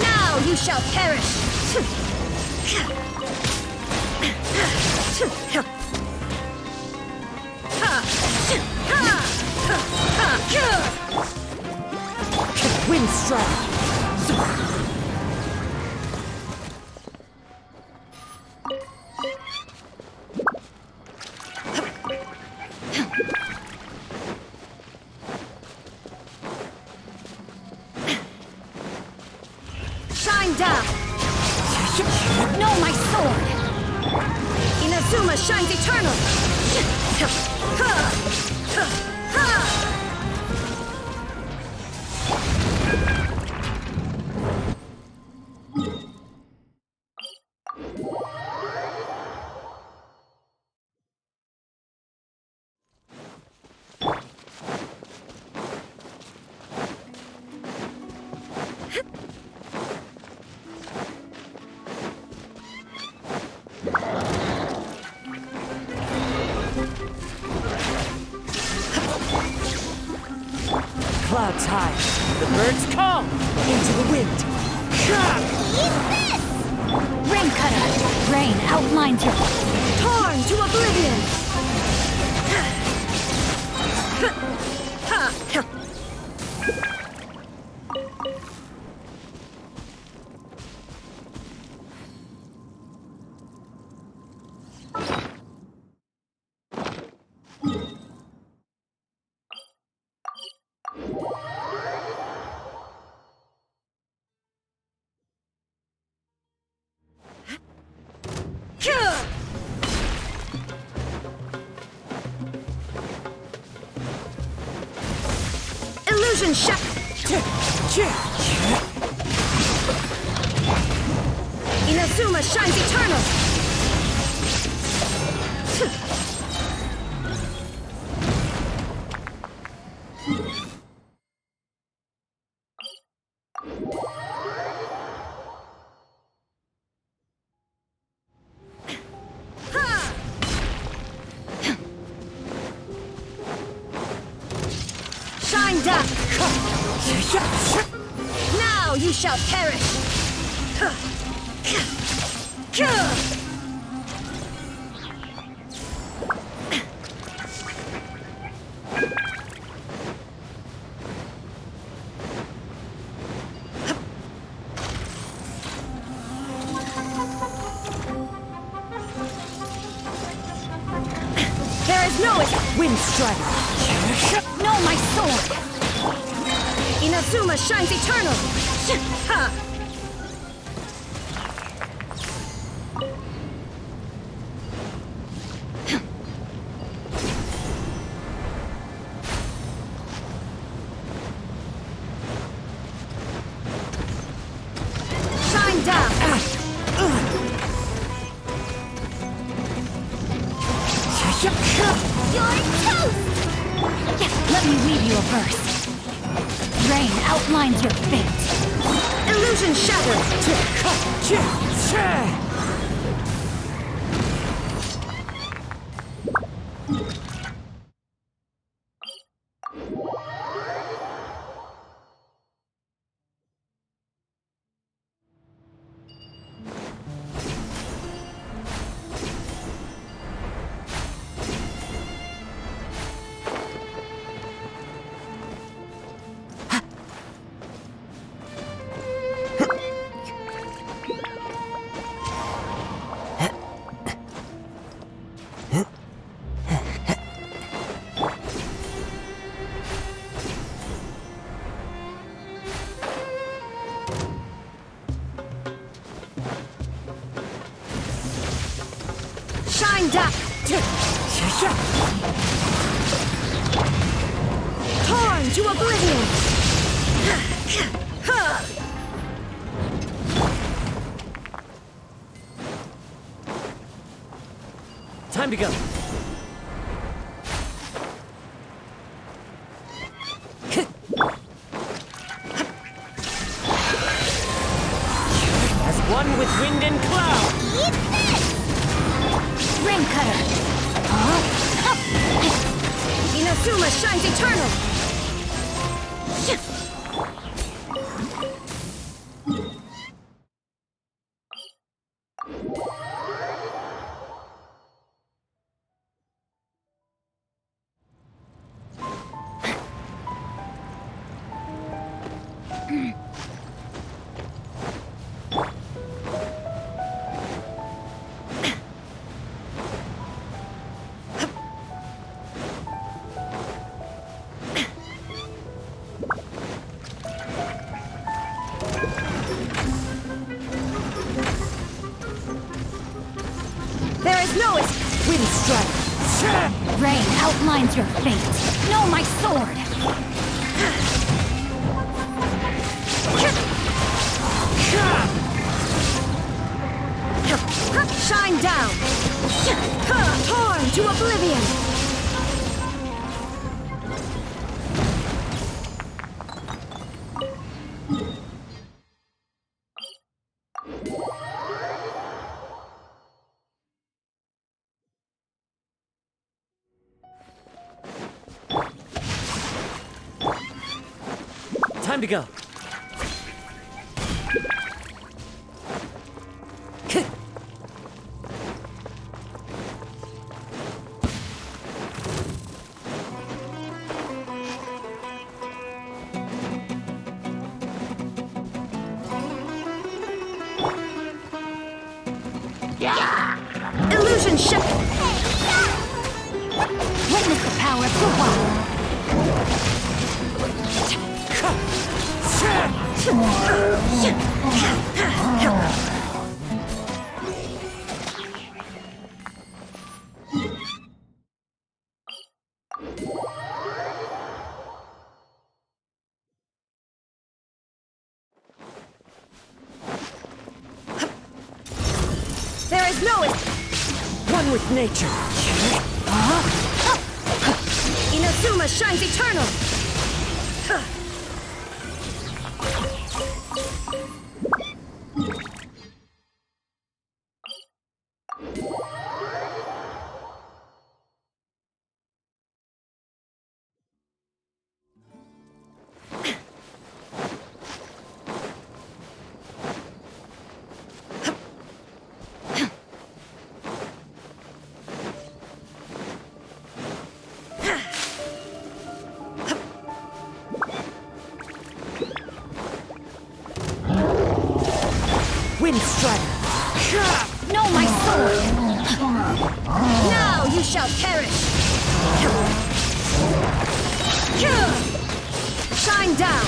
Now you shall perish! Wind strike. Inazuma shines eternal! Clouds high, the birds call into the wind. Eat this! Rain cutter! Rain outlines your... Torn to oblivion! Illusion shot! Inazuma shines eternal! Shine down! Now you shall perish! There is no wind strider! No, my sword! Inazuma shines eternal! Ha! Shine down! You're toast! Let me read you a verse. Rain outlines your fate. Illusion shattered! Shine down! Torn to oblivion! Time to go. As one with wind and cloud! Eat this! Rain cutter! Inazuma shines eternal! There is no wind strike. Rain outlines your fate. Know my sword. Shine down. Torn to oblivion. Time to go. Illusion ship. Witness the power of the wild. There is no One with nature. Inazuma shines eternal. Wind strike. Know my sword. Now you shall perish. Shine down.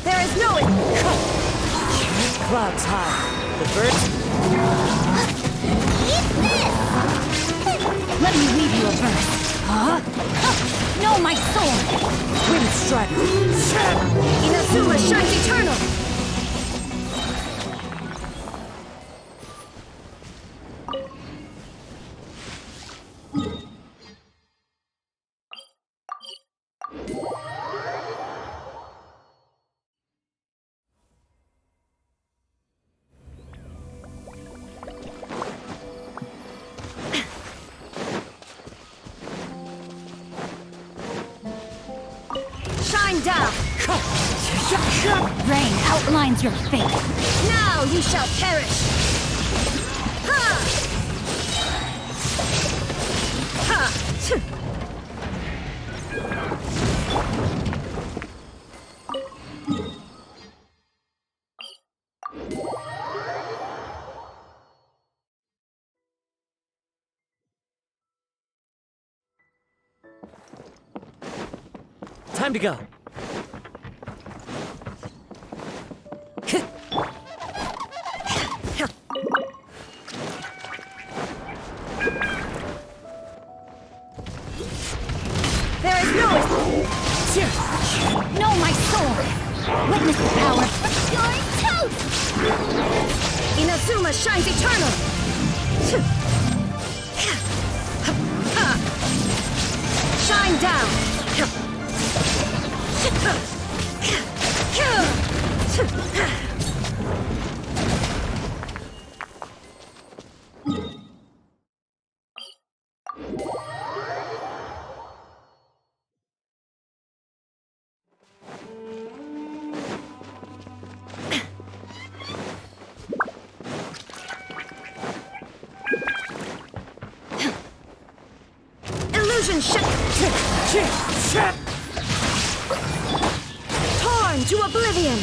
There is no Clouds high. The birds. Let me weave you a verse. Huh? Know my sword. Wind strike. Inazuma shines eternal. Shine down. Rain outlines your fate. Now you shall perish. Ha! Ha! Time to go. There is no Know my sword. Witness the power. You're toast. Inazuma shines eternal. Shine down. Illusion ship. shine to oblivion!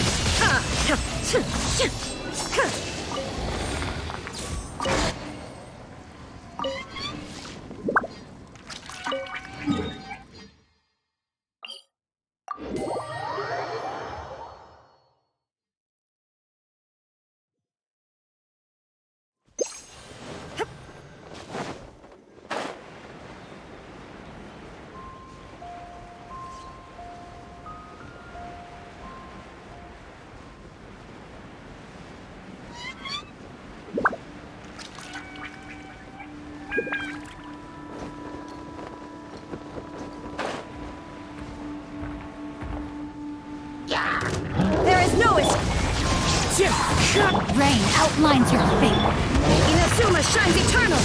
There is no escape! Rain outlines your fate. Inazuma shines eternal!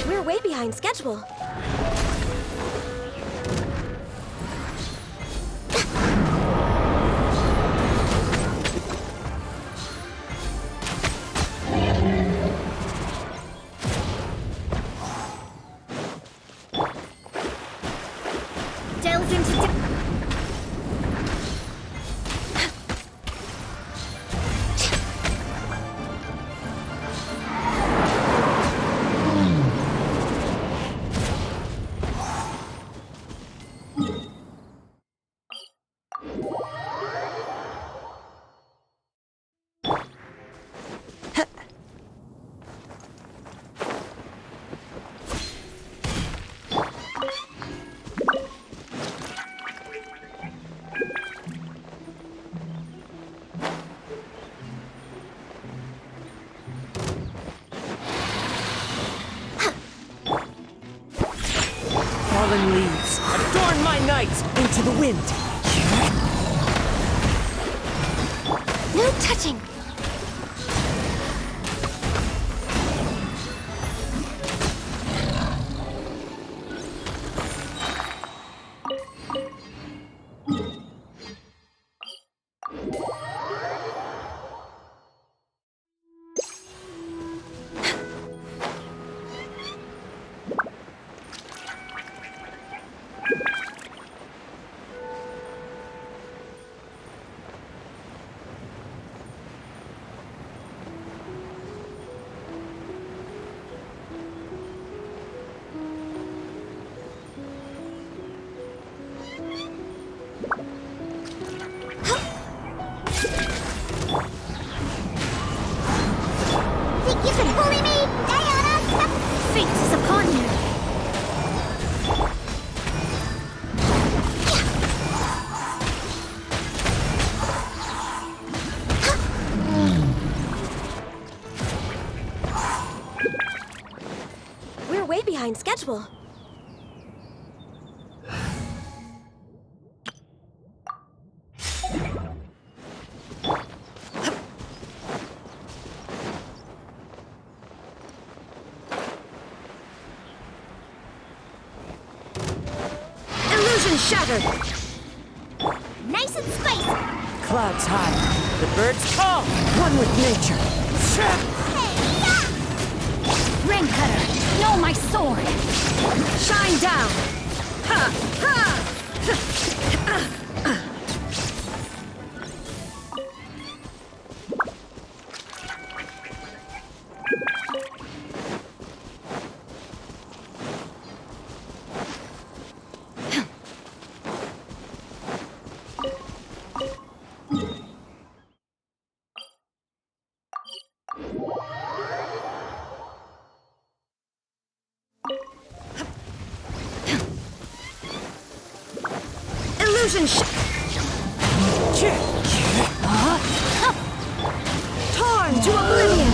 We're way behind schedule. Delve into Fallen leaves, adorn my night into the wind. No touching! Think you can bully me, Diana? fate is upon you. We're way behind schedule. Illusion shattered! Nice and spicy! Clouds high, the birds call, one with nature. Rain cutter, know my sword. Shine down! Ha! Ha! Illusion torn to oblivion!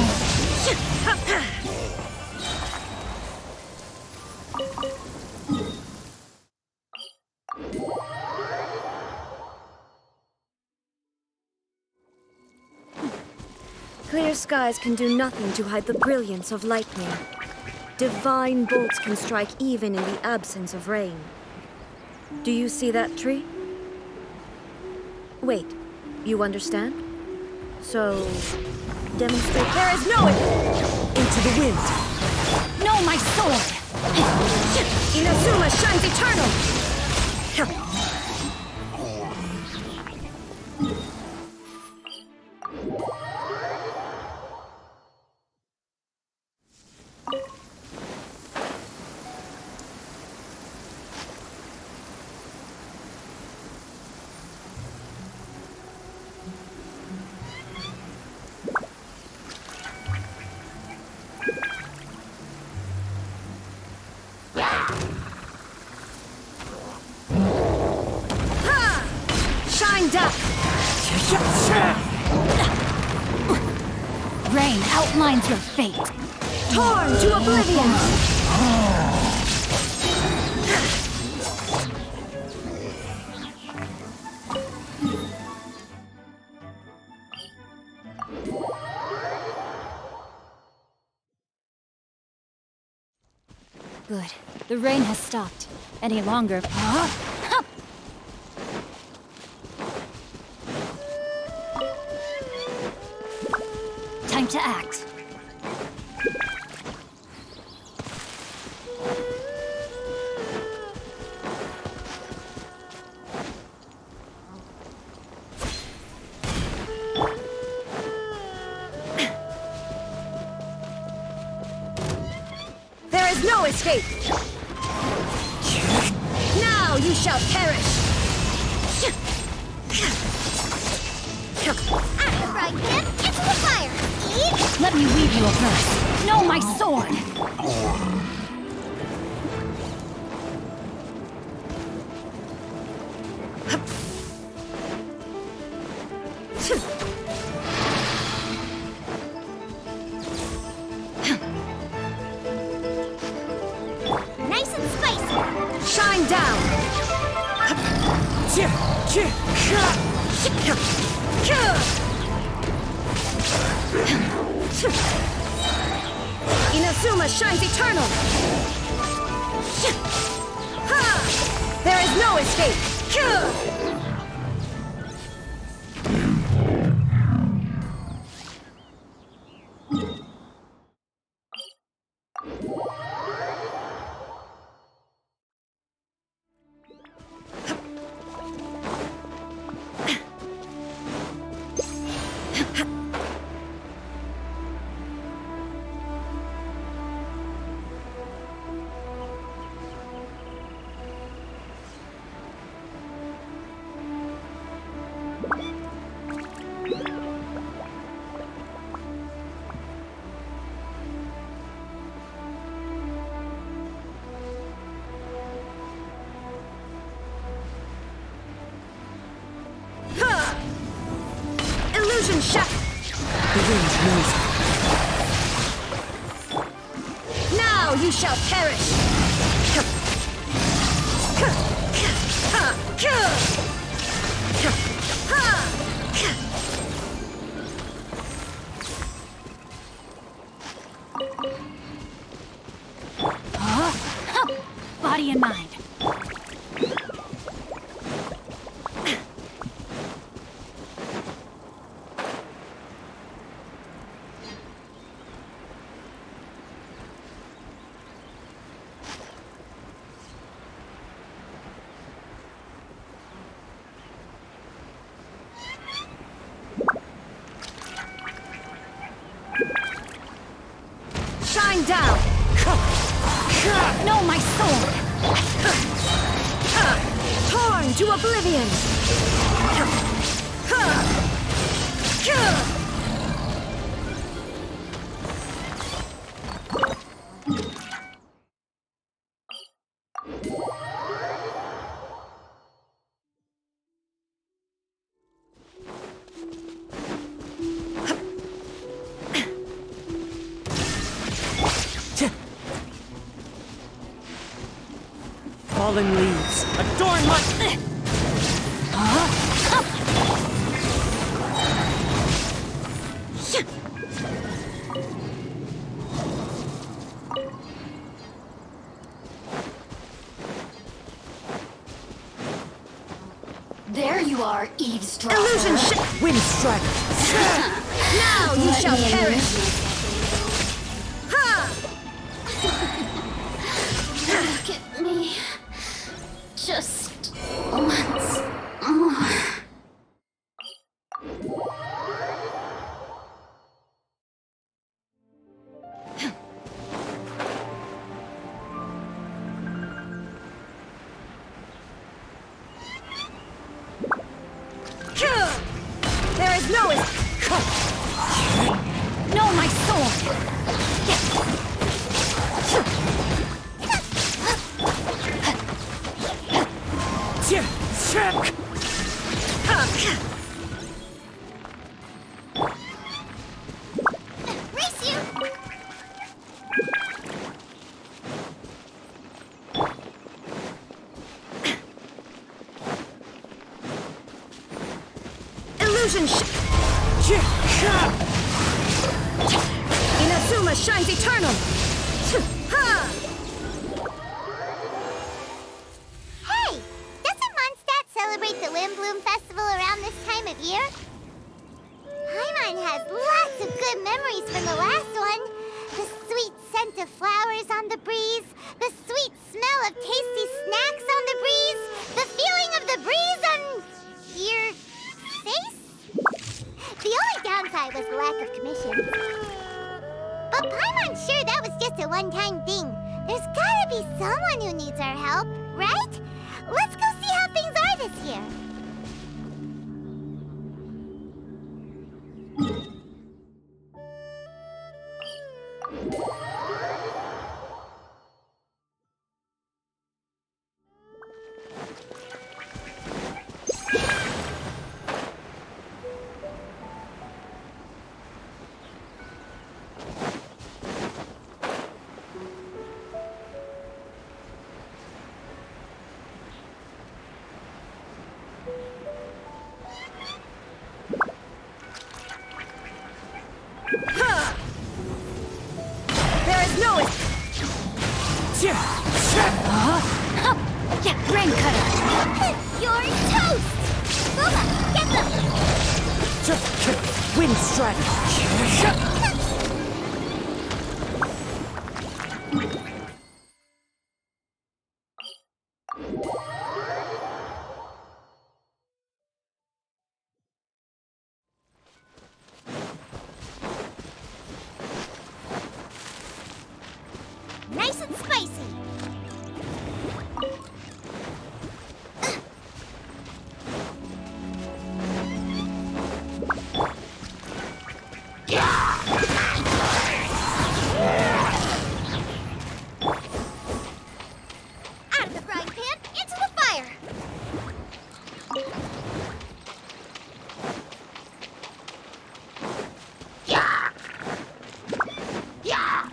Clear skies can do nothing to hide the brilliance of lightning. Divine bolts can strike even in the absence of rain. Do you see that tree? Wait, you understand? So, demonstrate. There is no into the wind. No, my sword! Inazuma shines eternal! Shine down! Rain outlines your fate. Torn to oblivion! Good. The rain has stopped. Any longer. Time to act. There is no escape! Now you shall perish! Out of the frying pan, into the fire! Eat! Let me weave you a verse. No, my sword! Nice and spicy! Shine down! Inazuma shines eternal! There is no escape! Illusion shot! The wind knows it. Now you shall perish! Body and mind. Shine down! No, my sword! Torn to oblivion! fallen leaves, adorn my... There you are, eavesdropper. Illusion Wind strike! Now you shall perish! Ha! Look at me. Just once more. There is no No, my sword! Check! Race you! illusion. Inazuma shines eternal. Ha! Hey! Doesn't Mondstadt celebrate the Windbloom Festival around this time of year? Paimon has lots of good memories from the last one. The sweet scent of flowers on the breeze, the sweet smell of tasty snacks on the breeze, the feeling of the breeze on your face? The only downside was the lack of commissions. But Paimon's sure that was just a one-time thing. There's gotta be someone who needs our help, right? Let's go see how things are this year. There is no Yeah, brain cutter! You're toast! Booba, get them! Wind strike! Nice and spicy! Out of the frying pan, into the fire!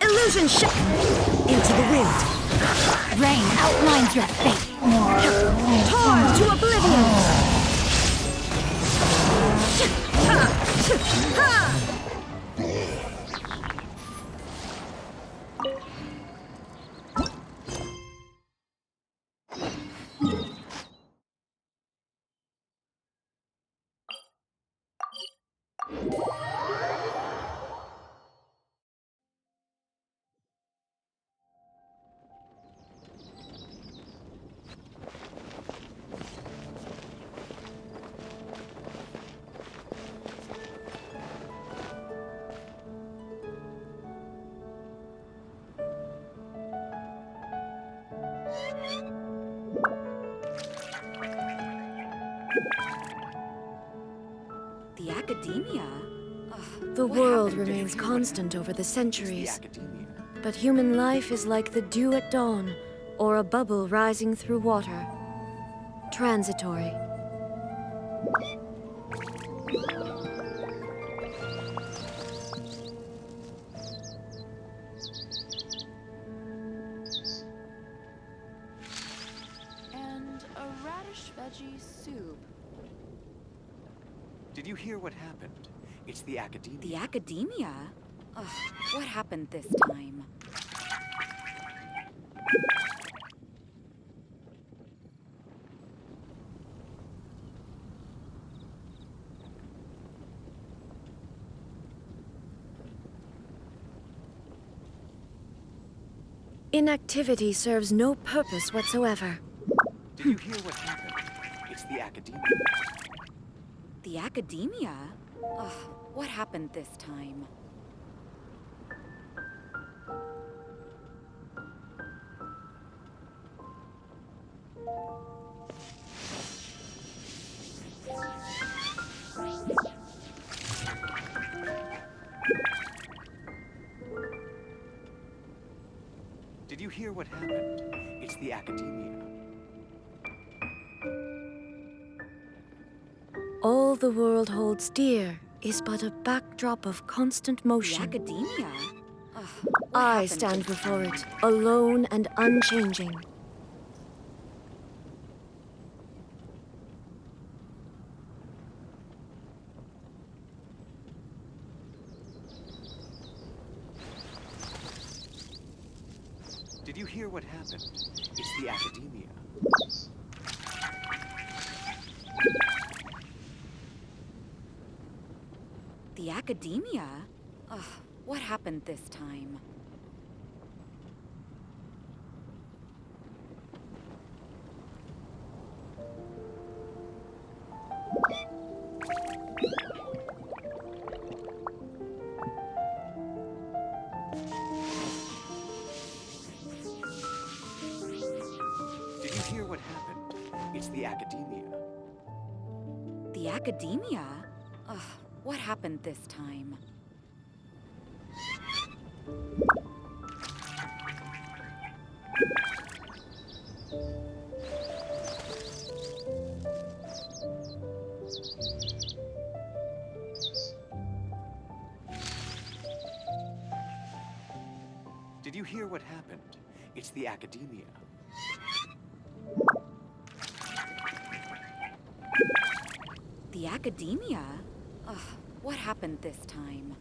illusion into the wind. Rain outlines your fate. Torn to oblivion. The academia? The world remains constant over the centuries. But human life is like the dew at dawn, or a bubble rising through water. Transitory. fish veggie soup. Did you hear what happened? It's the Academia. The Academia? Ugh, what happened this time? Inactivity serves no purpose whatsoever. Did you hear what happened? It's the Academia. The Academia? Ugh, what happened this time? Did you hear what happened? It's the Academia. All the world holds dear is but a backdrop of constant motion. The Academia? Ugh, what I happened stand this before time? it, alone and unchanging. Did you hear what happened? It's the Academia. The Academia? Ugh, what happened this time? Did you hear what happened? It's the Academia. The Academia? Ugh, what happened this time? Did you hear what happened? It's the Academia. The Academia? Ugh, what happened this time?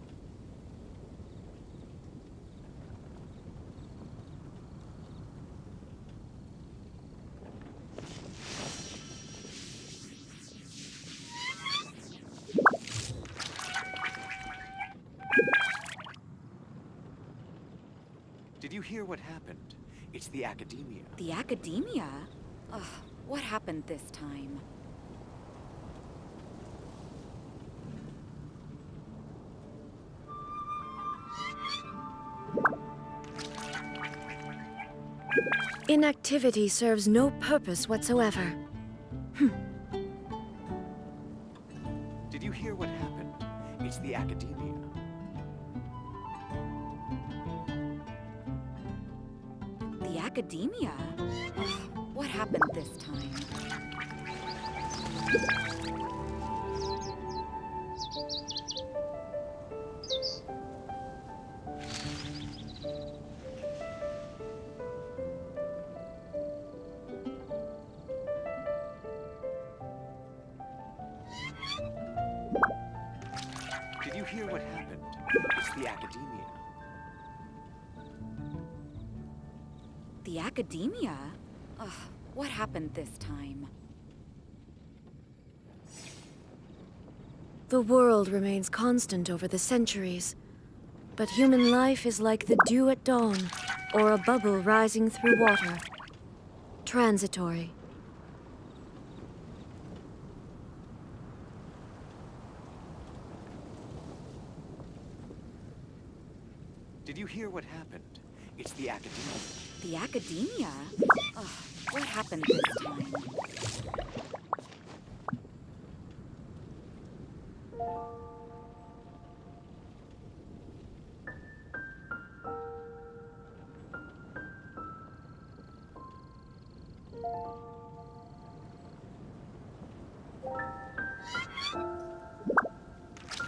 Did you hear what happened? It's the Academia. The Academia? Ugh, what happened this time? Inactivity serves no purpose whatsoever. Did you hear what happened? It's the Academia. The Academia? Ugh, what happened this time? Did you hear what happened? It's the Academia. The Academia? Ugh, what happened this time? The world remains constant over the centuries, but human life is like the dew at dawn, or a bubble rising through water. Transitory. Did you hear what happened? It's the Academia. The Academia? Ugh, what happened this time?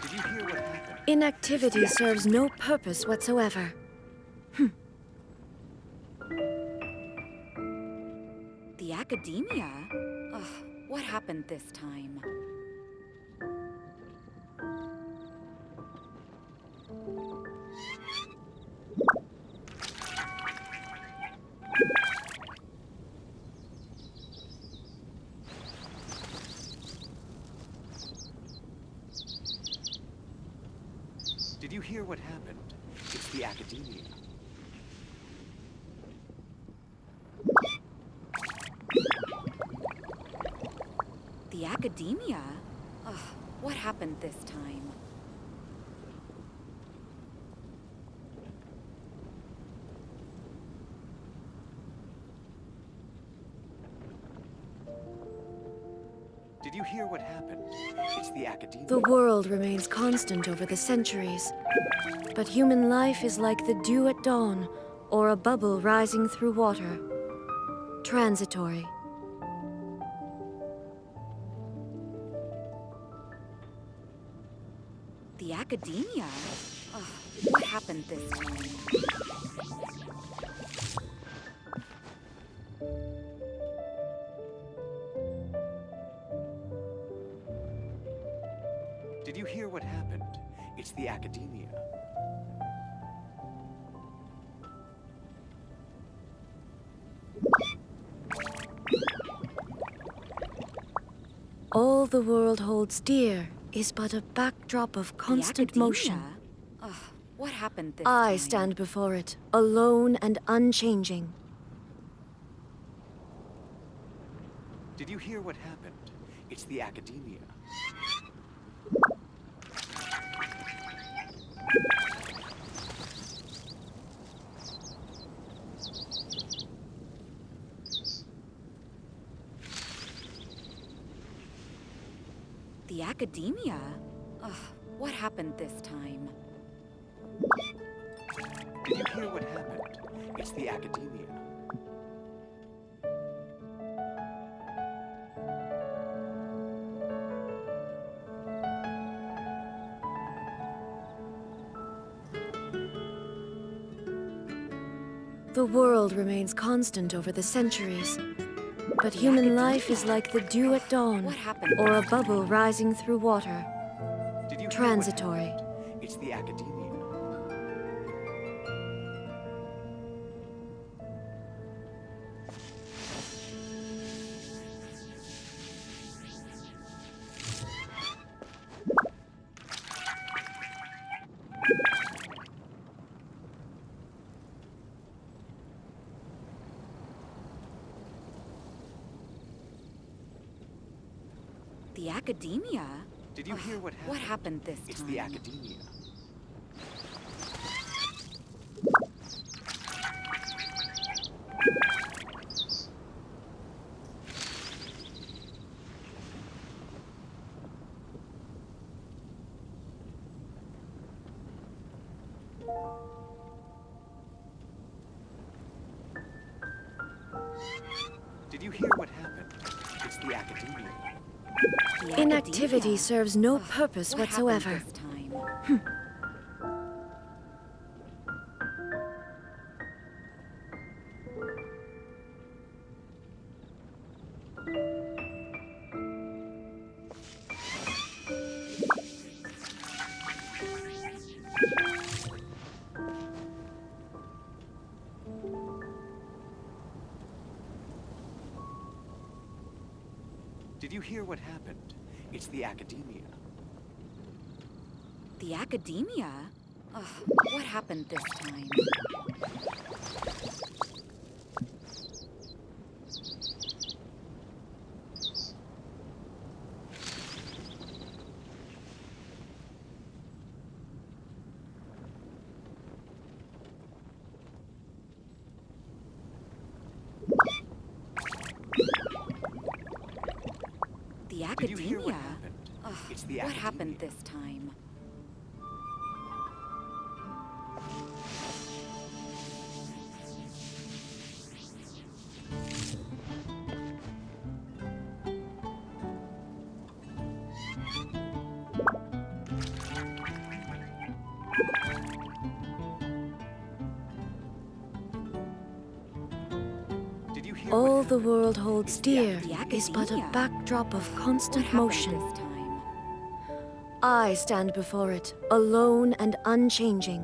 Did you hear what happened? Inactivity serves no purpose whatsoever. The Academia? Ugh, what happened this time? Did you hear what happened? It's the Academia. The Academia? Ugh, what happened this time? Did you hear what happened? It's the Academia. The world remains constant over the centuries, but human life is like the dew at dawn, or a bubble rising through water. Transitory. The Academia? Ugh, what happened this time? Did you hear what happened? It's the Academia. All the world holds dear is but a backdrop of constant the Academia? motion. Ugh, what happened this I time? stand before it, alone and unchanging. Did you hear what happened? It's the Academia. The Academia? Ugh, what happened this time? Did you hear what happened? It's the Academia. The world remains constant over the centuries, but human life is like the dew at dawn, What happened? or a bubble rising through water. Did you hear what Transitory. happened? It's the Academia. The Academia? Did you hear what happened? What happened this It's time? the Academia. Did you hear what happened? It's the Academia. The Inactivity Academia? serves no Ugh, purpose what whatsoever. happened this time? Did you hear what happened? It's the Academia. The Academia? Ugh, what happened this time? The Did you hear what Academia? happened? Ugh, It's the what Academia. happened this time? Did you hear All what the world holds dear the is but a academia. backdrop of What constant happened motion. this time? I stand before it, alone and unchanging.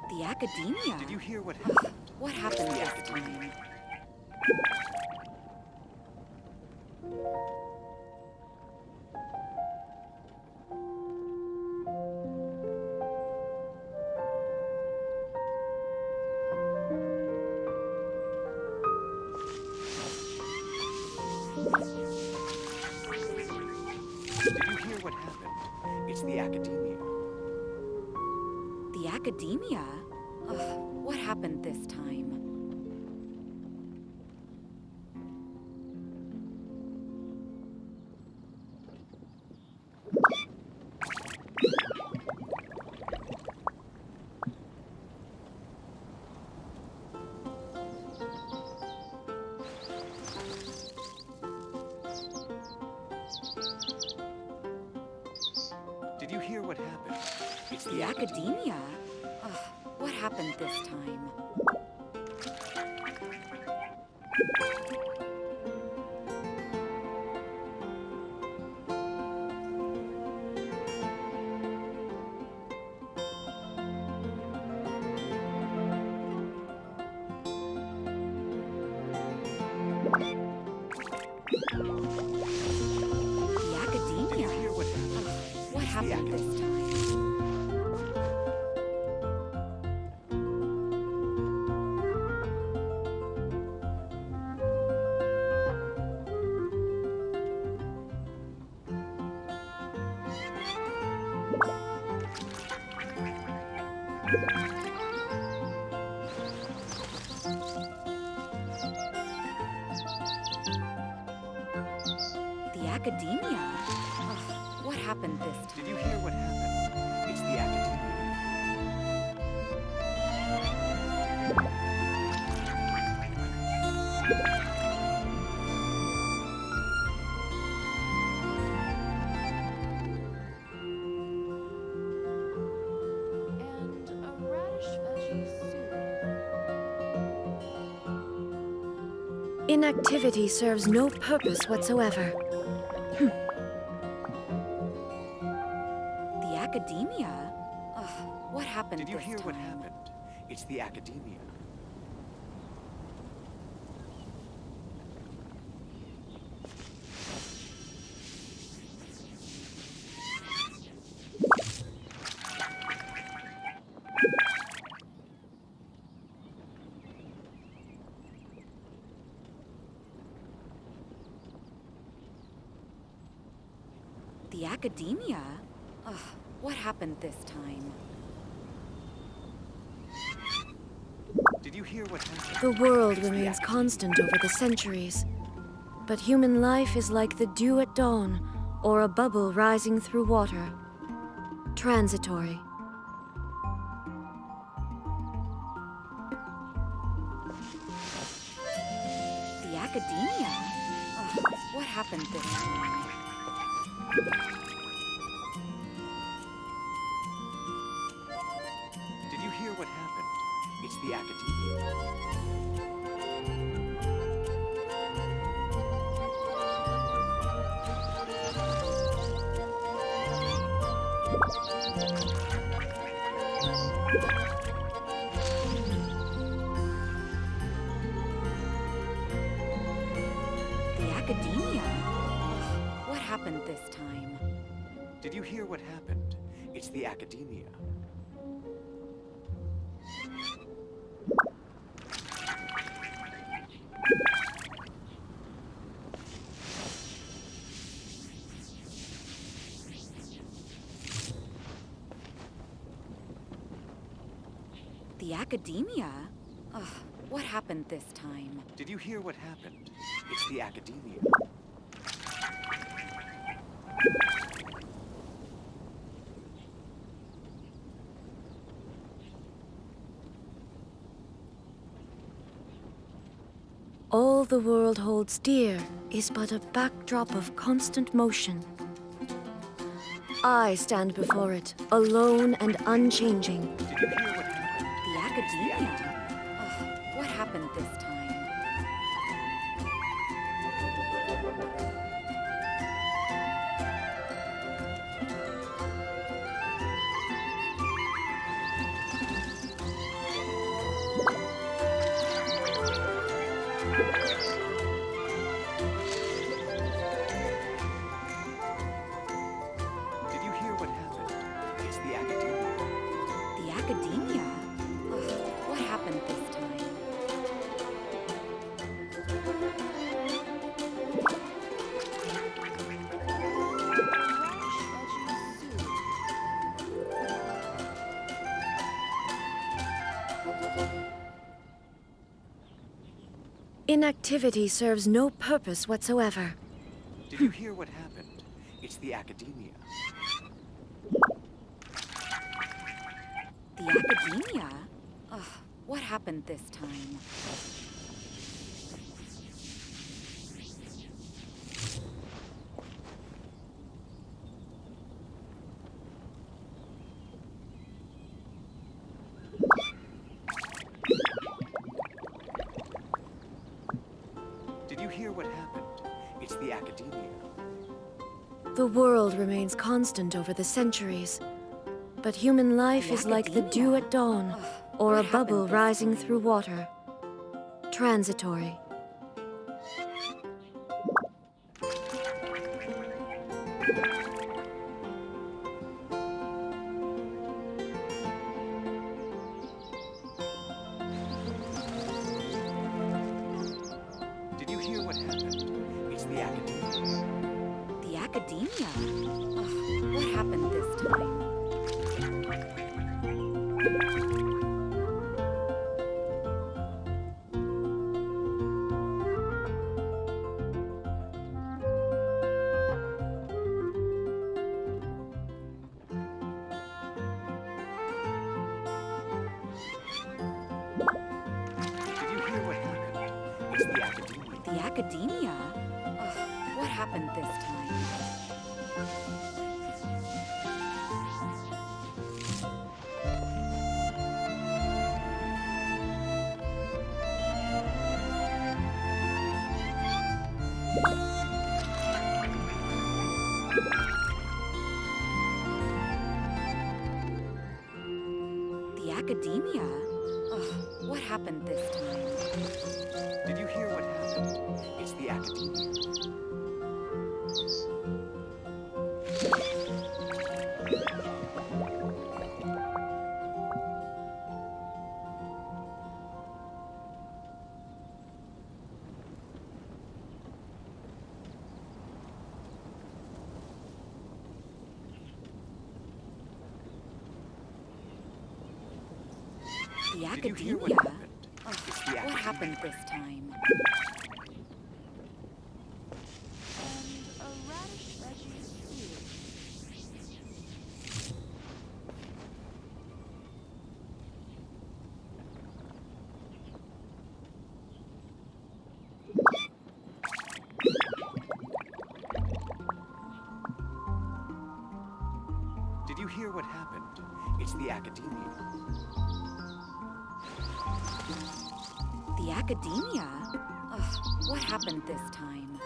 The academia? Did you hear what happened? What happened this time? Did you hear what happened? It's the academia. The academia? What happened this time? Did you hear what happened? It's The academia? What happened this time? The academia? What happened this time? The academia? What happened this time? Did you hear what happened? It's the academia. And a radish veggie soup. Inactivity serves no purpose whatsoever. The academia? What happened Did you this hear time? what happened? It's the academia. The academia? What happened this time? Did you hear what happened? The world It's the remains academia. constant over the centuries. But human life is like the dew at dawn, or a bubble rising through water. Transitory. The academia? What happened this time? Did you hear what happened? It's the academia. The academia? What happened this time? Did you hear what happened? It's the academia. The academia? What happened this time? Did you hear what happened? It's the academia. All the world holds dear is but a backdrop of constant motion. I stand before it, alone and unchanging. Did you hear what happened? The academia? Ugh, what happened this time? Did you hear what happened? It's the academia. The academia? Ugh, what happened this time? Inactivity serves no purpose whatsoever. Did you hear what happened? It's the academia. The academia? Ugh, what happened this time? Did you hear what happened? It's the academia. The world remains constant over the centuries, but human life is like the dew at dawn, or a bubble rising through water. Transitory. Did you hear what happened? It's the academia. The academia? Ugh, what happened this time? Did you hear what happened? It's the academia. The academia? Ugh, what happened this time? The academia? Ugh, what happened this time? Did you hear what happened? It's the academia. The Did you academia? hear what happened? Ugh, It's the what academia. happened this time? Did you hear what happened? It's the academia. The academia? Ugh, what happened this time?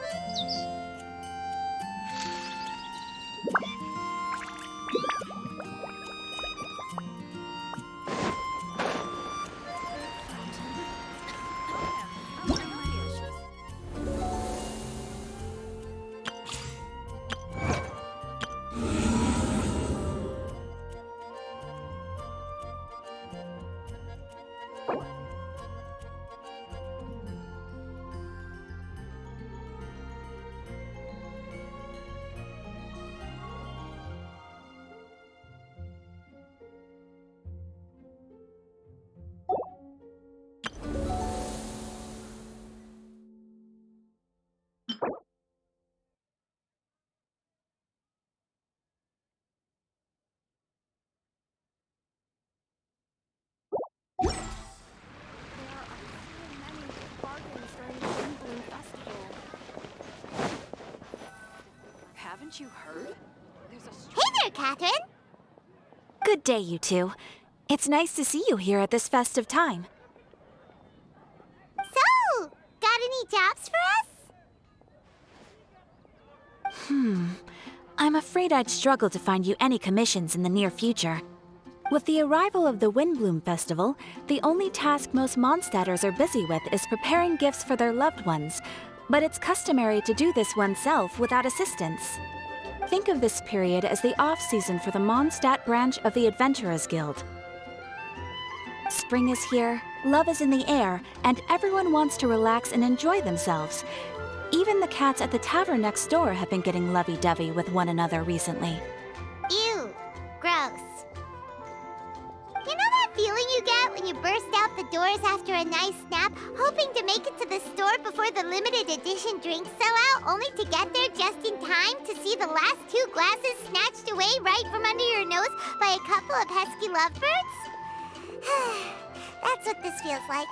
Haven't you heard? There's a Hey there, Catherine! Good day, you two. It's nice to see you here at this festive time. So, got any jobs for us? I'm afraid I'd struggle to find you any commissions in the near future. With the arrival of the Windbloom Festival, the only task most Mondstadters are busy with is preparing gifts for their loved ones, but it's customary to do this oneself without assistance. Think of this period as the off-season for the Mondstadt branch of the Adventurers Guild. Spring is here, love is in the air, and everyone wants to relax and enjoy themselves. Even the cats at the tavern next door have been getting lovey-dovey with one another recently. Ew. Gross. You know that feeling you get when you burst out the doors after a nice nap, hoping to make it to the store before the limited edition drinks sell out, only to get there just in time to see the last 2 glasses snatched away right from under your nose by a couple of pesky lovebirds? That's what this feels like.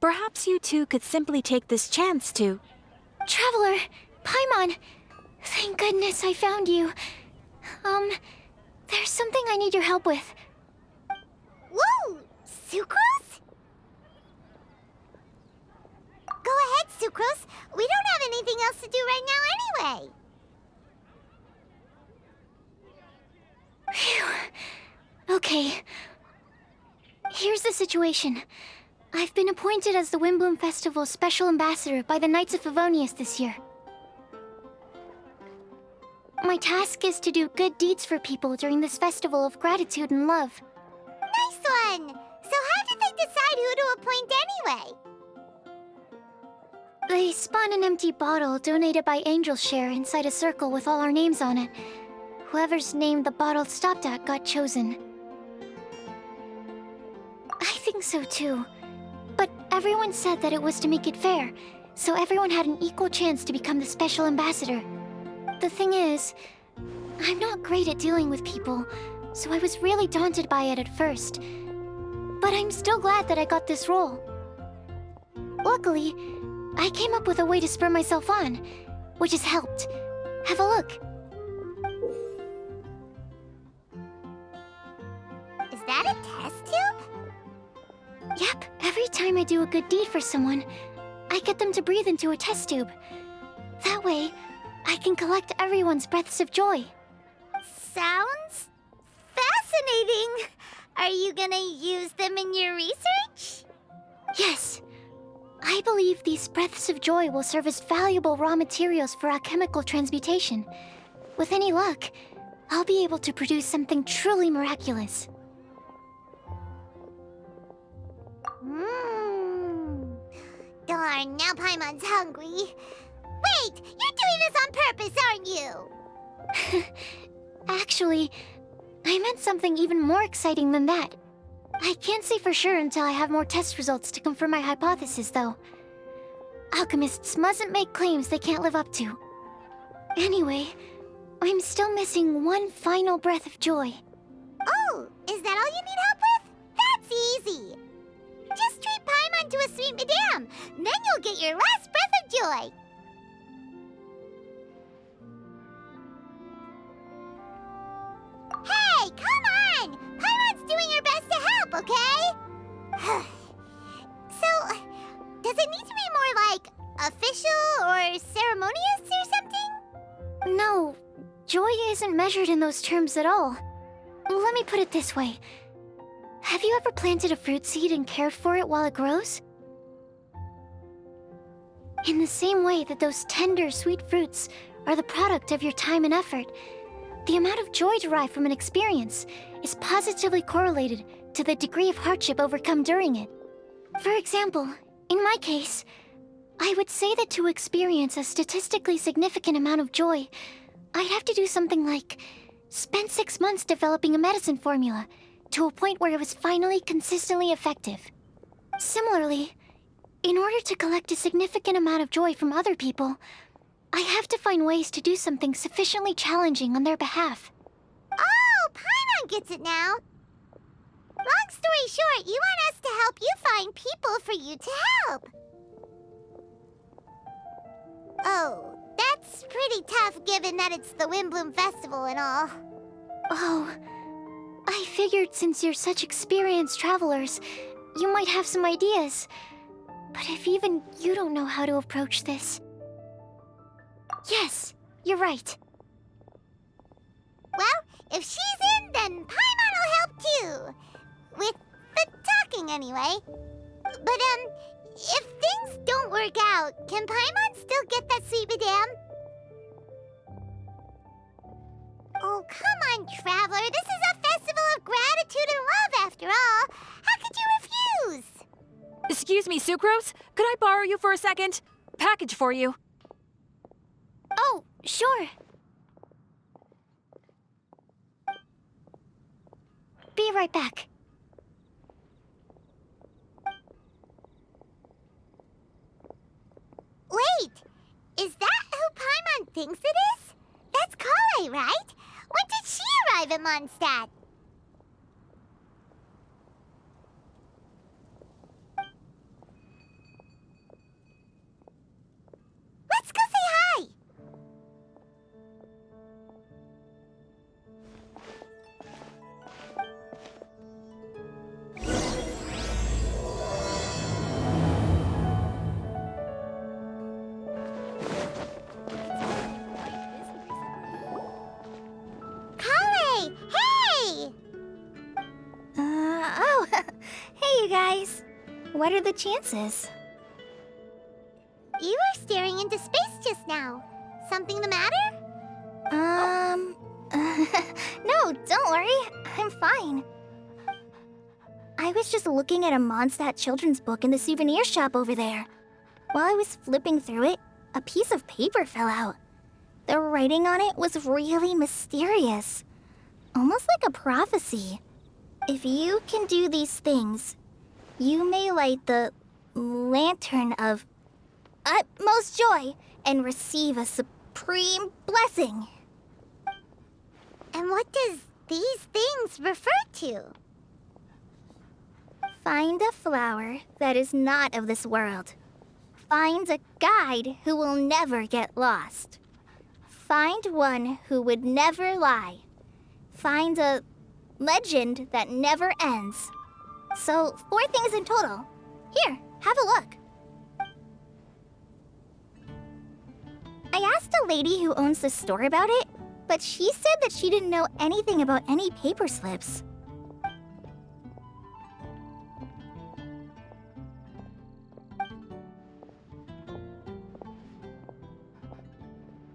Perhaps you two could simply take this chance to... Traveler! Paimon! Thank goodness I found you. There's something I need your help with. Whoa! Sucrose? Go ahead, Sucrose. We don't have anything else to do right now anyway. Phew. Okay. Here's the situation. I've been appointed as the Windbloom Festival's special ambassador by the Knights of Favonius this year. My task is to do good deeds for people during this festival of gratitude and love. Nice one! So how did they decide who to appoint anyway? They spun an empty bottle donated by Angel's Share inside a circle with all our names on it. Whoever's name the bottle stopped at got chosen. I think so too. But everyone said that it was to make it fair, so everyone had an equal chance to become the special ambassador. The thing is, I'm not great at dealing with people, so I was really daunted by it at first. But I'm still glad that I got this role. Luckily, I came up with a way to spur myself on, which has helped. Have a look. Is that a test tube? Yep, every time I do a good deed for someone, I get them to breathe into a test tube. That way, I can collect everyone's breaths of joy. Sounds fascinating. Are you gonna use them in your research? Yes. I believe these breaths of joy will serve as valuable raw materials for alchemical transmutation. With any luck, I'll be able to produce something truly miraculous. Darn, now Paimon's hungry. Wait, you're doing this on purpose, aren't you? Actually, I meant something even more exciting than that. I can't say for sure until I have more test results to confirm my hypothesis, though. Alchemists mustn't make claims they can't live up to. Anyway, I'm still missing one final breath of joy. Oh, is that all you need help with? That's easy. Just treat Paimon to a sweet madame, then you'll get your last breath of joy. Hey, come on! Paimon's doing her best to help, okay? So, does it need to be more like official or ceremonious or something? No, joy isn't measured in those terms at all. Let me put it this way. Have you ever planted a fruit seed and cared for it while it grows? In the same way that those tender, sweet fruits are the product of your time and effort, the amount of joy derived from an experience is positively correlated to the degree of hardship overcome during it. For example, in my case, I would say that to experience a statistically significant amount of joy, I'd have to do something like spend 6 months developing a medicine formula to a point where it was finally consistently effective. Similarly, in order to collect a significant amount of joy from other people, I have to find ways to do something sufficiently challenging on their behalf. Oh, Paimon gets it now. Long story short, you want us to help you find people for you to help. Oh, pretty tough given that it's the Windbloom Festival and all. Oh, I figured since you're such experienced travelers, you might have some ideas. But if even you don't know how to approach this... Yes, you're right. Well, if she's in, then Paimon will help too. With the talking, anyway. But, if things don't work out, can Paimon still get that sweet madame? Oh, come on, Traveler. This is a festival of gratitude and love, after all. How could you refuse? Excuse me, Sucrose? Could I borrow you for a second? Package for you. Oh, sure. Be right back. Wait! Is that who Paimon thinks it is? That's Kale, right? When did she arrive at Mondstadt? Let's go say hi! Kale! Hey! Oh, hey you guys. What are the chances? You were staring into space just now. Something the matter? No, don't worry. I'm fine. I was just looking at a Mondstadt children's book in the souvenir shop over there. While I was flipping through it, a piece of paper fell out. The writing on it was really mysterious. Almost like a prophecy. If you can do these things, you may light the lantern of utmost joy and receive a supreme blessing. And what does these things refer to? Find a flower that is not of this world. Find a guide who will never get lost. Find one who would never lie. Find a legend that never ends. So, 4 things in total. Here, have a look. I asked a lady who owns the store about it, but she said that she didn't know anything about any paper slips.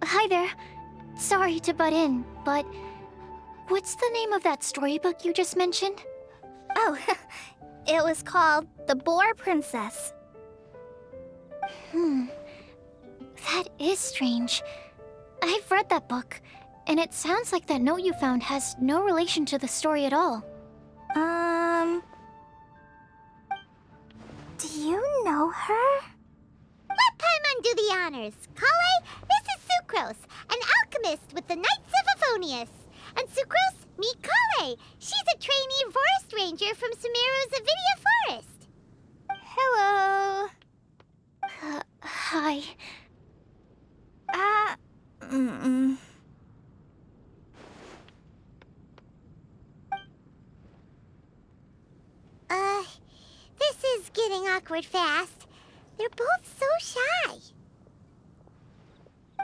Hi there. Sorry to butt in, but what's the name of that storybook you just mentioned? Oh, it was called The Boar Princess. That is strange. I've read that book, and it sounds like that note you found has no relation to the story at all. Do you know her? Let Paimon do the honors. Kale, this is Sucrose, an alchemist with the Knights of Favonius. And Sucrose, meet Kale. She's a trainee forest ranger from Sumeru's Avidia Forest. Hello. Hi. This is getting awkward fast. They're both so shy.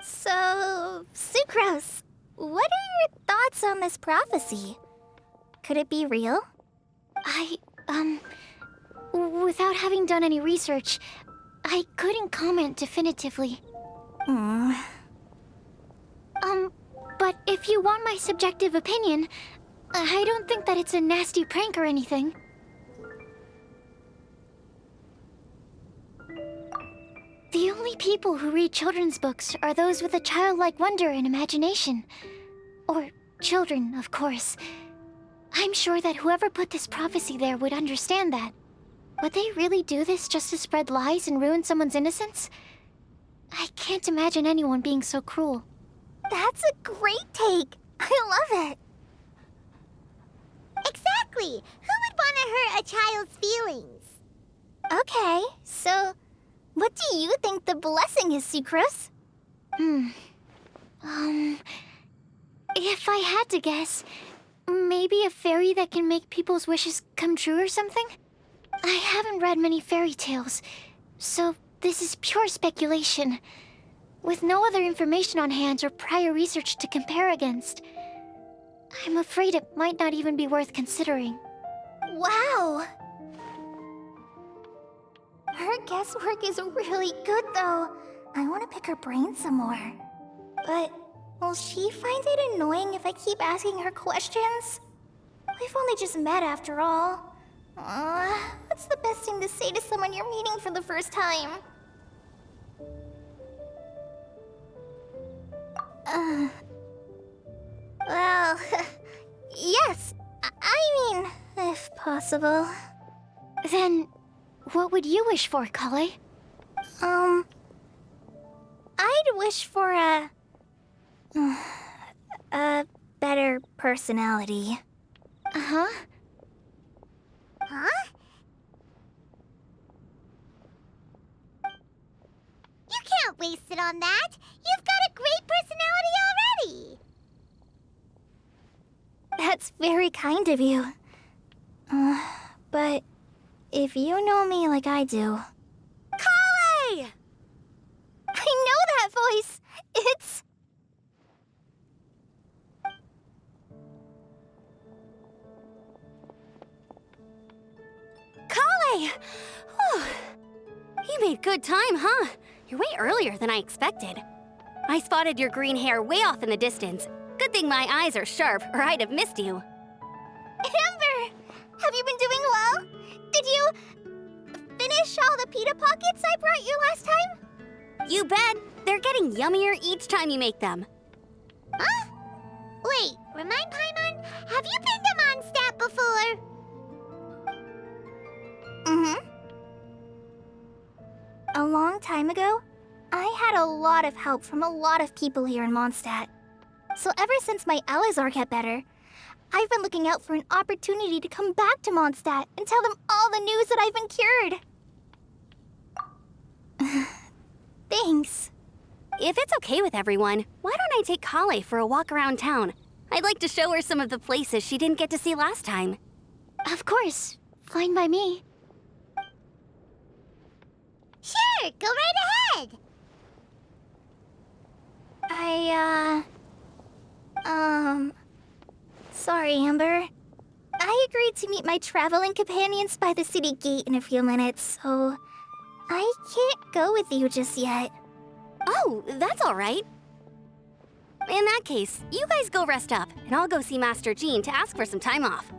So, Sucrose, what are your thoughts on this prophecy? Could it be real? Without having done any research, I couldn't comment definitively. But if you want my subjective opinion, I don't think that it's a nasty prank or anything. The only people who read children's books are those with a childlike wonder and imagination. Or children, of course. I'm sure that whoever put this prophecy there would understand that. Would they really do this just to spread lies and ruin someone's innocence? I can't imagine anyone being so cruel. That's a great take. I love it. Exactly. Who would want to hurt a child's feelings? Okay, so what do you think the blessing is, Sucrose? If I had to guess, maybe a fairy that can make people's wishes come true or something? I haven't read many fairy tales, so this is pure speculation. With no other information on hand or prior research to compare against, I'm afraid it might not even be worth considering. Wow! Her guesswork is really good, though. I want to pick her brain some more. But will she find it annoying if I keep asking her questions? We've only just met after all. What's the best thing to say to someone you're meeting for the first time? Well, yes. I mean, if possible. Then, what would you wish for, Kale? I'd wish for a better personality. Uh-huh. Huh? You can't waste it on that. You've got a great personality already. That's very kind of you. But if you know me like I do... Kale! I know that voice! It's... Kale! Whew. You made good time, huh? You're way earlier than I expected. I spotted your green hair way off in the distance. Good thing my eyes are sharp, or I'd have missed you. Amber! Have you been doing well? Did you... finish all the pita pockets I brought you last time? You bet. They're getting yummier each time you make them. Huh? Wait, remind Paimon, have you been to Mondstadt before? Mm-hmm. A long time ago, I had a lot of help from a lot of people here in Mondstadt. So ever since my Elazar got better, I've been looking out for an opportunity to come back to Mondstadt and tell them all the news that I've been cured. Thanks. If it's okay with everyone, why don't I take Kale for a walk around town? I'd like to show her some of the places she didn't get to see last time. Of course. Fine by me. Sure, go right ahead. Sorry, Amber. I agreed to meet my traveling companions by the city gate in a few minutes, so I can't go with you just yet. Oh, that's all right. In that case, you guys go rest up, and I'll go see Master Jean to ask for some time off.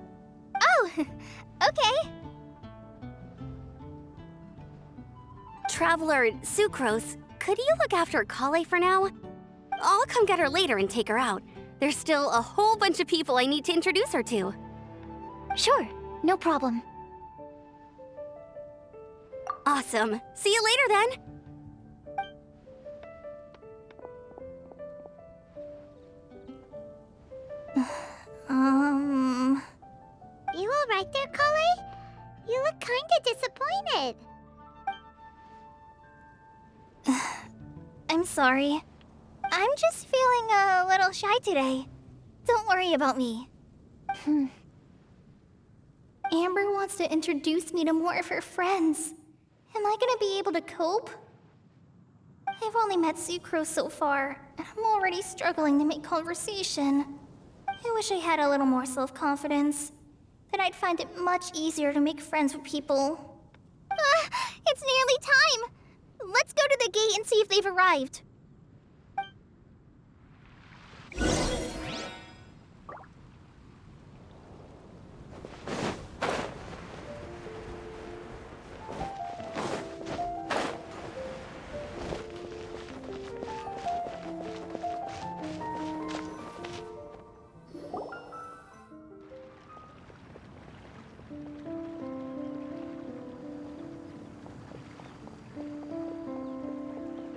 Oh, okay. Traveler Sucrose, could you look after Kale for now? I'll come get her later and take her out. There's still a whole bunch of people I need to introduce her to. Sure, no problem. Awesome. See you later then. You all right there, Kale? You look kinda disappointed. I'm sorry. I'm just feeling a little shy today. Don't worry about me. Amber wants to introduce me to more of her friends. Am I gonna be able to cope? I've only met Sucrose so far, and I'm already struggling to make conversation. I wish I had a little more self-confidence. Then I'd find it much easier to make friends with people. It's nearly time! Let's go to the gate and see if they've arrived.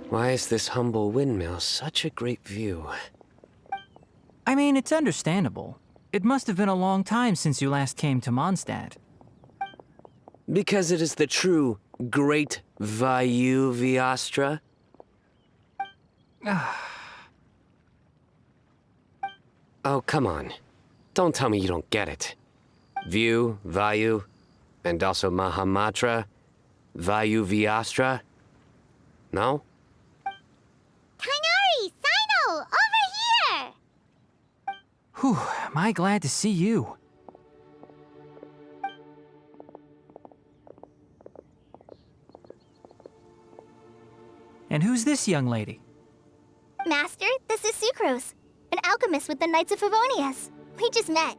Why is this humble windmill such a great view? I mean, it's understandable. It must have been a long time since you last came to Mondstadt. Because it is the true Great Vayu Viastra? Oh, come on. Don't tell me you don't get it. View, Vayu, and also Mahamatra, Vayu Vyastra? No? Kainari! Sino! Over here! Whew, am I glad to see you. And who's this young lady? Master, this is Sucrose, an alchemist with the Knights of Favonius. We just met.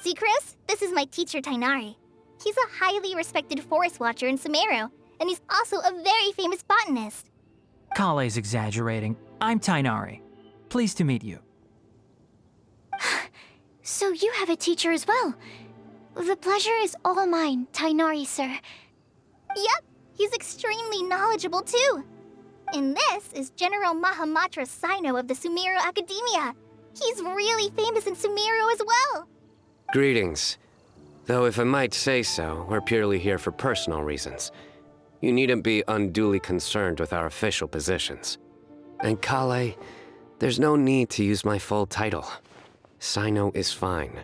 Sucrose, this is my teacher Tainari. He's a highly respected forest watcher in Sumeru, and he's also a very famous botanist. Kale's exaggerating. I'm Tainari. Pleased to meet you. So you have a teacher as well. The pleasure is all mine, Tainari, sir. Yep, he's extremely knowledgeable too. And this is General Mahamatra Sino of the Sumeru Academia. He's really famous in Sumeru as well. Greetings. Though if I might say so, we're purely here for personal reasons. You needn't be unduly concerned with our official positions. And Kale, there's no need to use my full title. Sino is fine.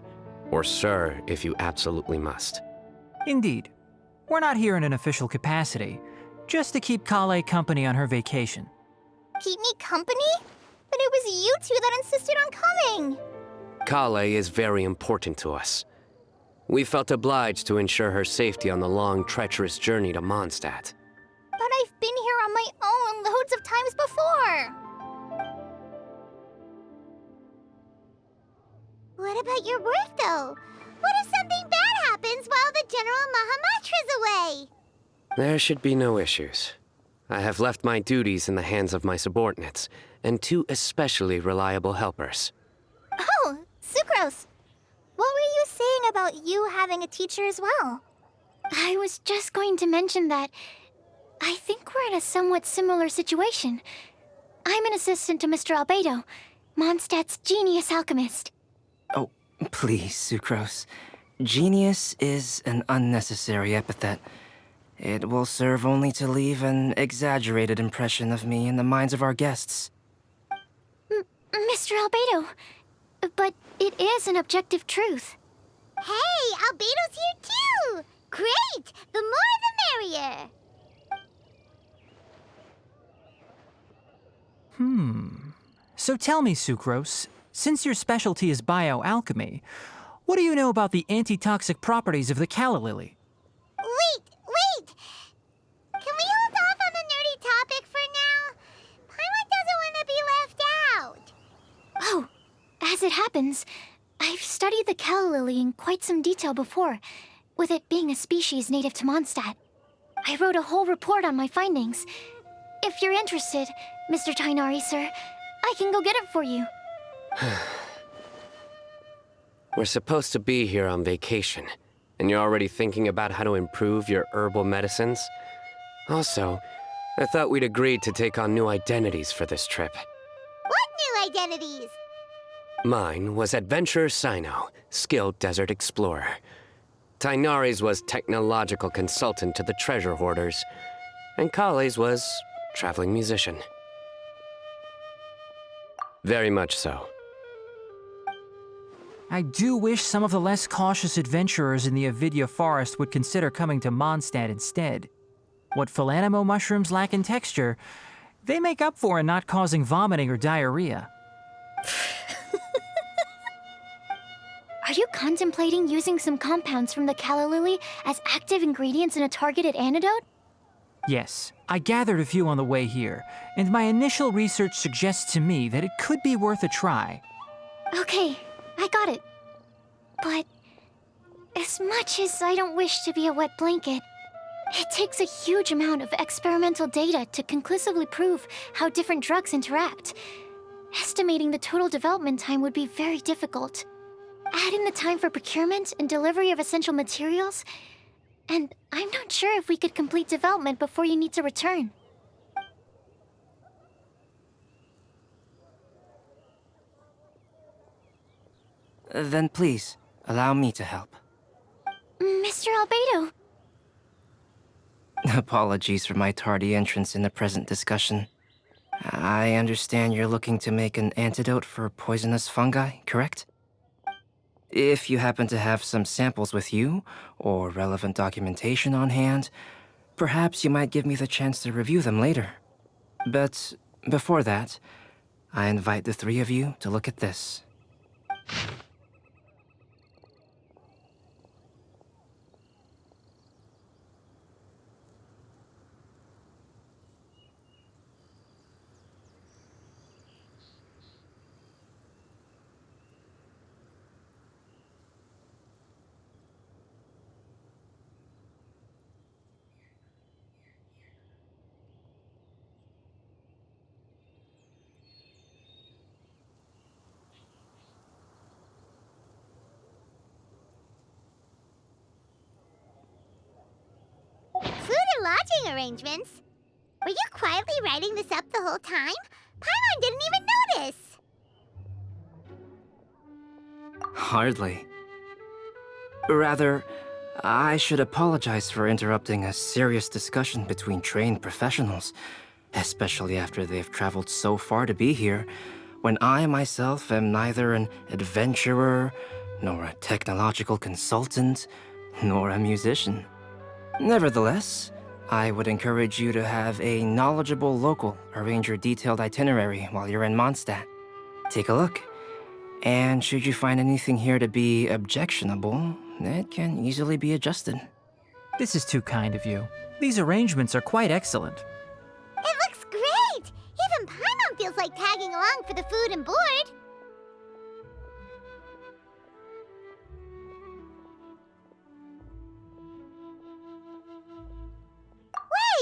Or sir, if you absolutely must. Indeed. We're not here in an official capacity, just to keep Kale company on her vacation. Keep me company? But it was you two that insisted on coming. Kale is very important to us. We felt obliged to ensure her safety on the long, treacherous journey to Mondstadt. But I've been here on my own loads of times before. What about your work, though? What if something bad happens while the General Mahamatra's away? There should be no issues. I have left my duties in the hands of my subordinates, and 2 especially reliable helpers. Oh, Sucrose. What were you saying about you having a teacher as well? I was just going to mention that I think we're in a somewhat similar situation. I'm an assistant to Mr. Albedo, Mondstadt's genius alchemist. Oh, please, Sucrose. Genius is an unnecessary epithet. It will serve only to leave an exaggerated impression of me in the minds of our guests. Mr. Albedo, but it is an objective truth. Hey, Albedo's here too! Great! The more the merrier! So tell me, Sucrose, since your specialty is bioalchemy, what do you know about the antitoxic properties of the calla lily? Wait! Can we hold off on the nerdy topic for now? Paimon doesn't want to be left out. Oh, as it happens, I've studied the calla lily in quite some detail before, with it being a species native to Mondstadt. I wrote a whole report on my findings. If you're interested, Mr. Tainari, sir, I can go get it for you. We're supposed to be here on vacation, and you're already thinking about how to improve your herbal medicines? Also, I thought we'd agreed to take on new identities for this trip. What new identities? Mine was Adventurer Sino, skilled desert explorer. Tainari's was technological consultant to the treasure hoarders, and Kale's was traveling musician. Very much so. I do wish some of the less cautious adventurers in the Avidya forest would consider coming to Mondstadt instead. What Philanimo mushrooms lack in texture, they make up for in not causing vomiting or diarrhea. Are you contemplating using some compounds from the calla lily as active ingredients in a targeted antidote? Yes, I gathered a few on the way here, and my initial research suggests to me that it could be worth a try. Okay, I got it. But as much as I don't wish to be a wet blanket, it takes a huge amount of experimental data to conclusively prove how different drugs interact. Estimating the total development time would be very difficult. Add in the time for procurement and delivery of essential materials, and I'm not sure if we could complete development before you need to return. Then please, allow me to help. Mr. Albedo. Apologies for my tardy entrance in the present discussion. I understand you're looking to make an antidote for poisonous fungi, correct? If you happen to have some samples with you, or relevant documentation on hand, perhaps you might give me the chance to review them later. But before that, I invite the three of you to look at this. Food and lodging arrangements? Were you quietly writing this up the whole time? Paimon didn't even notice! Hardly. Rather, I should apologize for interrupting a serious discussion between trained professionals, especially after they've traveled so far to be here, when I myself am neither an adventurer, nor a technological consultant, nor a musician. Nevertheless, I would encourage you to have a knowledgeable local arrange your detailed itinerary while you're in Mondstadt. Take a look, and should you find anything here to be objectionable, it can easily be adjusted. This is too kind of you. These arrangements are quite excellent. It looks great! Even Paimon feels like tagging along for the food and board.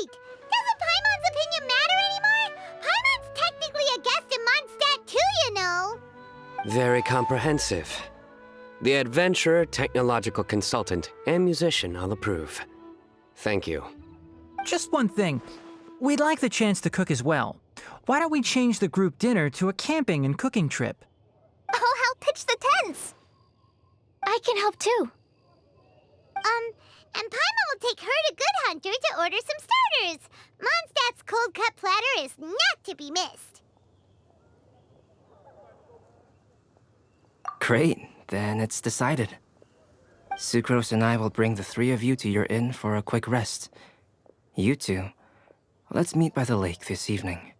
Wait! Doesn't Paimon's opinion matter anymore? Paimon's technically a guest in Mondstadt too, you know! Very comprehensive. The adventurer, technological consultant, and musician all approve. Thank you. Just one thing. We'd like the chance to cook as well. Why don't we change the group dinner to a camping and cooking trip? I'll help pitch the tents. I can help too. And Paimon will take her to Good Hunter to order some starters. Mondstadt's cold-cut platter is not to be missed. Great, then it's decided. Sucrose and I will bring the three of you to your inn for a quick rest. You two, let's meet by the lake this evening.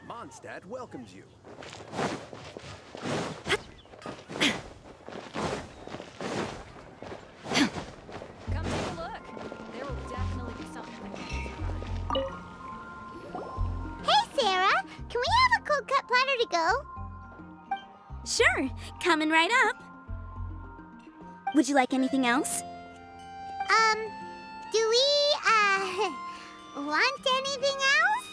Mondstadt welcomes you. Come take a look. There will definitely be something that Hey, Sarah! Can we have a cold-cut platter to go? Sure, coming right up. Would you like anything else? Do we, want anything else?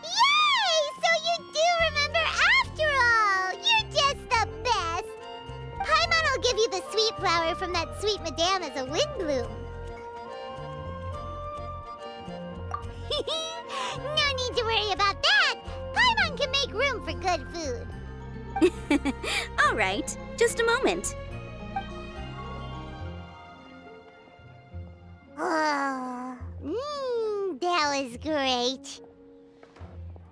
Yay! So you do remember after all! You're just the best! Paimon will give you the sweet flower from that sweet madame as a windbloom. No need to worry about that! Paimon can make room for good food. All right, just a moment. That was great.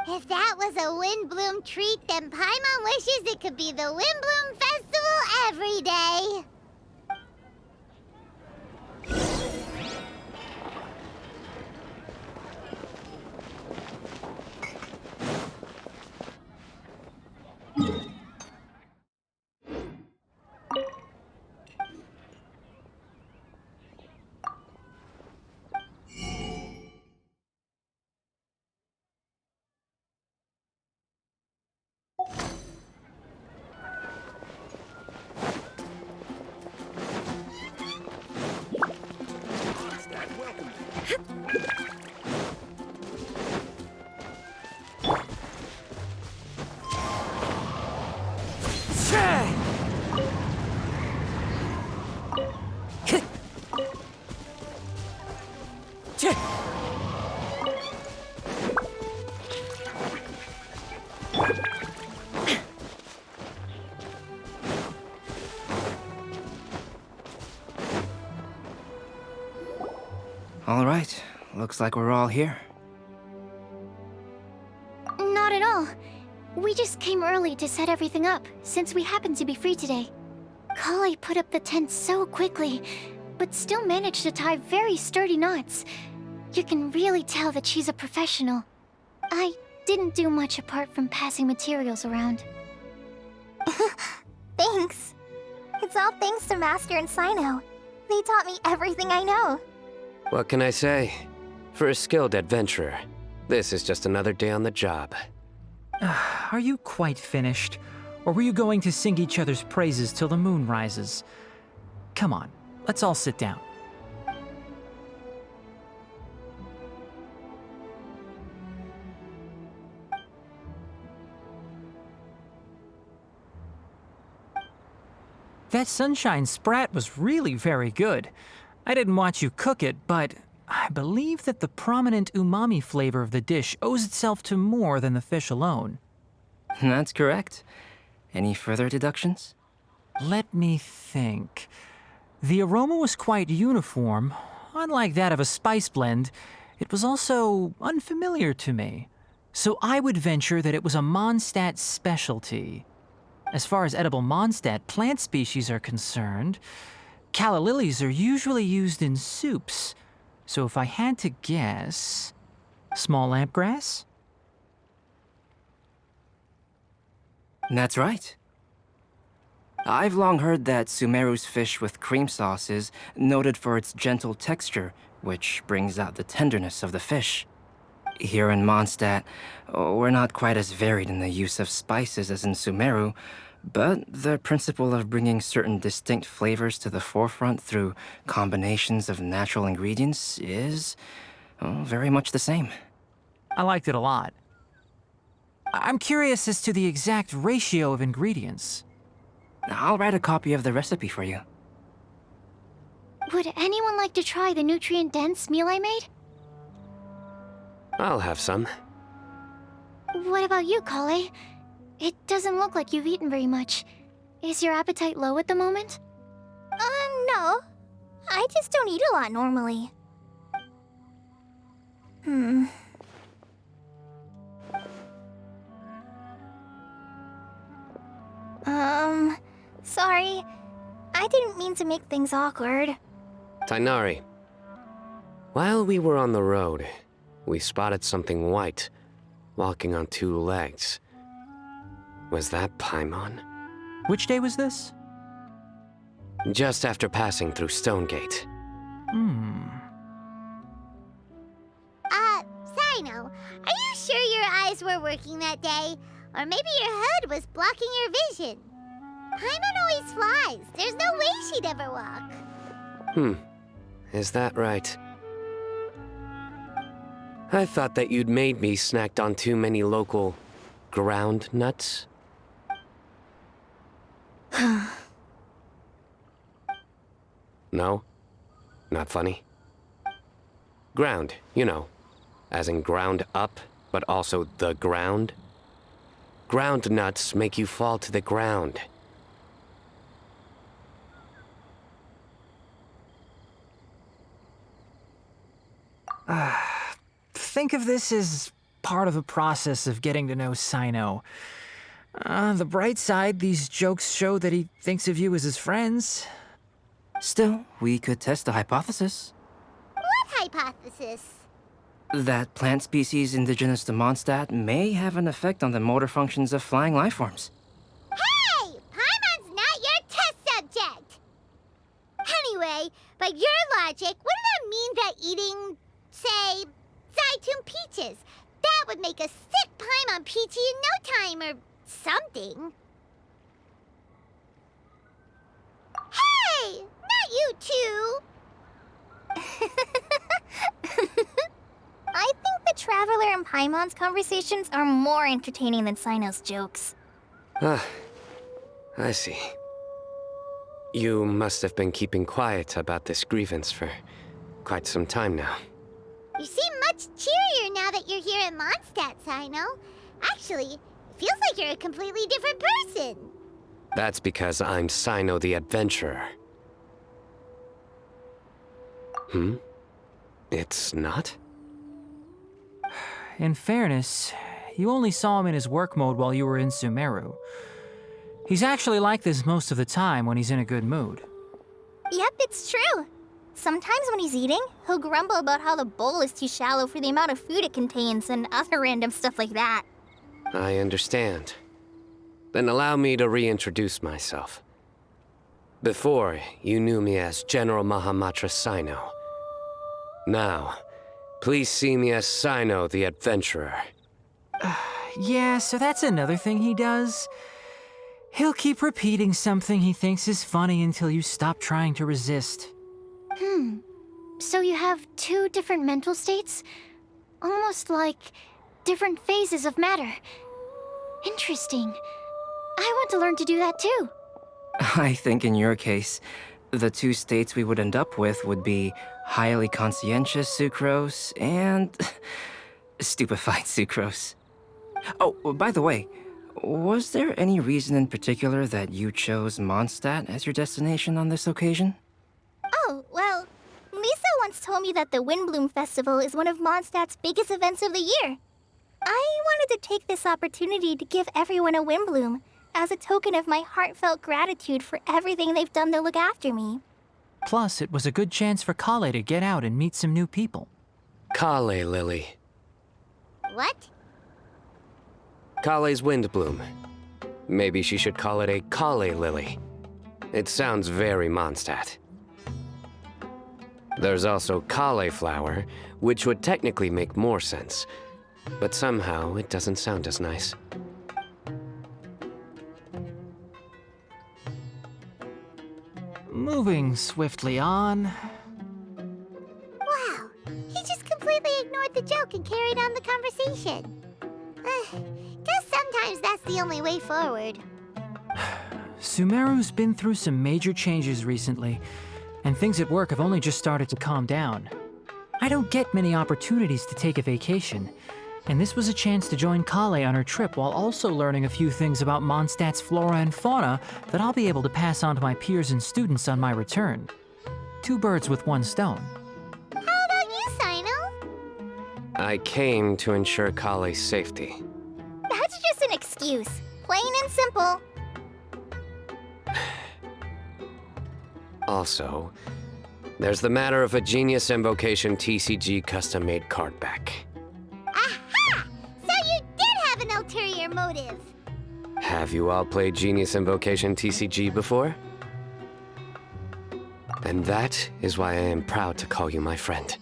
If that was a windbloom treat, then Paimon wishes it could be the Windbloom Festival every day. All right, looks like we're all here. Not at all. We just came early to set everything up, since we happen to be free today. Kale put up the tent so quickly, but still managed to tie very sturdy knots. You can really tell that she's a professional. I didn't do much apart from passing materials around. Thanks. It's all thanks to Master and Sino. They taught me everything I know. What can I say? For a skilled adventurer, this is just another day on the job. Are you quite finished? Or were you going to sing each other's praises till the moon rises? Come on, let's all sit down. That sunshine sprat was really very good. I didn't watch you cook it, but I believe that the prominent umami flavor of the dish owes itself to more than the fish alone. That's correct. Any further deductions? Let me think. The aroma was quite uniform. Unlike that of a spice blend, it was also unfamiliar to me. So I would venture that it was a Mondstadt specialty. As far as edible Mondstadt plant species are concerned, calla lilies are usually used in soups. So if I had to guess, small lampgrass? That's right. I've long heard that Sumeru's fish with cream sauce is noted for its gentle texture, which brings out the tenderness of the fish. Here in Mondstadt, we're not quite as varied in the use of spices as in Sumeru, but the principle of bringing certain distinct flavors to the forefront through combinations of natural ingredients is very much the same. I liked it a lot. I'm curious as to the exact ratio of ingredients. I'll write a copy of the recipe for you. Would anyone like to try the nutrient-dense meal I made? I'll have some. What about you, Kale? It doesn't look like you've eaten very much. Is your appetite low at the moment? No. I just don't eat a lot normally. Sorry. I didn't mean to make things awkward. Tighnari, while we were on the road, we spotted something white, walking on two legs. Was that Paimon? Which day was this? Just after passing through Stonegate. Sino, are you sure your eyes were working that day? Or maybe your hood was blocking your vision? Paimon always flies. There's no way she'd ever walk. Is that right? I thought that you'd made me snacked on too many local ground nuts. No? Not funny? Ground, you know. As in ground up, but also the ground. Ground nuts make you fall to the ground. Think of this as part of the process of getting to know Sino. The bright side, these jokes show that he thinks of you as his friends. Still, we could test the hypothesis. What hypothesis? That plant species indigenous to Mondstadt may have an effect on the motor functions of flying lifeforms. Hey! Paimon's not your test subject! Anyway, by your logic, wouldn't that mean that eating, say, Zaitun peaches, that would make a sick Paimon peachy in no time or something? Hey! Not you two! I think the Traveler and Paimon's conversations are more entertaining than Sino's jokes. I see. You must have been keeping quiet about this grievance for quite some time now. You seem much cheerier now that you're here in Mondstadt, Sino. Actually, it feels like you're a completely different person. That's because I'm Sino the Adventurer. It's not? In fairness, you only saw him in his work mode while you were in Sumeru. He's actually like this most of the time when he's in a good mood. Yep, it's true. Sometimes when he's eating, he'll grumble about how the bowl is too shallow for the amount of food it contains and other random stuff like that. I understand. Then allow me to reintroduce myself. Before, you knew me as General Mahamatra Sino. Now, please see me as Sino the Adventurer. Yeah, so that's another thing he does. He'll keep repeating something he thinks is funny until you stop trying to resist. So you have two different mental states? Almost like different phases of matter. Interesting. I want to learn to do that too. I think in your case, the two states we would end up with would be highly conscientious sucrose and stupefied sucrose. Oh, by the way, was there any reason in particular that you chose Mondstadt as your destination on this occasion? Oh, well, Lisa once told me that the Windbloom Festival is one of Mondstadt's biggest events of the year. I wanted to take this opportunity to give everyone a Windbloom as a token of my heartfelt gratitude for everything they've done to look after me. Plus, it was a good chance for Kale to get out and meet some new people. Kale Lily. What? Kale's Windbloom. Maybe she should call it a Kale Lily. It sounds very Mondstadt. There's also cauliflower, which would technically make more sense, but somehow it doesn't sound as nice. Moving swiftly on. Wow, he just completely ignored the joke and carried on the conversation. Guess sometimes that's the only way forward. Sumeru's been through some major changes recently, and things at work have only just started to calm down. I don't get many opportunities to take a vacation, and this was a chance to join Kale on her trip while also learning a few things about Mondstadt's flora and fauna that I'll be able to pass on to my peers and students on my return. Two birds with one stone. How about you, Sino? I came to ensure Kale's safety. That's just an excuse. Plain and simple. Also, there's the matter of a Genius Invocation TCG custom-made card back. Aha! So you did have an ulterior motive. Have you all played Genius Invocation TCG before? And that is why I am proud to call you my friend.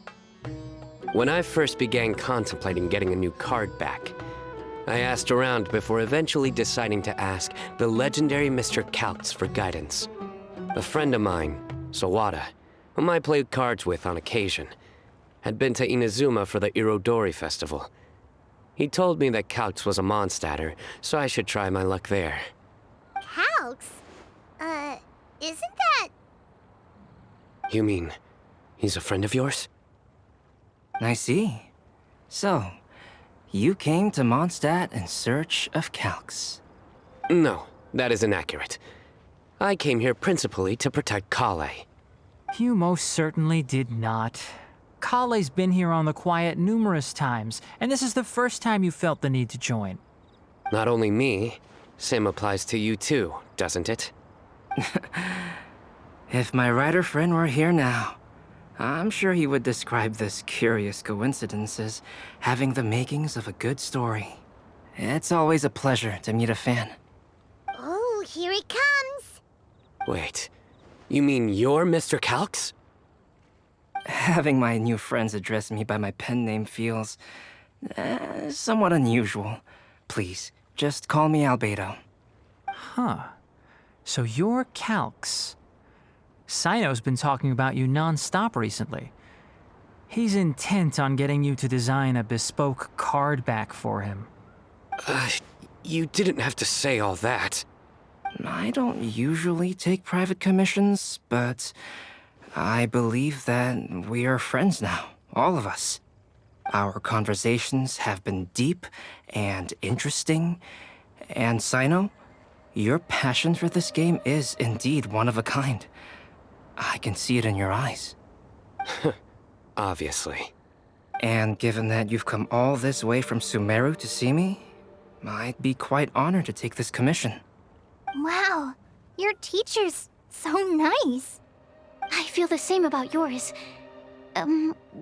When I first began contemplating getting a new card back, I asked around before eventually deciding to ask the legendary Mr. Kaltz for guidance. A friend of mine, Sawada, whom I played cards with on occasion, had been to Inazuma for the Irodori Festival. He told me that Kaltz was a Mondstadter, so I should try my luck there. Kaltz? Isn't that... You mean, he's a friend of yours? I see. So, you came to Mondstadt in search of Kaltz. No, that is inaccurate. I came here principally to protect Kale. You most certainly did not. Kale's been here on the quiet numerous times, and this is the first time you felt the need to join. Not only me, same applies to you too, doesn't it? If my writer friend were here now, I'm sure he would describe this curious coincidence as having the makings of a good story. It's always a pleasure to meet a fan. Oh, here he comes. Wait, you mean you're Mr. Kaltz? Having my new friends address me by my pen name feels somewhat unusual. Please, just call me Albedo. Huh. So you're Kaltz. Sino's been talking about you non-stop recently. He's intent on getting you to design a bespoke card back for him. You didn't have to say all that. I don't usually take private commissions, but I believe that we are friends now, all of us. Our conversations have been deep and interesting, and Sino, your passion for this game is indeed one of a kind. I can see it in your eyes. Obviously. And given that you've come all this way from Sumeru to see me, I'd be quite honored to take this commission. Wow, your teacher's so nice. I feel the same about yours.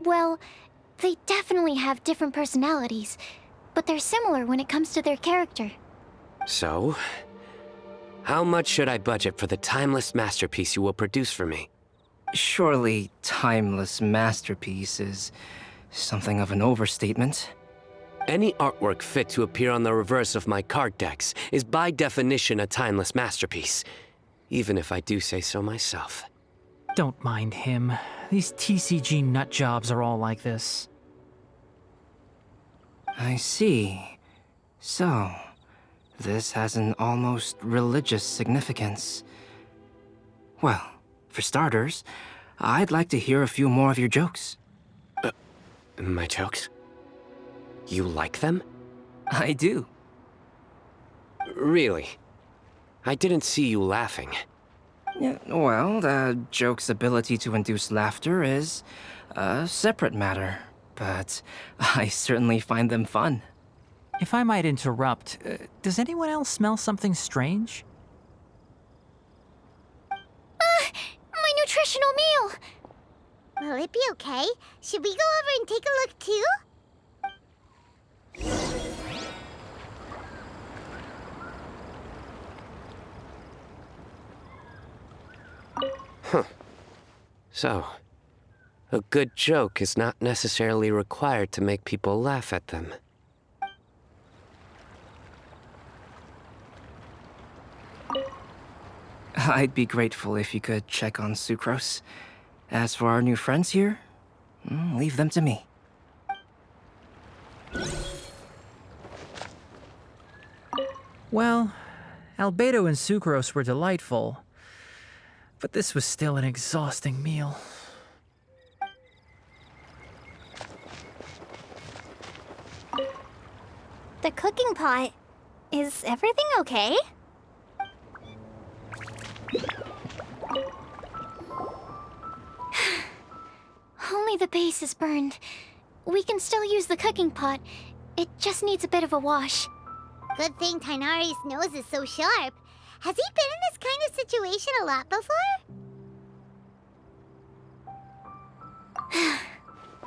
Well, they definitely have different personalities, but they're similar when it comes to their character. So, how much should I budget for the timeless masterpiece you will produce for me? Surely, timeless masterpiece is something of an overstatement. Any artwork fit to appear on the reverse of my card decks is by definition a timeless masterpiece, even if I do say so myself. Don't mind him. These TCG nut jobs are all like this. I see. So, this has an almost religious significance. Well, for starters, I'd like to hear a few more of your jokes. My jokes? You like them? I do. Really? I didn't see you laughing. Yeah, well, the joke's ability to induce laughter is a separate matter, but I certainly find them fun. If I might interrupt, does anyone else smell something strange? My nutritional meal! Will it be okay? Should we go over and take a look too? Huh. So, a good joke is not necessarily required to make people laugh at them. I'd be grateful if you could check on Sucrose. As for our new friends here, leave them to me. Well, Albedo and Sucrose were delightful, but this was still an exhausting meal. The cooking pot. Is everything okay? Only the base is burned. We can still use the cooking pot. It just needs a bit of a wash. Good thing Tainari's nose is so sharp. Has he been in this kind of situation a lot before?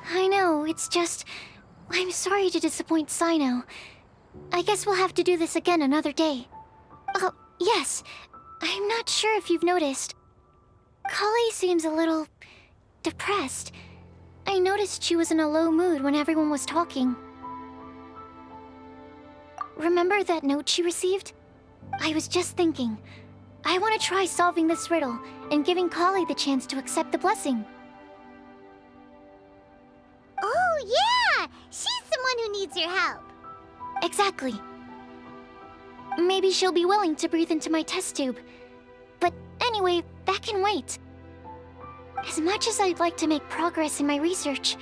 I know, it's just... I'm sorry to disappoint Sino. I guess we'll have to do this again another day. Oh, yes. I'm not sure if you've noticed. Kali seems a little... depressed. I noticed she was in a low mood when everyone was talking. Remember that note she received? I was just thinking. I want to try solving this riddle and giving Kali the chance to accept the blessing. Oh, yeah! She's someone who needs your help. Exactly. Maybe she'll be willing to breathe into my test tube. But anyway, that can wait. As much as I'd like to make progress in my research,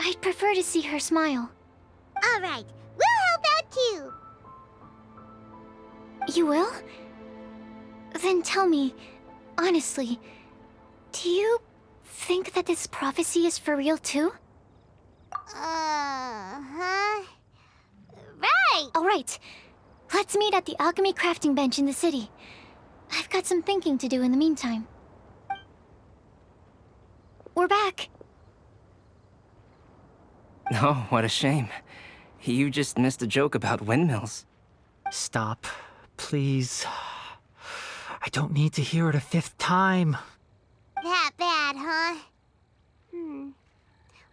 I'd prefer to see her smile. All right, we'll help out too. You will? Then tell me, honestly, do you think that this prophecy is for real too? Right. All right. Let's meet at the alchemy crafting bench in the city. I've got some thinking to do in the meantime. We're back. Oh, what a shame. You just missed a joke about windmills. Stop, please. I don't need to hear it a fifth time. That bad, huh?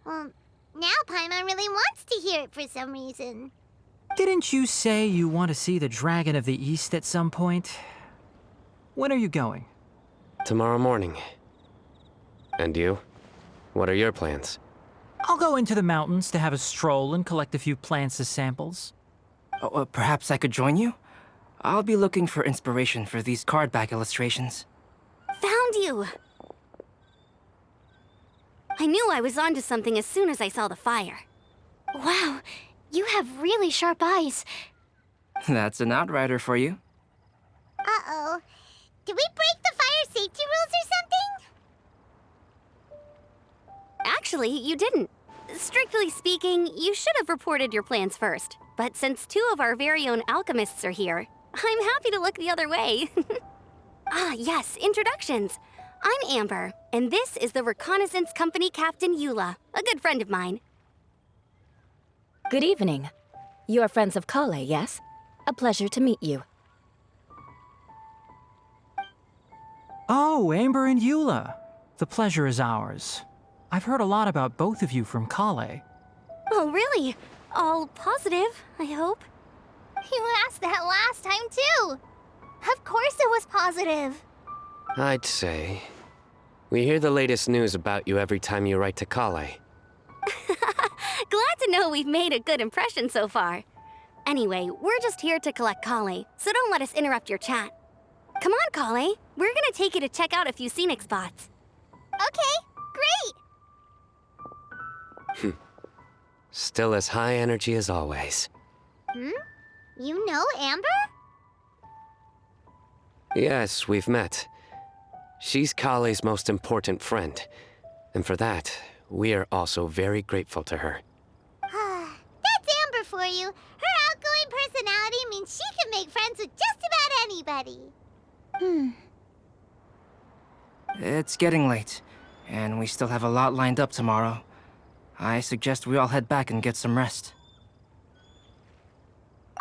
Well, now Paimon really wants to hear it for some reason. Didn't you say you want to see the Dragon of the East at some point? When are you going? Tomorrow morning. And you? What are your plans? I'll go into the mountains to have a stroll and collect a few plants as samples. Oh, perhaps I could join you? I'll be looking for inspiration for these card back illustrations. Found you! I knew I was onto something as soon as I saw the fire. Wow, you have really sharp eyes. That's an outrider for you. Uh-oh. Did we break the fire safety rules or something? Actually, you didn't. Strictly speaking, you should have reported your plans first. But since 2 of our very own alchemists are here, I'm happy to look the other way. Ah, yes, introductions. I'm Amber, and this is the Reconnaissance Company Captain Eula, a good friend of mine. Good evening. You are friends of Kale, yes? A pleasure to meet you. Oh, Amber and Eula. The pleasure is ours. I've heard a lot about both of you from Kale. Oh, really? All positive, I hope. You asked that last time, too. Of course it was positive. I'd say. We hear the latest news about you every time you write to Kale. Glad to know we've made a good impression so far. Anyway, we're just here to collect Kale, so don't let us interrupt your chat. Come on, Kale. We're gonna take you to check out a few scenic spots. Okay, great. Still as high energy as always. You know Amber? Yes, we've met. She's Kale's most important friend. And for that, we are also very grateful to her. That's Amber for you. Her outgoing personality means she can make friends with just about anybody. It's getting late, and we still have a lot lined up tomorrow. I suggest we all head back and get some rest.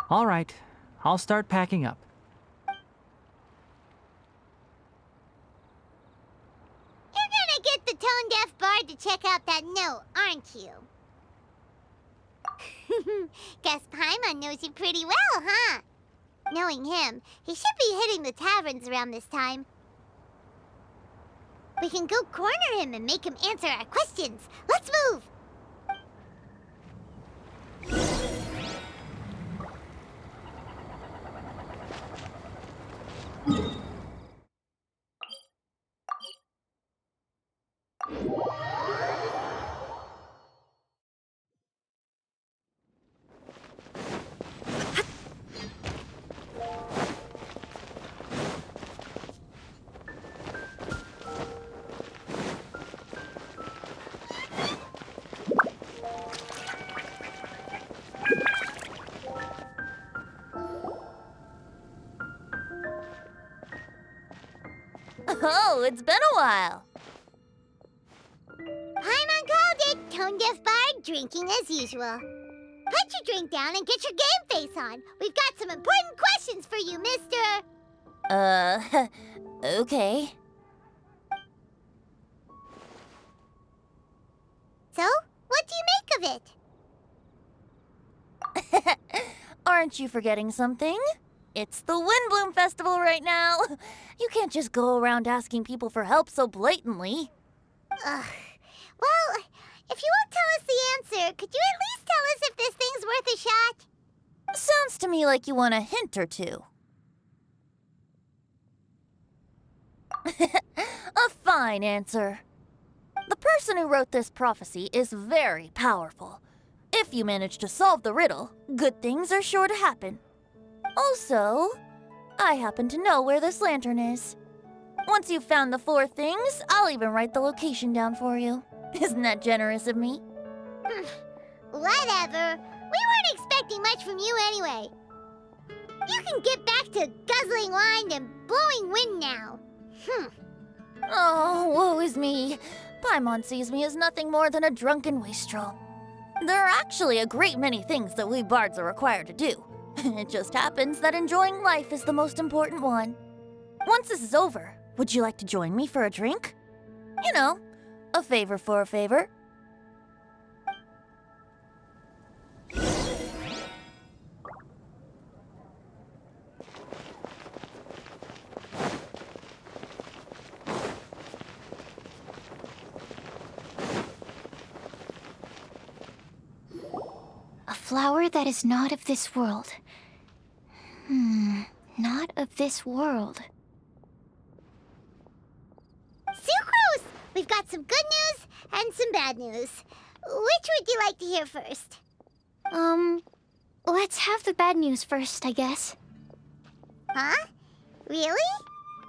All right, I'll start packing up. You're gonna get the tone-deaf bard to check out that note, aren't you? Guess Paimon knows you pretty well, huh? Knowing him, he should be hitting the taverns around this time. We can go corner him and make him answer our questions. Let's move! Oh, it's been a while. Paimon called it, tone-deaf bard drinking as usual. Put your drink down and get your game face on. We've got some important questions for you, mister. Okay. So, what do you make of it? Aren't you forgetting something? It's the Windbloom Festival right now. You can't just go around asking people for help so blatantly. Ugh. Well, if you won't tell us the answer, could you at least tell us if this thing's worth a shot? Sounds to me like you want a hint or two. A fine answer. The person who wrote this prophecy is very powerful. If you manage to solve the riddle, good things are sure to happen. Also, I happen to know where this lantern is. Once you've found the 4 things, I'll even write the location down for you. Isn't that generous of me? Whatever. We weren't expecting much from you anyway. You can get back to guzzling wine and blowing wind now. Oh, woe is me. Paimon sees me as nothing more than a drunken wastrel. There are actually a great many things that we bards are required to do. It just happens that enjoying life is the most important one. Once this is over, would you like to join me for a drink? You know, a favor for a favor. A flower that is not of this world. Not of this world. Sucrose! We've got some good news and some bad news. Which would you like to hear first? Let's have the bad news first, I guess. Huh? Really?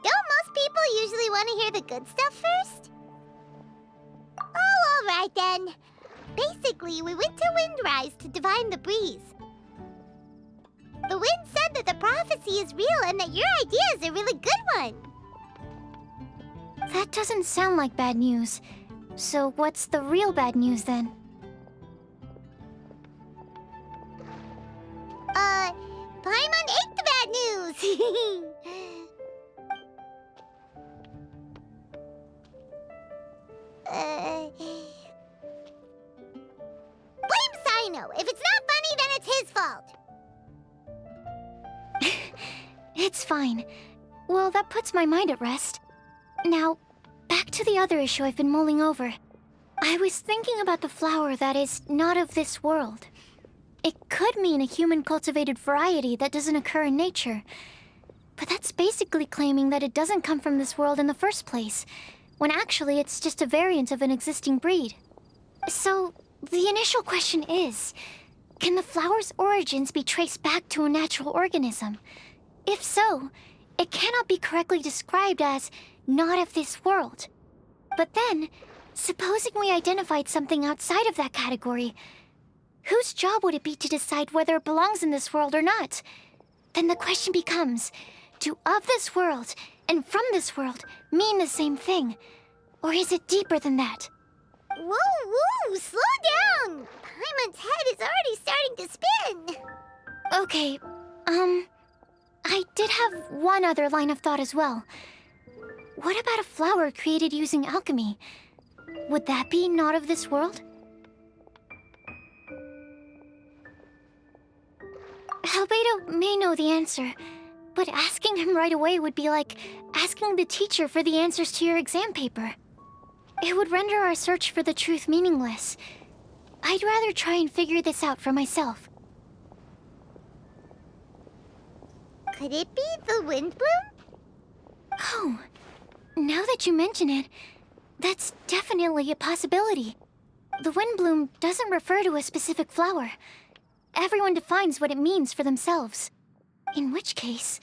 Don't most people usually want to hear the good stuff first? Oh, All right then. Basically, we went to Windrise to divine the breeze. The wind said that the prophecy is real and that your idea is a really good one. That doesn't sound like bad news. So what's the real bad news then? Paimon ate the bad news! Blame Sino! If it's not funny, then it's his fault! It's fine. Well, that puts my mind at rest. Now, back to the other issue I've been mulling over. I was thinking about the flower that is not of this world. It could mean a human-cultivated variety that doesn't occur in nature. But that's basically claiming that it doesn't come from this world in the first place, when actually it's just a variant of an existing breed. So, the initial question is, can the flower's origins be traced back to a natural organism? If so, it cannot be correctly described as not of this world. But then, supposing we identified something outside of that category, whose job would it be to decide whether it belongs in this world or not? Then the question becomes, do of this world and from this world mean the same thing? Or is it deeper than that? Whoa, slow down! Paimon's head is already starting to spin! Okay, I did have one other line of thought as well. What about a flower created using alchemy? Would that be not of this world? Albedo may know the answer, but asking him right away would be like asking the teacher for the answers to your exam paper. It would render our search for the truth meaningless. I'd rather try and figure this out for myself. Could it be the wind bloom? Oh, now that you mention it, that's definitely a possibility. The wind bloom doesn't refer to a specific flower. Everyone defines what it means for themselves. In which case,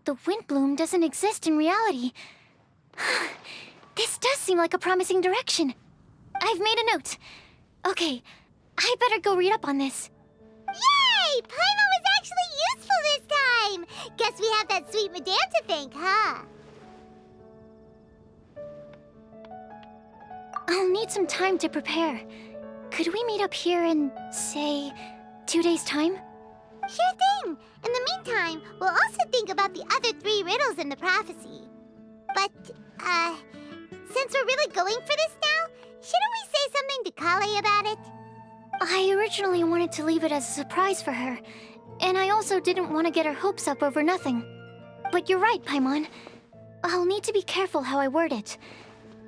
the wind bloom doesn't exist in reality. This does seem like a promising direction. I've made a note. Okay, I better go read up on this. Yay! Paimon was actually useful this time! Guess we have that sweet madame to thank, huh? I'll need some time to prepare. Could we meet up here in, say, 2 days' time? Sure thing! In the meantime, we'll also think about the other 3 riddles in the prophecy. But, since we're really going for this now, shouldn't we say something to Kale about it? I originally wanted to leave it as a surprise for her, and I also didn't want to get her hopes up over nothing. But you're right, Paimon. I'll need to be careful how I word it.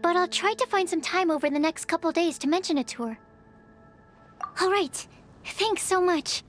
But I'll try to find some time over the next couple days to mention it to her. All right. Thanks so much.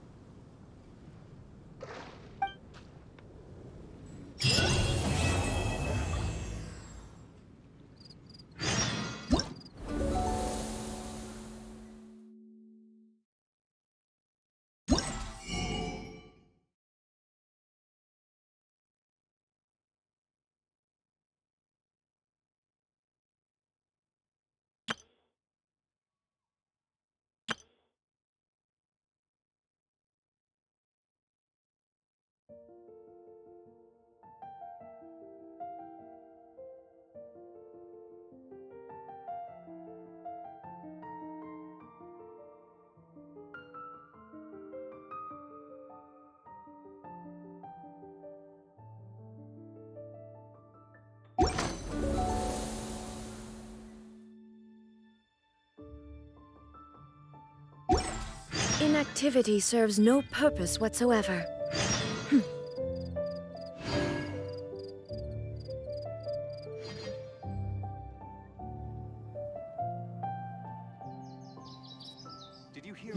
Inactivity serves no purpose whatsoever. Did you hear?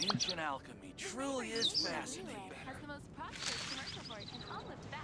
Ancient alchemy truly is fascinating. Has the most prosperous commercial port in all of Tibet.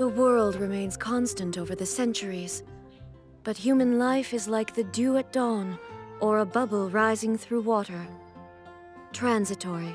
The world remains constant over the centuries, but human life is like the dew at dawn, or a bubble rising through water. Transitory.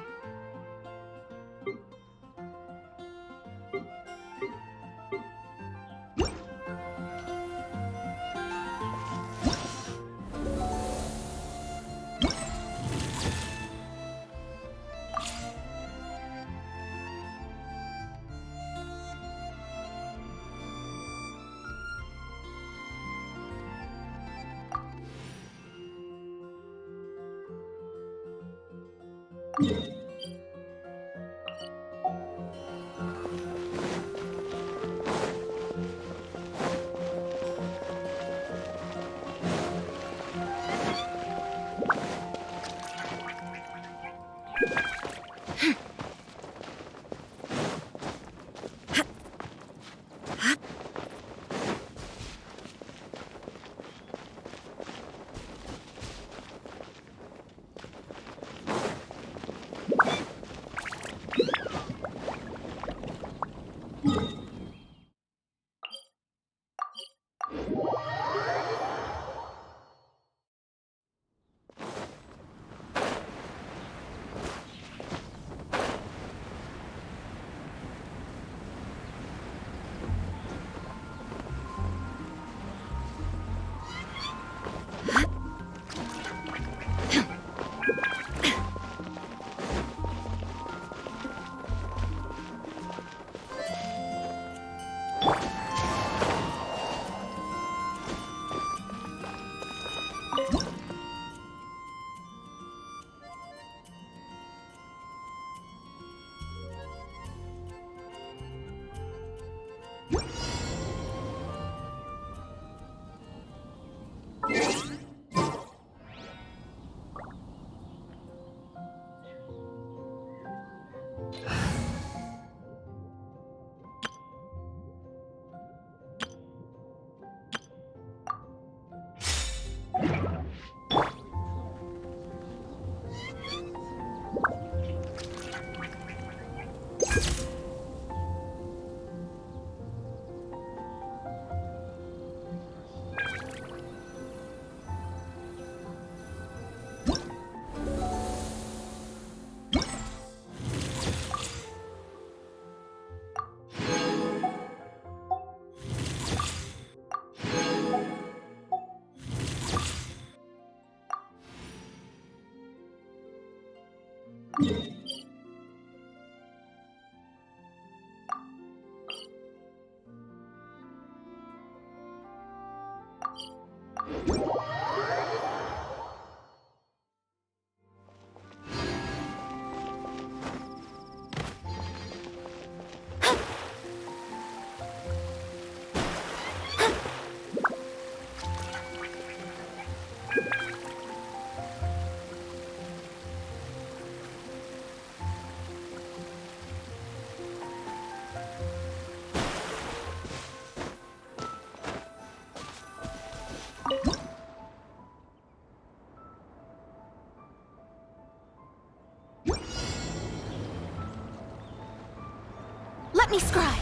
Let me scry.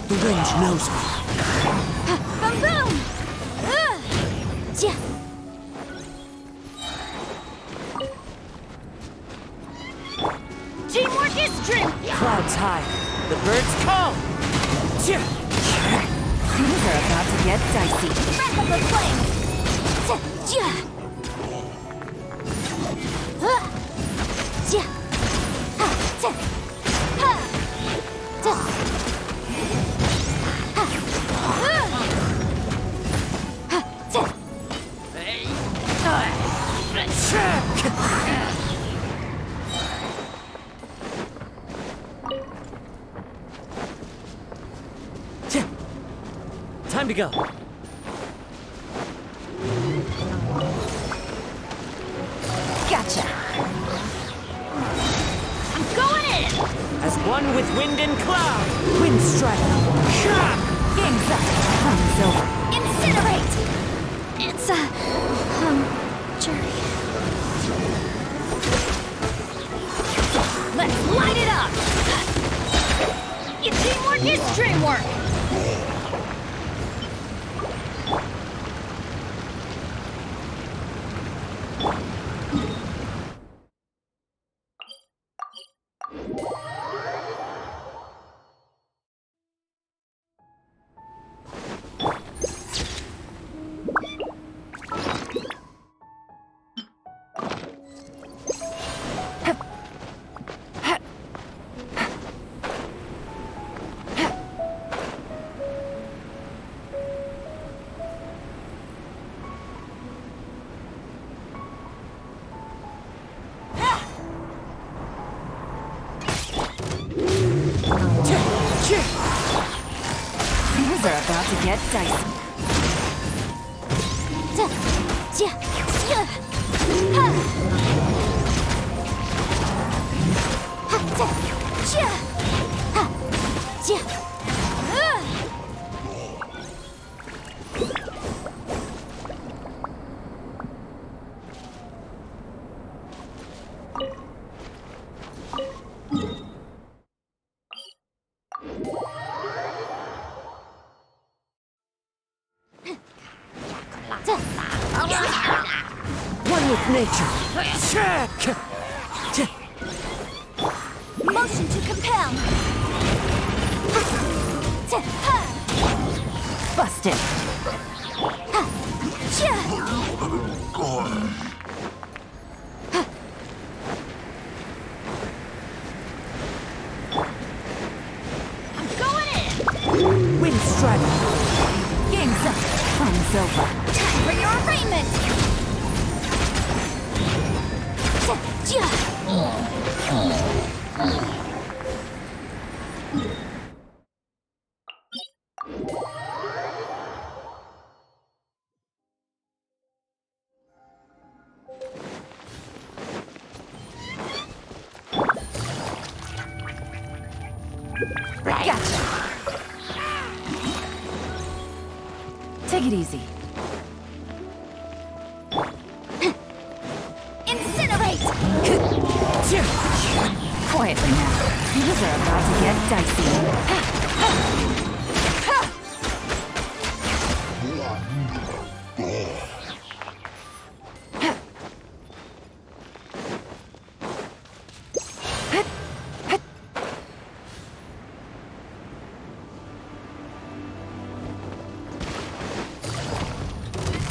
The range knows me. Boom boom! Yeah. Teamwork is dream! Clouds high. The birds call. Things are about to get dicey. Breath of the flames! Yeah. Time to go. Gotcha. I'm going in! As one with wind and cloud. Wind strike. Game's up. Time's over. Incinerate! It's jury. Let's light it up! Your teamwork is dreamwork! Things are about to get dicey. One with nature. Motion to compel! Busted. I'm going in! Wind Strider. Game's up. Fun's over. Time for your arraignment! Gotcha. Take it easy. Incinerate! Quietly now. These are about to get dicey.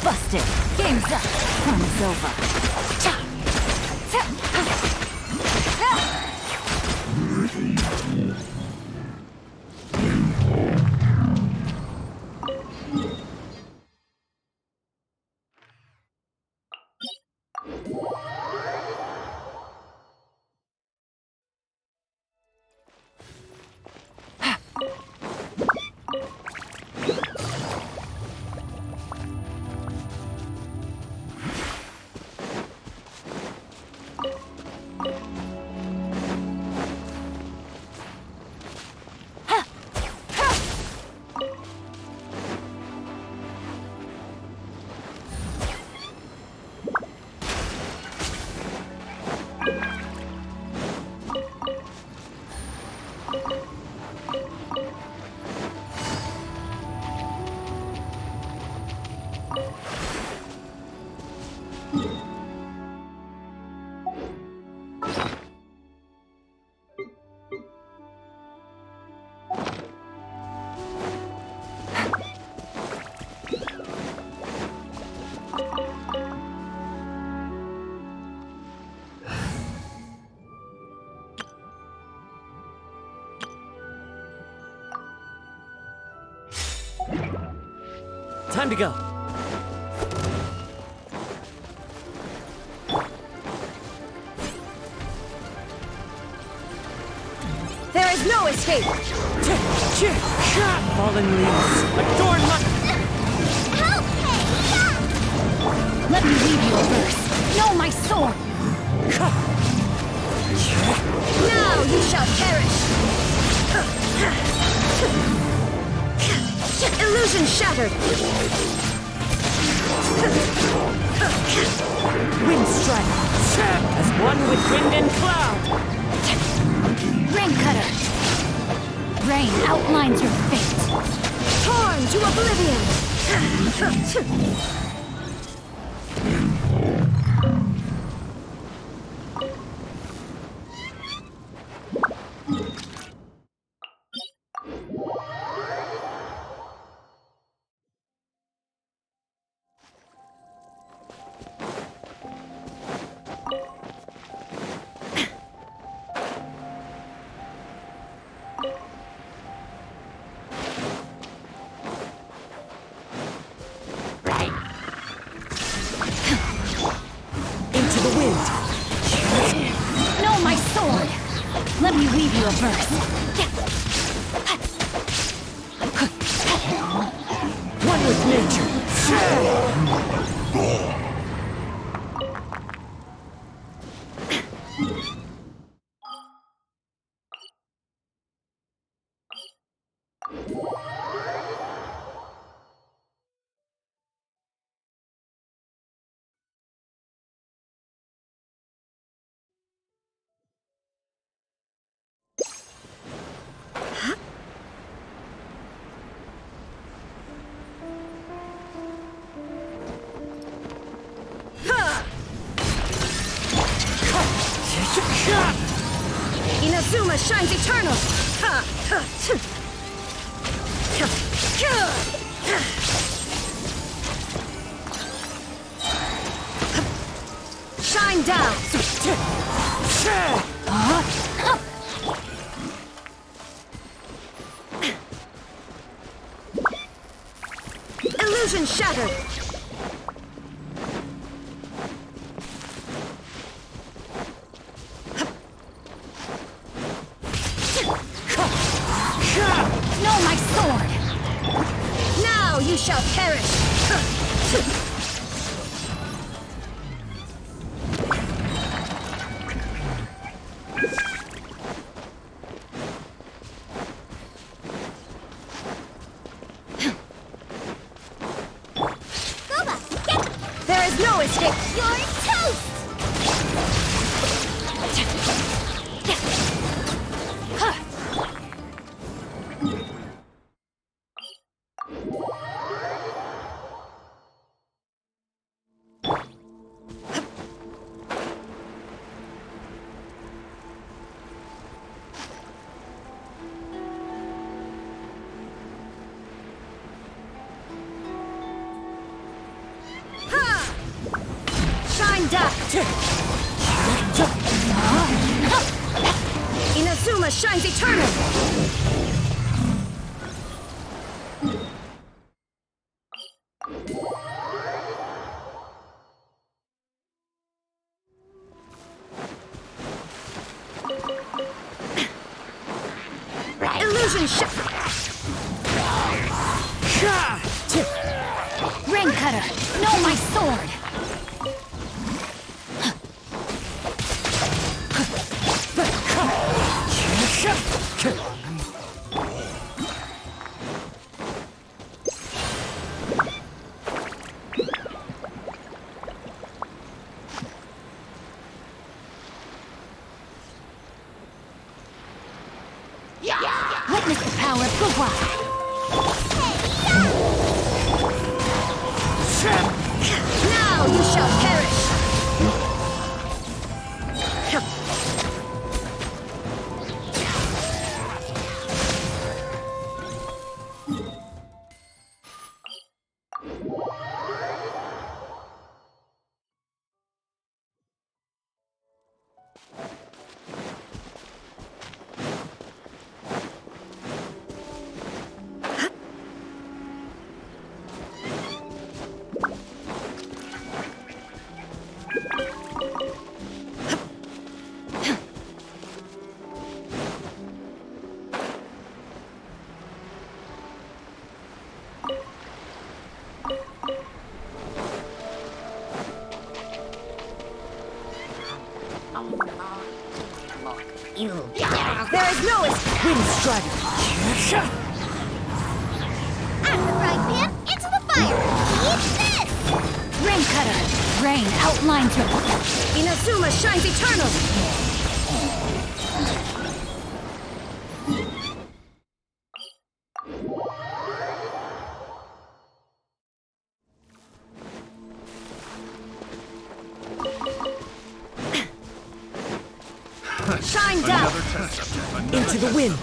Busted. Game's up. Fun's over. Time to go. There is no escape! Fallen leaves. Adorn my... Help! Let me leave you a verse. Know my sword! Now you shall perish! Illusion shattered! Wind strike. As one with wind and cloud. Rain Cutter! Rain outlines your fate. Torn to oblivion! Know my sword! Let me weave you a verse. One with nature. Inazuma shines eternal! Illusion shattered! No, my sword! Now you shall perish! There is no escape! You're toast! Shine dark! Inazuma shines eternal! Illusion Rain cutter! No, my sword! Witness the power of Gugwa! Now you shall perish! There is no escape! Wind strike! Out of the frying pan, into the fire! Eat this! Rain cutter! Rain outlines your... Inazuma shines eternal! Shine down! Into the wind!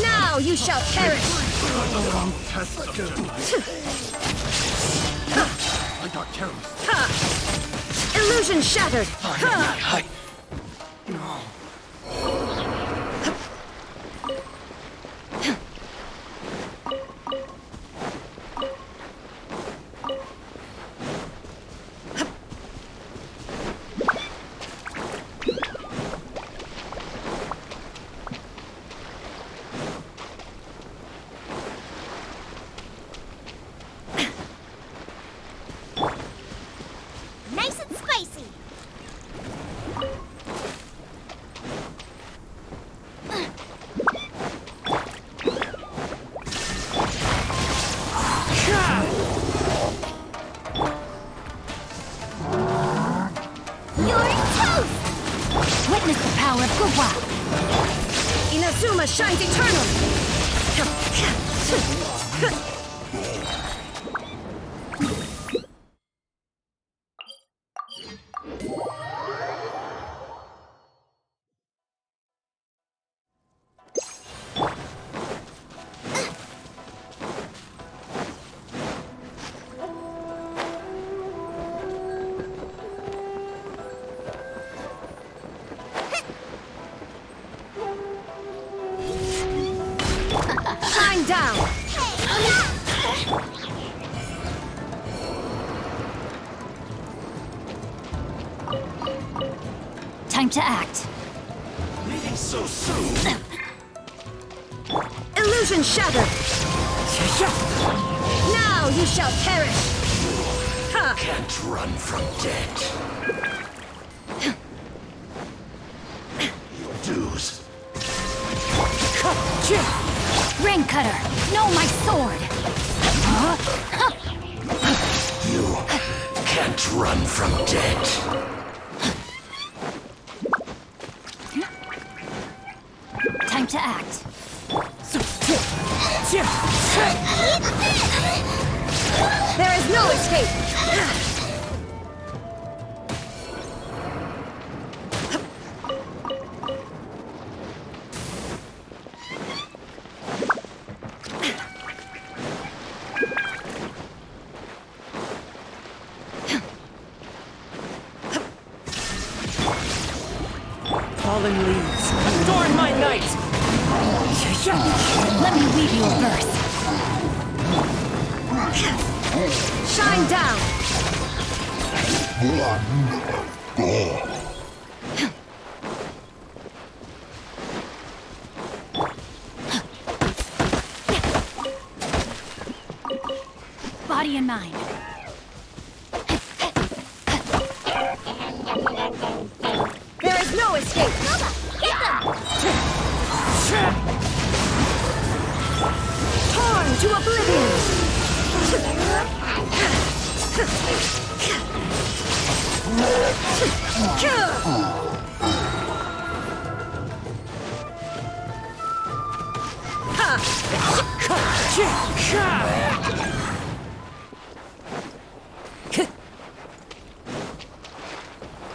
Now you shall perish! Illusion shattered! Nice and spicy! You're toast! Witness the power of Gugwa! Inazuma shines eternal! Shine down! Time to act. Leaving so soon. Illusion shattered! Now you shall perish! Ha! Can't run from death. Your dues. Ring cutter! No, my sword! You can't run from death. Time to act. There is no escape! Fallen leaves, adorn my night! Let me weave you a verse. Shine down! Body and mind. There is no escape! Get them! Torn to oblivion!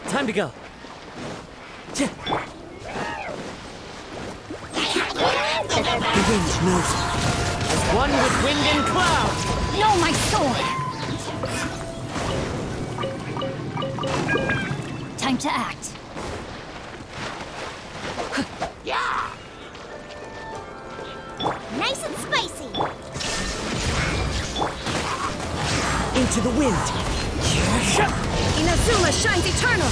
Time to go. The wind knows it. As one with wind and cloud. No, my sword! Time to act. Nice and spicy. Into the wind. Inazuma shines eternal!